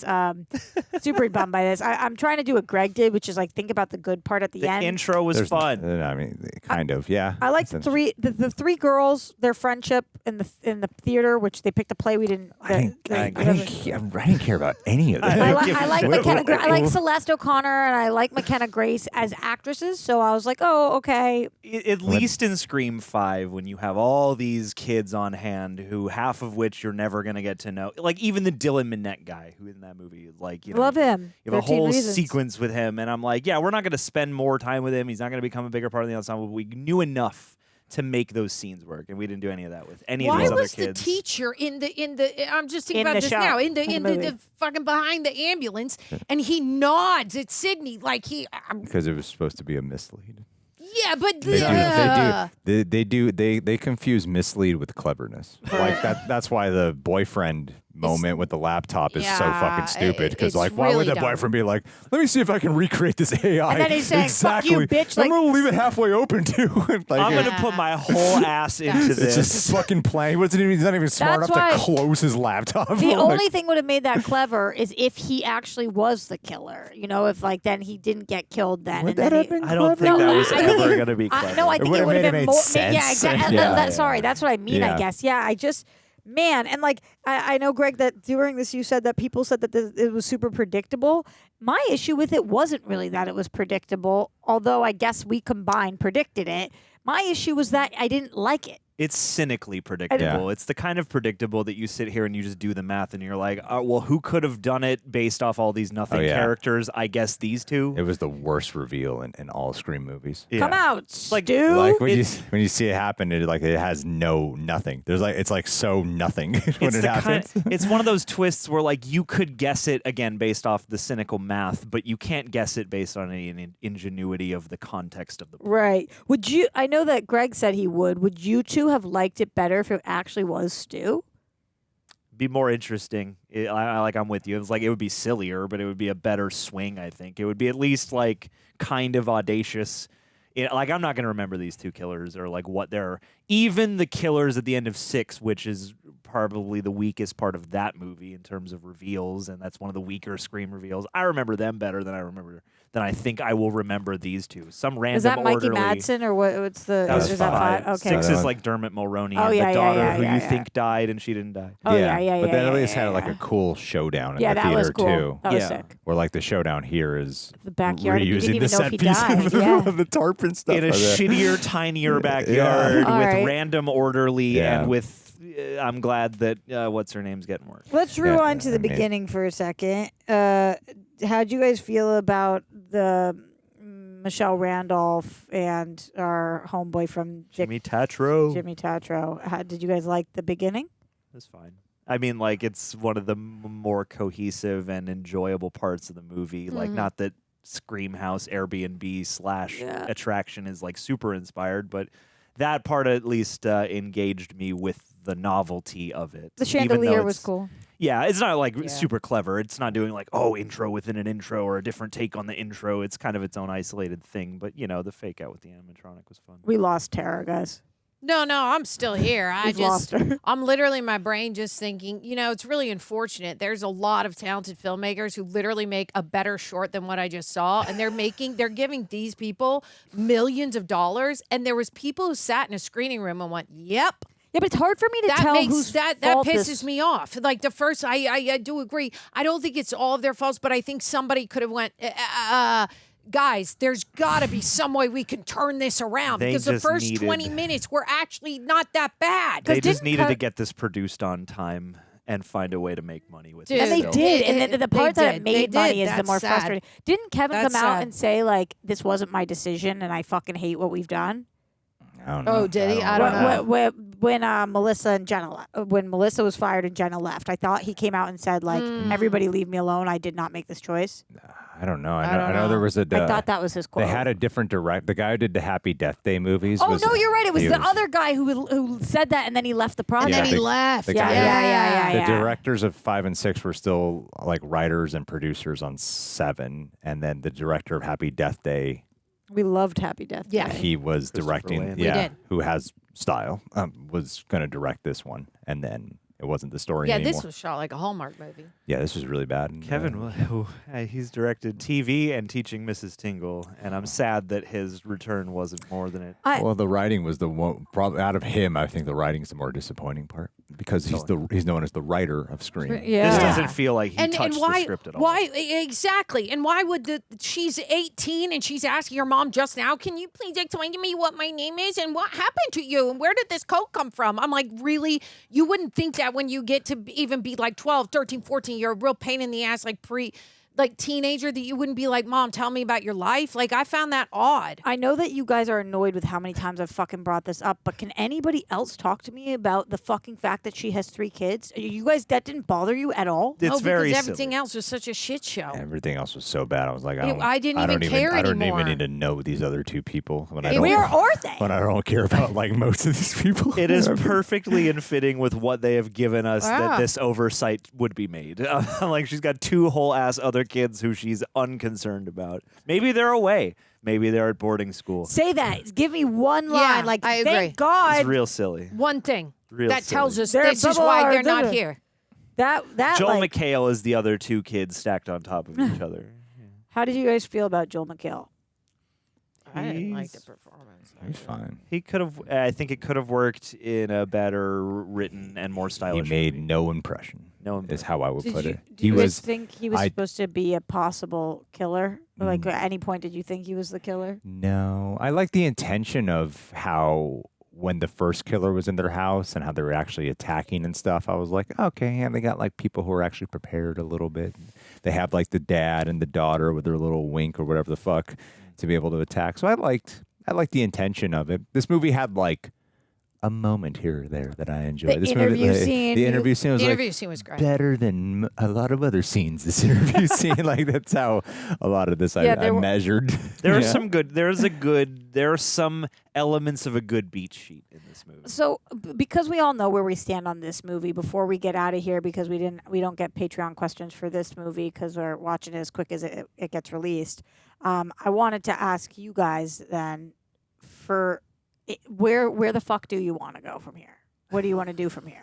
[SPEAKER 1] Super bummed by this. I'm trying to do what Greg did, which is like think about the good part at the end.
[SPEAKER 4] The intro was fun.
[SPEAKER 3] I mean, kind of, yeah.
[SPEAKER 1] I like the three girls, their friendship in the theater, which they picked a play we didn't.
[SPEAKER 3] I didn't care about any of that.
[SPEAKER 1] I like McKenna. I like Celeste O'Connor and I like McKenna Grace as actresses. So I was like, oh, okay.
[SPEAKER 4] At least in Scream 5, when you have all these kids on hand, who half of which you're never gonna get to know, like even the Dylan Minnette guy who in that movie, like
[SPEAKER 1] love him.
[SPEAKER 4] You have a whole sequence with him, and I'm like, yeah, we're not gonna spend more time with him. He's not gonna become a bigger part of the ensemble. But we knew enough to make those scenes work, and we didn't do any of that with any of these other kids.
[SPEAKER 2] Why was the teacher in the I'm just thinking about this now in the fucking behind the ambulance, and he nods at Sidney like he
[SPEAKER 3] because it was supposed to be a mislead.
[SPEAKER 2] Yeah, but
[SPEAKER 3] they confuse mislead with cleverness. Like that's why the boyfriend moment with the laptop is so
[SPEAKER 2] Yeah,
[SPEAKER 3] fucking stupid. Because
[SPEAKER 2] it's
[SPEAKER 3] like, why
[SPEAKER 2] really
[SPEAKER 3] would that
[SPEAKER 2] dumb.
[SPEAKER 3] boyfriend be like, let me see if I can recreate this AI?
[SPEAKER 1] And then he's saying, "Fuck you, bitch,"
[SPEAKER 3] I'm
[SPEAKER 1] like-
[SPEAKER 3] gonna leave it halfway open too. Like,
[SPEAKER 4] I'm gonna put my whole ass into
[SPEAKER 3] it's
[SPEAKER 4] this.
[SPEAKER 3] just fucking playing. He's not even smart
[SPEAKER 1] That's
[SPEAKER 3] enough to
[SPEAKER 1] why-
[SPEAKER 3] close his laptop.
[SPEAKER 1] The
[SPEAKER 3] Like-
[SPEAKER 1] only thing would have made that clever is if he actually was the killer. You know, if like then he didn't get killed then.
[SPEAKER 3] Would
[SPEAKER 1] and
[SPEAKER 3] that
[SPEAKER 1] then
[SPEAKER 3] have
[SPEAKER 1] he-
[SPEAKER 3] been
[SPEAKER 4] I don't think
[SPEAKER 1] No,
[SPEAKER 4] that was
[SPEAKER 1] I think
[SPEAKER 4] ever
[SPEAKER 1] it-
[SPEAKER 4] going to be clever.
[SPEAKER 1] No, I think it would have been
[SPEAKER 3] made
[SPEAKER 1] more.
[SPEAKER 3] sense.
[SPEAKER 1] Yeah, exactly.
[SPEAKER 3] Yeah.
[SPEAKER 1] Sorry, that's what I mean. I
[SPEAKER 3] Yeah.
[SPEAKER 1] guess. Yeah, I just. Man, and like I know, Greg, that during this you said that people said that it was super predictable. My issue with it wasn't really that it was predictable, although I guess we combined predicted it. My issue was that I didn't like it.
[SPEAKER 4] It's cynically predictable. It's the kind of predictable that you sit here and you just do the math and you're like, well, who could have done it based off all these nothing characters? I guess these two.
[SPEAKER 3] It was the worst reveal in all Scream movies.
[SPEAKER 1] Come out, Stu.
[SPEAKER 3] Like when you see it happen, it has nothing. There's like it's like so nothing when it happens.
[SPEAKER 4] It's one of those twists where like you could guess it again based off the cynical math, but you can't guess it based on any ingenuity of the context of the.
[SPEAKER 1] Right. Would you? I know that Greg said he would. Would you two have liked it better if it actually was Stu?
[SPEAKER 4] Be more interesting. I'm with you. It was like it would be sillier, but it would be a better swing. I think it would be at least like kind of audacious. Like I'm not going to remember these two killers or like what they're. Even the killers at the end of 6, which is probably the weakest part of that movie in terms of reveals, and that's one of the weaker Scream reveals. I remember them better than I think I will remember these two. Some random
[SPEAKER 1] Is that Mikey
[SPEAKER 4] orderly.
[SPEAKER 1] Madsen or what? What's the?
[SPEAKER 4] That was
[SPEAKER 1] is that 5? Okay.
[SPEAKER 4] 6 is like Dermot Mulroney
[SPEAKER 1] Oh,
[SPEAKER 4] and
[SPEAKER 1] yeah,
[SPEAKER 4] the daughter
[SPEAKER 1] yeah,
[SPEAKER 4] who
[SPEAKER 1] yeah,
[SPEAKER 4] you
[SPEAKER 1] yeah.
[SPEAKER 4] think died and she didn't die.
[SPEAKER 1] Oh, yeah,
[SPEAKER 3] But then at
[SPEAKER 1] yeah,
[SPEAKER 3] least
[SPEAKER 1] yeah,
[SPEAKER 3] had like a cool showdown in
[SPEAKER 1] Yeah,
[SPEAKER 3] the
[SPEAKER 1] that was
[SPEAKER 3] theater
[SPEAKER 1] cool.
[SPEAKER 3] too.
[SPEAKER 1] That was sick.
[SPEAKER 3] Where like the showdown here is
[SPEAKER 1] The backyard. You didn't
[SPEAKER 3] reusing
[SPEAKER 1] even
[SPEAKER 3] the
[SPEAKER 1] know if
[SPEAKER 3] set
[SPEAKER 1] he
[SPEAKER 3] piece
[SPEAKER 1] died.
[SPEAKER 3] of
[SPEAKER 1] Yeah.
[SPEAKER 3] the tarp and stuff.
[SPEAKER 4] In a
[SPEAKER 3] like that.
[SPEAKER 4] shittier, tinier backyard with
[SPEAKER 1] All right.
[SPEAKER 4] random orderly
[SPEAKER 3] Yeah.
[SPEAKER 4] and with. I'm glad that what's her name's getting worse.
[SPEAKER 1] Let's rewind to the beginning for a second. How'd you guys feel about the Michelle Randolph and our homeboy from
[SPEAKER 4] Jimmy Tatro.
[SPEAKER 1] Jimmy Tatro. Did you guys like the beginning?
[SPEAKER 4] That's fine. I mean, like it's one of the more cohesive and enjoyable parts of the movie. Like,
[SPEAKER 1] Mhm.
[SPEAKER 4] not that Scream House Airbnb / attraction is like super inspired, but that part at least engaged me with the novelty of it.
[SPEAKER 1] The
[SPEAKER 4] even though
[SPEAKER 1] chandelier was
[SPEAKER 4] it's-
[SPEAKER 1] cool.
[SPEAKER 4] Yeah, it's not like super clever. It's not doing like, intro within an intro or a different take on the intro. It's kind of its own isolated thing. But, the fake out with the animatronic was fun.
[SPEAKER 1] We lost Tara, guys.
[SPEAKER 2] No, I'm still here.
[SPEAKER 1] We've lost her.
[SPEAKER 2] I'm literally in my brain just thinking, it's really unfortunate. There's a lot of talented filmmakers who literally make a better short than what I just saw. And they're giving these people millions of dollars. And there was people who sat in a screening room and went, yep.
[SPEAKER 1] Yeah, but it's hard for me to
[SPEAKER 2] that
[SPEAKER 1] tell
[SPEAKER 2] makes,
[SPEAKER 1] whose
[SPEAKER 2] that
[SPEAKER 1] fault
[SPEAKER 2] pisses
[SPEAKER 1] this-
[SPEAKER 2] me off. Like the first, I do agree. I don't think it's all of their faults, but I think somebody could have went, guys, there's got to be some way we can turn this around
[SPEAKER 4] They
[SPEAKER 2] because the
[SPEAKER 4] just
[SPEAKER 2] first
[SPEAKER 4] needed-
[SPEAKER 2] 20 minutes were actually not that bad.
[SPEAKER 4] They just needed to get this produced on time and find a way to make money with it.
[SPEAKER 1] And they
[SPEAKER 4] still.
[SPEAKER 1] did, and the part
[SPEAKER 2] they
[SPEAKER 1] that
[SPEAKER 2] did.
[SPEAKER 1] it made
[SPEAKER 2] They
[SPEAKER 1] money
[SPEAKER 2] did.
[SPEAKER 1] is the
[SPEAKER 2] That's
[SPEAKER 1] more
[SPEAKER 2] sad.
[SPEAKER 1] frustrating. Didn't Kevin
[SPEAKER 2] That's
[SPEAKER 1] come out
[SPEAKER 2] sad.
[SPEAKER 1] and say like this wasn't my decision and I fucking hate what we've done?
[SPEAKER 3] I don't
[SPEAKER 2] Oh, did he? I don't know.
[SPEAKER 1] When Melissa and Jenna, when Melissa was fired and Jenna left, I thought he came out and said like, "Everybody leave me alone. I did not make this choice."
[SPEAKER 3] I don't know. I know there was a.
[SPEAKER 1] I thought that was his quote.
[SPEAKER 3] They had a different the guy who did the Happy Death Day movies.
[SPEAKER 1] Oh
[SPEAKER 3] was,
[SPEAKER 1] no, you're right. It was
[SPEAKER 3] he
[SPEAKER 1] the other guy who said that and then he left the project.
[SPEAKER 3] Yeah, the- the guy-
[SPEAKER 1] Yeah.
[SPEAKER 3] The directors of 5 and 6 were still like writers and producers on 7, and then the director of Happy Death Day.
[SPEAKER 1] We loved Happy Death Day.
[SPEAKER 3] He was directing.
[SPEAKER 1] Landon. We
[SPEAKER 3] Yeah,
[SPEAKER 1] did.
[SPEAKER 3] who has style. Was going to direct this one, and then it wasn't the story
[SPEAKER 2] Yeah,
[SPEAKER 3] anymore.
[SPEAKER 2] this was shot like a Hallmark movie.
[SPEAKER 3] Yeah, this was really bad. And,
[SPEAKER 4] Kevin, he's directed TV and Teaching Mrs. Tingle, and I'm sad that his return wasn't more than it.
[SPEAKER 3] well, the writing was the one. Probably out of him, I think the writing's the more disappointing part because he's known as the writer of Scream.
[SPEAKER 2] Yeah.
[SPEAKER 4] This doesn't feel like he
[SPEAKER 2] and
[SPEAKER 4] touched
[SPEAKER 2] why,
[SPEAKER 4] the script at all.
[SPEAKER 2] Why exactly? And why would she's 18 and she's asking her mom just now, can you please explain to me what my name is and what happened to you and where did this coat come from? I'm like, really? You wouldn't think that when you get to even be like 12, 13, 14, you're a real pain in the ass, like like teenager that you wouldn't be like, Mom, tell me about your life. Like, I found that odd.
[SPEAKER 1] I know that you guys are annoyed with how many times I've fucking brought this up, but can anybody else talk to me about the fucking fact that she has 3 kids? You guys, that didn't bother you at all?
[SPEAKER 2] No, because everything else was such a shit show.
[SPEAKER 3] Everything else was so bad. I was like,
[SPEAKER 2] I didn't even care
[SPEAKER 3] I don't
[SPEAKER 2] anymore.
[SPEAKER 3] even need to know these other 2 people. When
[SPEAKER 1] Where are they?
[SPEAKER 3] When I don't care about like most of these people.
[SPEAKER 4] It is perfectly in fitting with what they have given us
[SPEAKER 2] Wow.
[SPEAKER 4] that this oversight would be made. Like she's got 2 whole ass other kids who she's unconcerned about. Maybe they're away. Maybe they're at boarding school.
[SPEAKER 1] Say that. Give me one line.
[SPEAKER 2] Yeah,
[SPEAKER 1] Like,
[SPEAKER 2] I agree.
[SPEAKER 1] thank God.
[SPEAKER 4] It's real silly.
[SPEAKER 2] One thing
[SPEAKER 4] Real
[SPEAKER 2] that tells
[SPEAKER 4] silly.
[SPEAKER 2] us
[SPEAKER 1] They're
[SPEAKER 2] this is why
[SPEAKER 1] blah,
[SPEAKER 2] they're
[SPEAKER 1] blah,
[SPEAKER 2] not
[SPEAKER 1] blah.
[SPEAKER 2] here.
[SPEAKER 1] That
[SPEAKER 4] Joel
[SPEAKER 1] like,
[SPEAKER 4] McHale is the other 2 kids stacked on top of each other.
[SPEAKER 1] how did you guys feel about Joel McHale?
[SPEAKER 2] I didn't like the performance.
[SPEAKER 3] He's fine.
[SPEAKER 4] He could have. I think it could have worked in a better written and more
[SPEAKER 3] He
[SPEAKER 4] stylish.
[SPEAKER 3] made
[SPEAKER 4] movie.
[SPEAKER 3] no impression.
[SPEAKER 4] No
[SPEAKER 3] Is
[SPEAKER 4] impression.
[SPEAKER 3] how I would
[SPEAKER 1] Did
[SPEAKER 3] put
[SPEAKER 1] you,
[SPEAKER 3] it.
[SPEAKER 1] do you guys think he was supposed to be a possible killer? Like, at any point, did you think he was the killer?
[SPEAKER 3] No, I like the intention of how when the first killer was in their house and how they were actually attacking and stuff. I was like, okay, and they got like people who are actually prepared a little bit. They have like the dad and the daughter with their little wink or whatever the fuck to be able to attack. So I liked the intention of it. This movie had like a moment here or there that I enjoyed.
[SPEAKER 1] The interview scene.
[SPEAKER 3] The interview scene was
[SPEAKER 2] The
[SPEAKER 3] like
[SPEAKER 2] interview scene was great.
[SPEAKER 3] better than a lot of other scenes. This interview scene, like that's how a lot of this I measured.
[SPEAKER 4] There are
[SPEAKER 3] Yeah.
[SPEAKER 4] some good. There are some elements of a good beat sheet in this movie.
[SPEAKER 1] So, because we all know where we stand on this movie, before we get out of here, because we don't get Patreon questions for this movie because we're watching it as quick as it gets released. I wanted to ask you guys then, for where the fuck do you want to go from here? What do you want to do from here?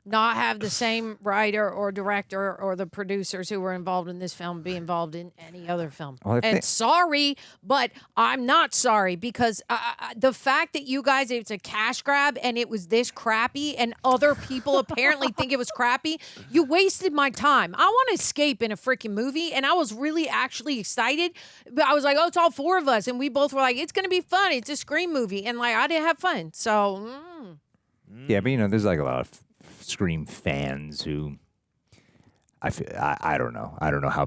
[SPEAKER 2] Not have the same writer or director or the producers who were involved in this film be involved in any other film.
[SPEAKER 3] Well, I
[SPEAKER 2] and
[SPEAKER 3] think-
[SPEAKER 2] sorry, but I'm not sorry because the fact that you guys, it's a cash grab and it was this crappy and other people apparently think it was crappy, you wasted my time. I want to escape in a freaking movie and I was really actually excited. But I was like, oh, it's all 4 of us. And we both were like, it's going to be fun. It's a Scream movie. And like, I didn't have fun. So,
[SPEAKER 3] Yeah, but there's like a lot of Scream fans who I don't know. I don't know how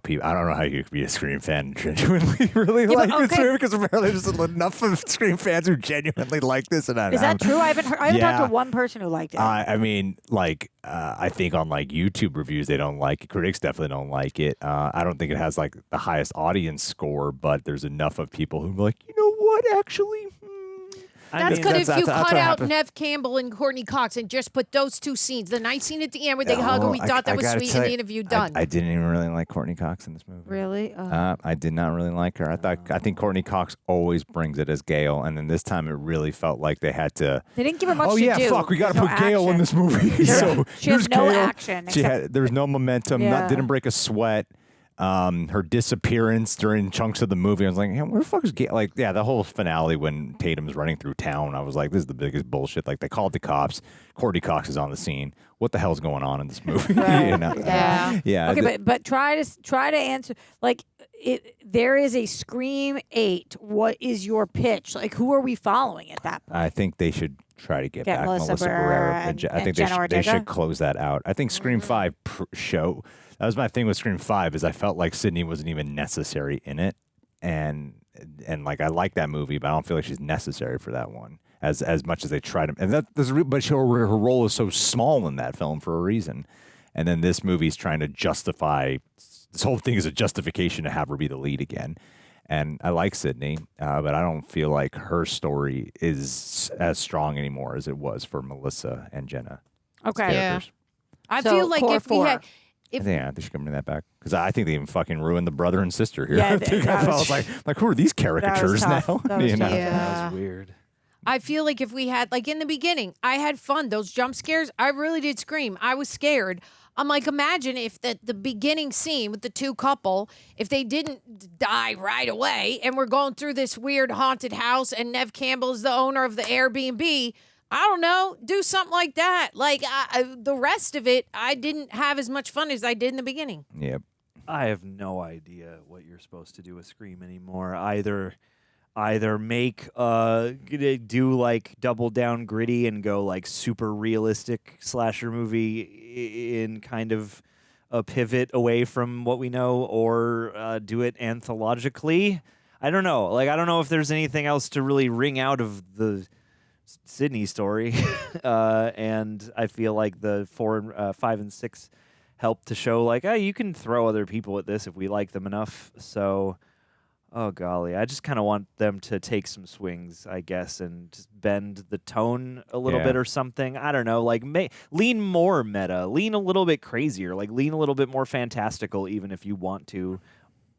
[SPEAKER 3] you could be a Scream fan and genuinely really like this movie because apparently there's enough of Scream fans who genuinely like this. And
[SPEAKER 1] Is that true? I haven't talked to one person who liked it.
[SPEAKER 3] I mean, like, I think on like YouTube reviews they don't like it. Critics definitely don't like it. I don't think it has like the highest audience score, but there's enough of people who are like, you know what, actually.
[SPEAKER 2] That's good if you cut
[SPEAKER 3] what
[SPEAKER 2] out
[SPEAKER 3] happened.
[SPEAKER 2] Neve Campbell and Courtney Cox and just put those 2 scenes. The night scene at the end where they hug and we thought that was
[SPEAKER 3] gotta
[SPEAKER 2] sweet
[SPEAKER 3] tell
[SPEAKER 2] and the
[SPEAKER 3] you,
[SPEAKER 2] interview done.
[SPEAKER 3] I didn't even really like Courtney Cox in this movie.
[SPEAKER 1] Really?
[SPEAKER 3] I did not really like her. I think Courtney Cox always brings it as Gale, and then this time it really felt like they had to.
[SPEAKER 1] They didn't give her much
[SPEAKER 3] Oh
[SPEAKER 1] to
[SPEAKER 3] yeah,
[SPEAKER 1] do.
[SPEAKER 3] fuck! We got to
[SPEAKER 1] There's
[SPEAKER 3] put
[SPEAKER 1] no
[SPEAKER 3] Gale in
[SPEAKER 1] action.
[SPEAKER 3] this movie. So
[SPEAKER 1] She has
[SPEAKER 3] here's
[SPEAKER 1] no
[SPEAKER 3] Gale.
[SPEAKER 1] action,
[SPEAKER 3] There was no momentum.
[SPEAKER 1] Yeah.
[SPEAKER 3] Didn't break a sweat. Her disappearance during chunks of the movie, I was like, hey, where the fuck is Gale? Like, yeah, the whole finale when Tatum's running through town, I was like, this is the biggest bullshit. Like, they called the cops. Courtney Cox is on the scene. What the hell's going on in this movie?
[SPEAKER 1] Yeah.
[SPEAKER 3] Yeah.
[SPEAKER 1] Okay, but try to answer like there is a Scream 8. What is your pitch? Like, who are we following at that point?
[SPEAKER 3] I think they should try to get
[SPEAKER 1] Get
[SPEAKER 3] back
[SPEAKER 1] Melissa
[SPEAKER 3] Barrera.
[SPEAKER 1] Barrera
[SPEAKER 3] And I
[SPEAKER 1] and
[SPEAKER 3] think
[SPEAKER 1] Jenna
[SPEAKER 3] they
[SPEAKER 1] Ortega?
[SPEAKER 3] should close that out. I think Scream 5 show. That was my thing with Scream 5 is I felt like Sidney wasn't even necessary in it, and like I like that movie, but I don't feel like she's necessary for that one as much as they try to. And but her role is so small in that film for a reason. And then this movie's trying to justify. This whole thing is a justification to have her be the lead again. And I like Sidney, but I don't feel like her story is as strong anymore as it was for Melissa and Jenna.
[SPEAKER 1] Okay.
[SPEAKER 2] Yeah. I
[SPEAKER 1] So,
[SPEAKER 2] feel like
[SPEAKER 1] core
[SPEAKER 2] if we
[SPEAKER 1] 4.
[SPEAKER 2] had.
[SPEAKER 3] I think they should bring that back because I think they even fucking ruined the brother and sister here.
[SPEAKER 1] Yeah,
[SPEAKER 3] I think
[SPEAKER 1] that
[SPEAKER 3] I
[SPEAKER 1] was-
[SPEAKER 3] was like, who are these caricatures now?
[SPEAKER 1] tough. That was tough.
[SPEAKER 2] Yeah.
[SPEAKER 4] Weird.
[SPEAKER 2] I feel like if we had, like in the beginning, I had fun. Those jump scares, I really did scream. I was scared. I'm like, imagine if the beginning scene with the 2 couple, if they didn't die right away and we're going through this weird haunted house and Neve Campbell is the owner of the Airbnb. I don't know, do something like that. Like the rest of it, I didn't have as much fun as I did in the beginning.
[SPEAKER 3] Yep.
[SPEAKER 4] I have no idea what you're supposed to do with Scream anymore. Either make do like double down gritty and go like super realistic slasher movie in kind of a pivot away from what we know or do it anthologically. I don't know. Like, I don't know if there's anything else to really wring out of the Sidney story. And I feel like the 4, 5, and 6 help to show, like, oh, you can throw other people at this if we like them enough. So, oh, golly. I just kind of want them to take some swings, I guess, and just bend the tone a little bit or something. I don't know. Like, lean more meta. Lean a little bit crazier. Like, lean a little bit more fantastical, even if you want to.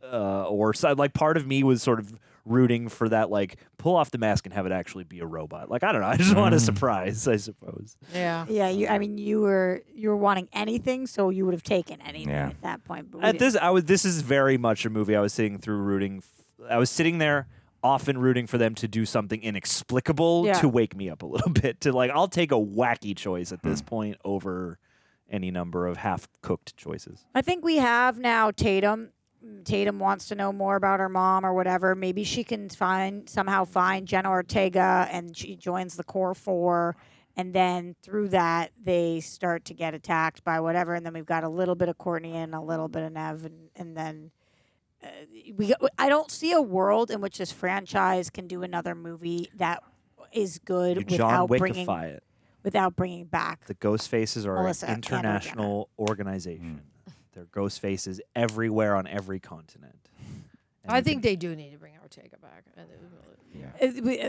[SPEAKER 4] Or so, like, part of me was sort of rooting for that, like, pull off the mask and have it actually be a robot. Like, I don't know. I just want a surprise, I suppose.
[SPEAKER 2] Yeah.
[SPEAKER 1] Yeah. You were wanting anything, so you would have taken anything at that point. But
[SPEAKER 4] This is very much a movie I was sitting through I was sitting there often rooting for them to do something inexplicable to wake me up a little bit. To, like, I'll take a wacky choice at this point over any number of half-cooked choices.
[SPEAKER 1] I think we have now Tatum. Tatum wants to know more about her mom or whatever. Maybe she can somehow find Jenna Ortega, and she joins the Core 4, and then through that they start to get attacked by whatever. And then we've got a little bit of Courtney and a little bit of Neve, and then I don't see a world in which this franchise can do another movie that is good without bringing back
[SPEAKER 4] the Ghostfaces are
[SPEAKER 1] Melissa
[SPEAKER 4] an international organization. There are Ghostfaces everywhere on every continent.
[SPEAKER 2] I think they do need to bring Ortega back.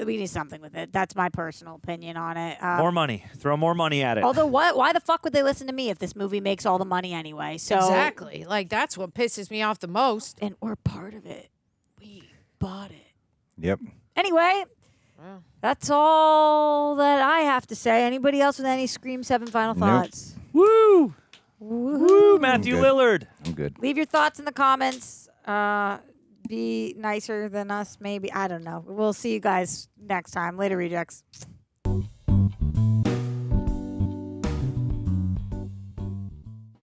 [SPEAKER 1] We need something with it. That's my personal opinion on it.
[SPEAKER 4] More money. Throw more money at it.
[SPEAKER 1] Although, why the fuck would they listen to me if this movie makes all the money anyway? So
[SPEAKER 2] exactly. Like, that's what pisses me off the most.
[SPEAKER 1] And we're part of it. We bought it.
[SPEAKER 3] Yep.
[SPEAKER 1] Anyway, that's all that I have to say. Anybody else with any Scream 7 final thoughts?
[SPEAKER 4] Woo!
[SPEAKER 1] Woo!
[SPEAKER 4] Matthew Lillard.
[SPEAKER 3] I'm good.
[SPEAKER 1] Leave your thoughts in the comments. Be nicer than us, maybe. I don't know. We'll see you guys next time. Later, Rejects.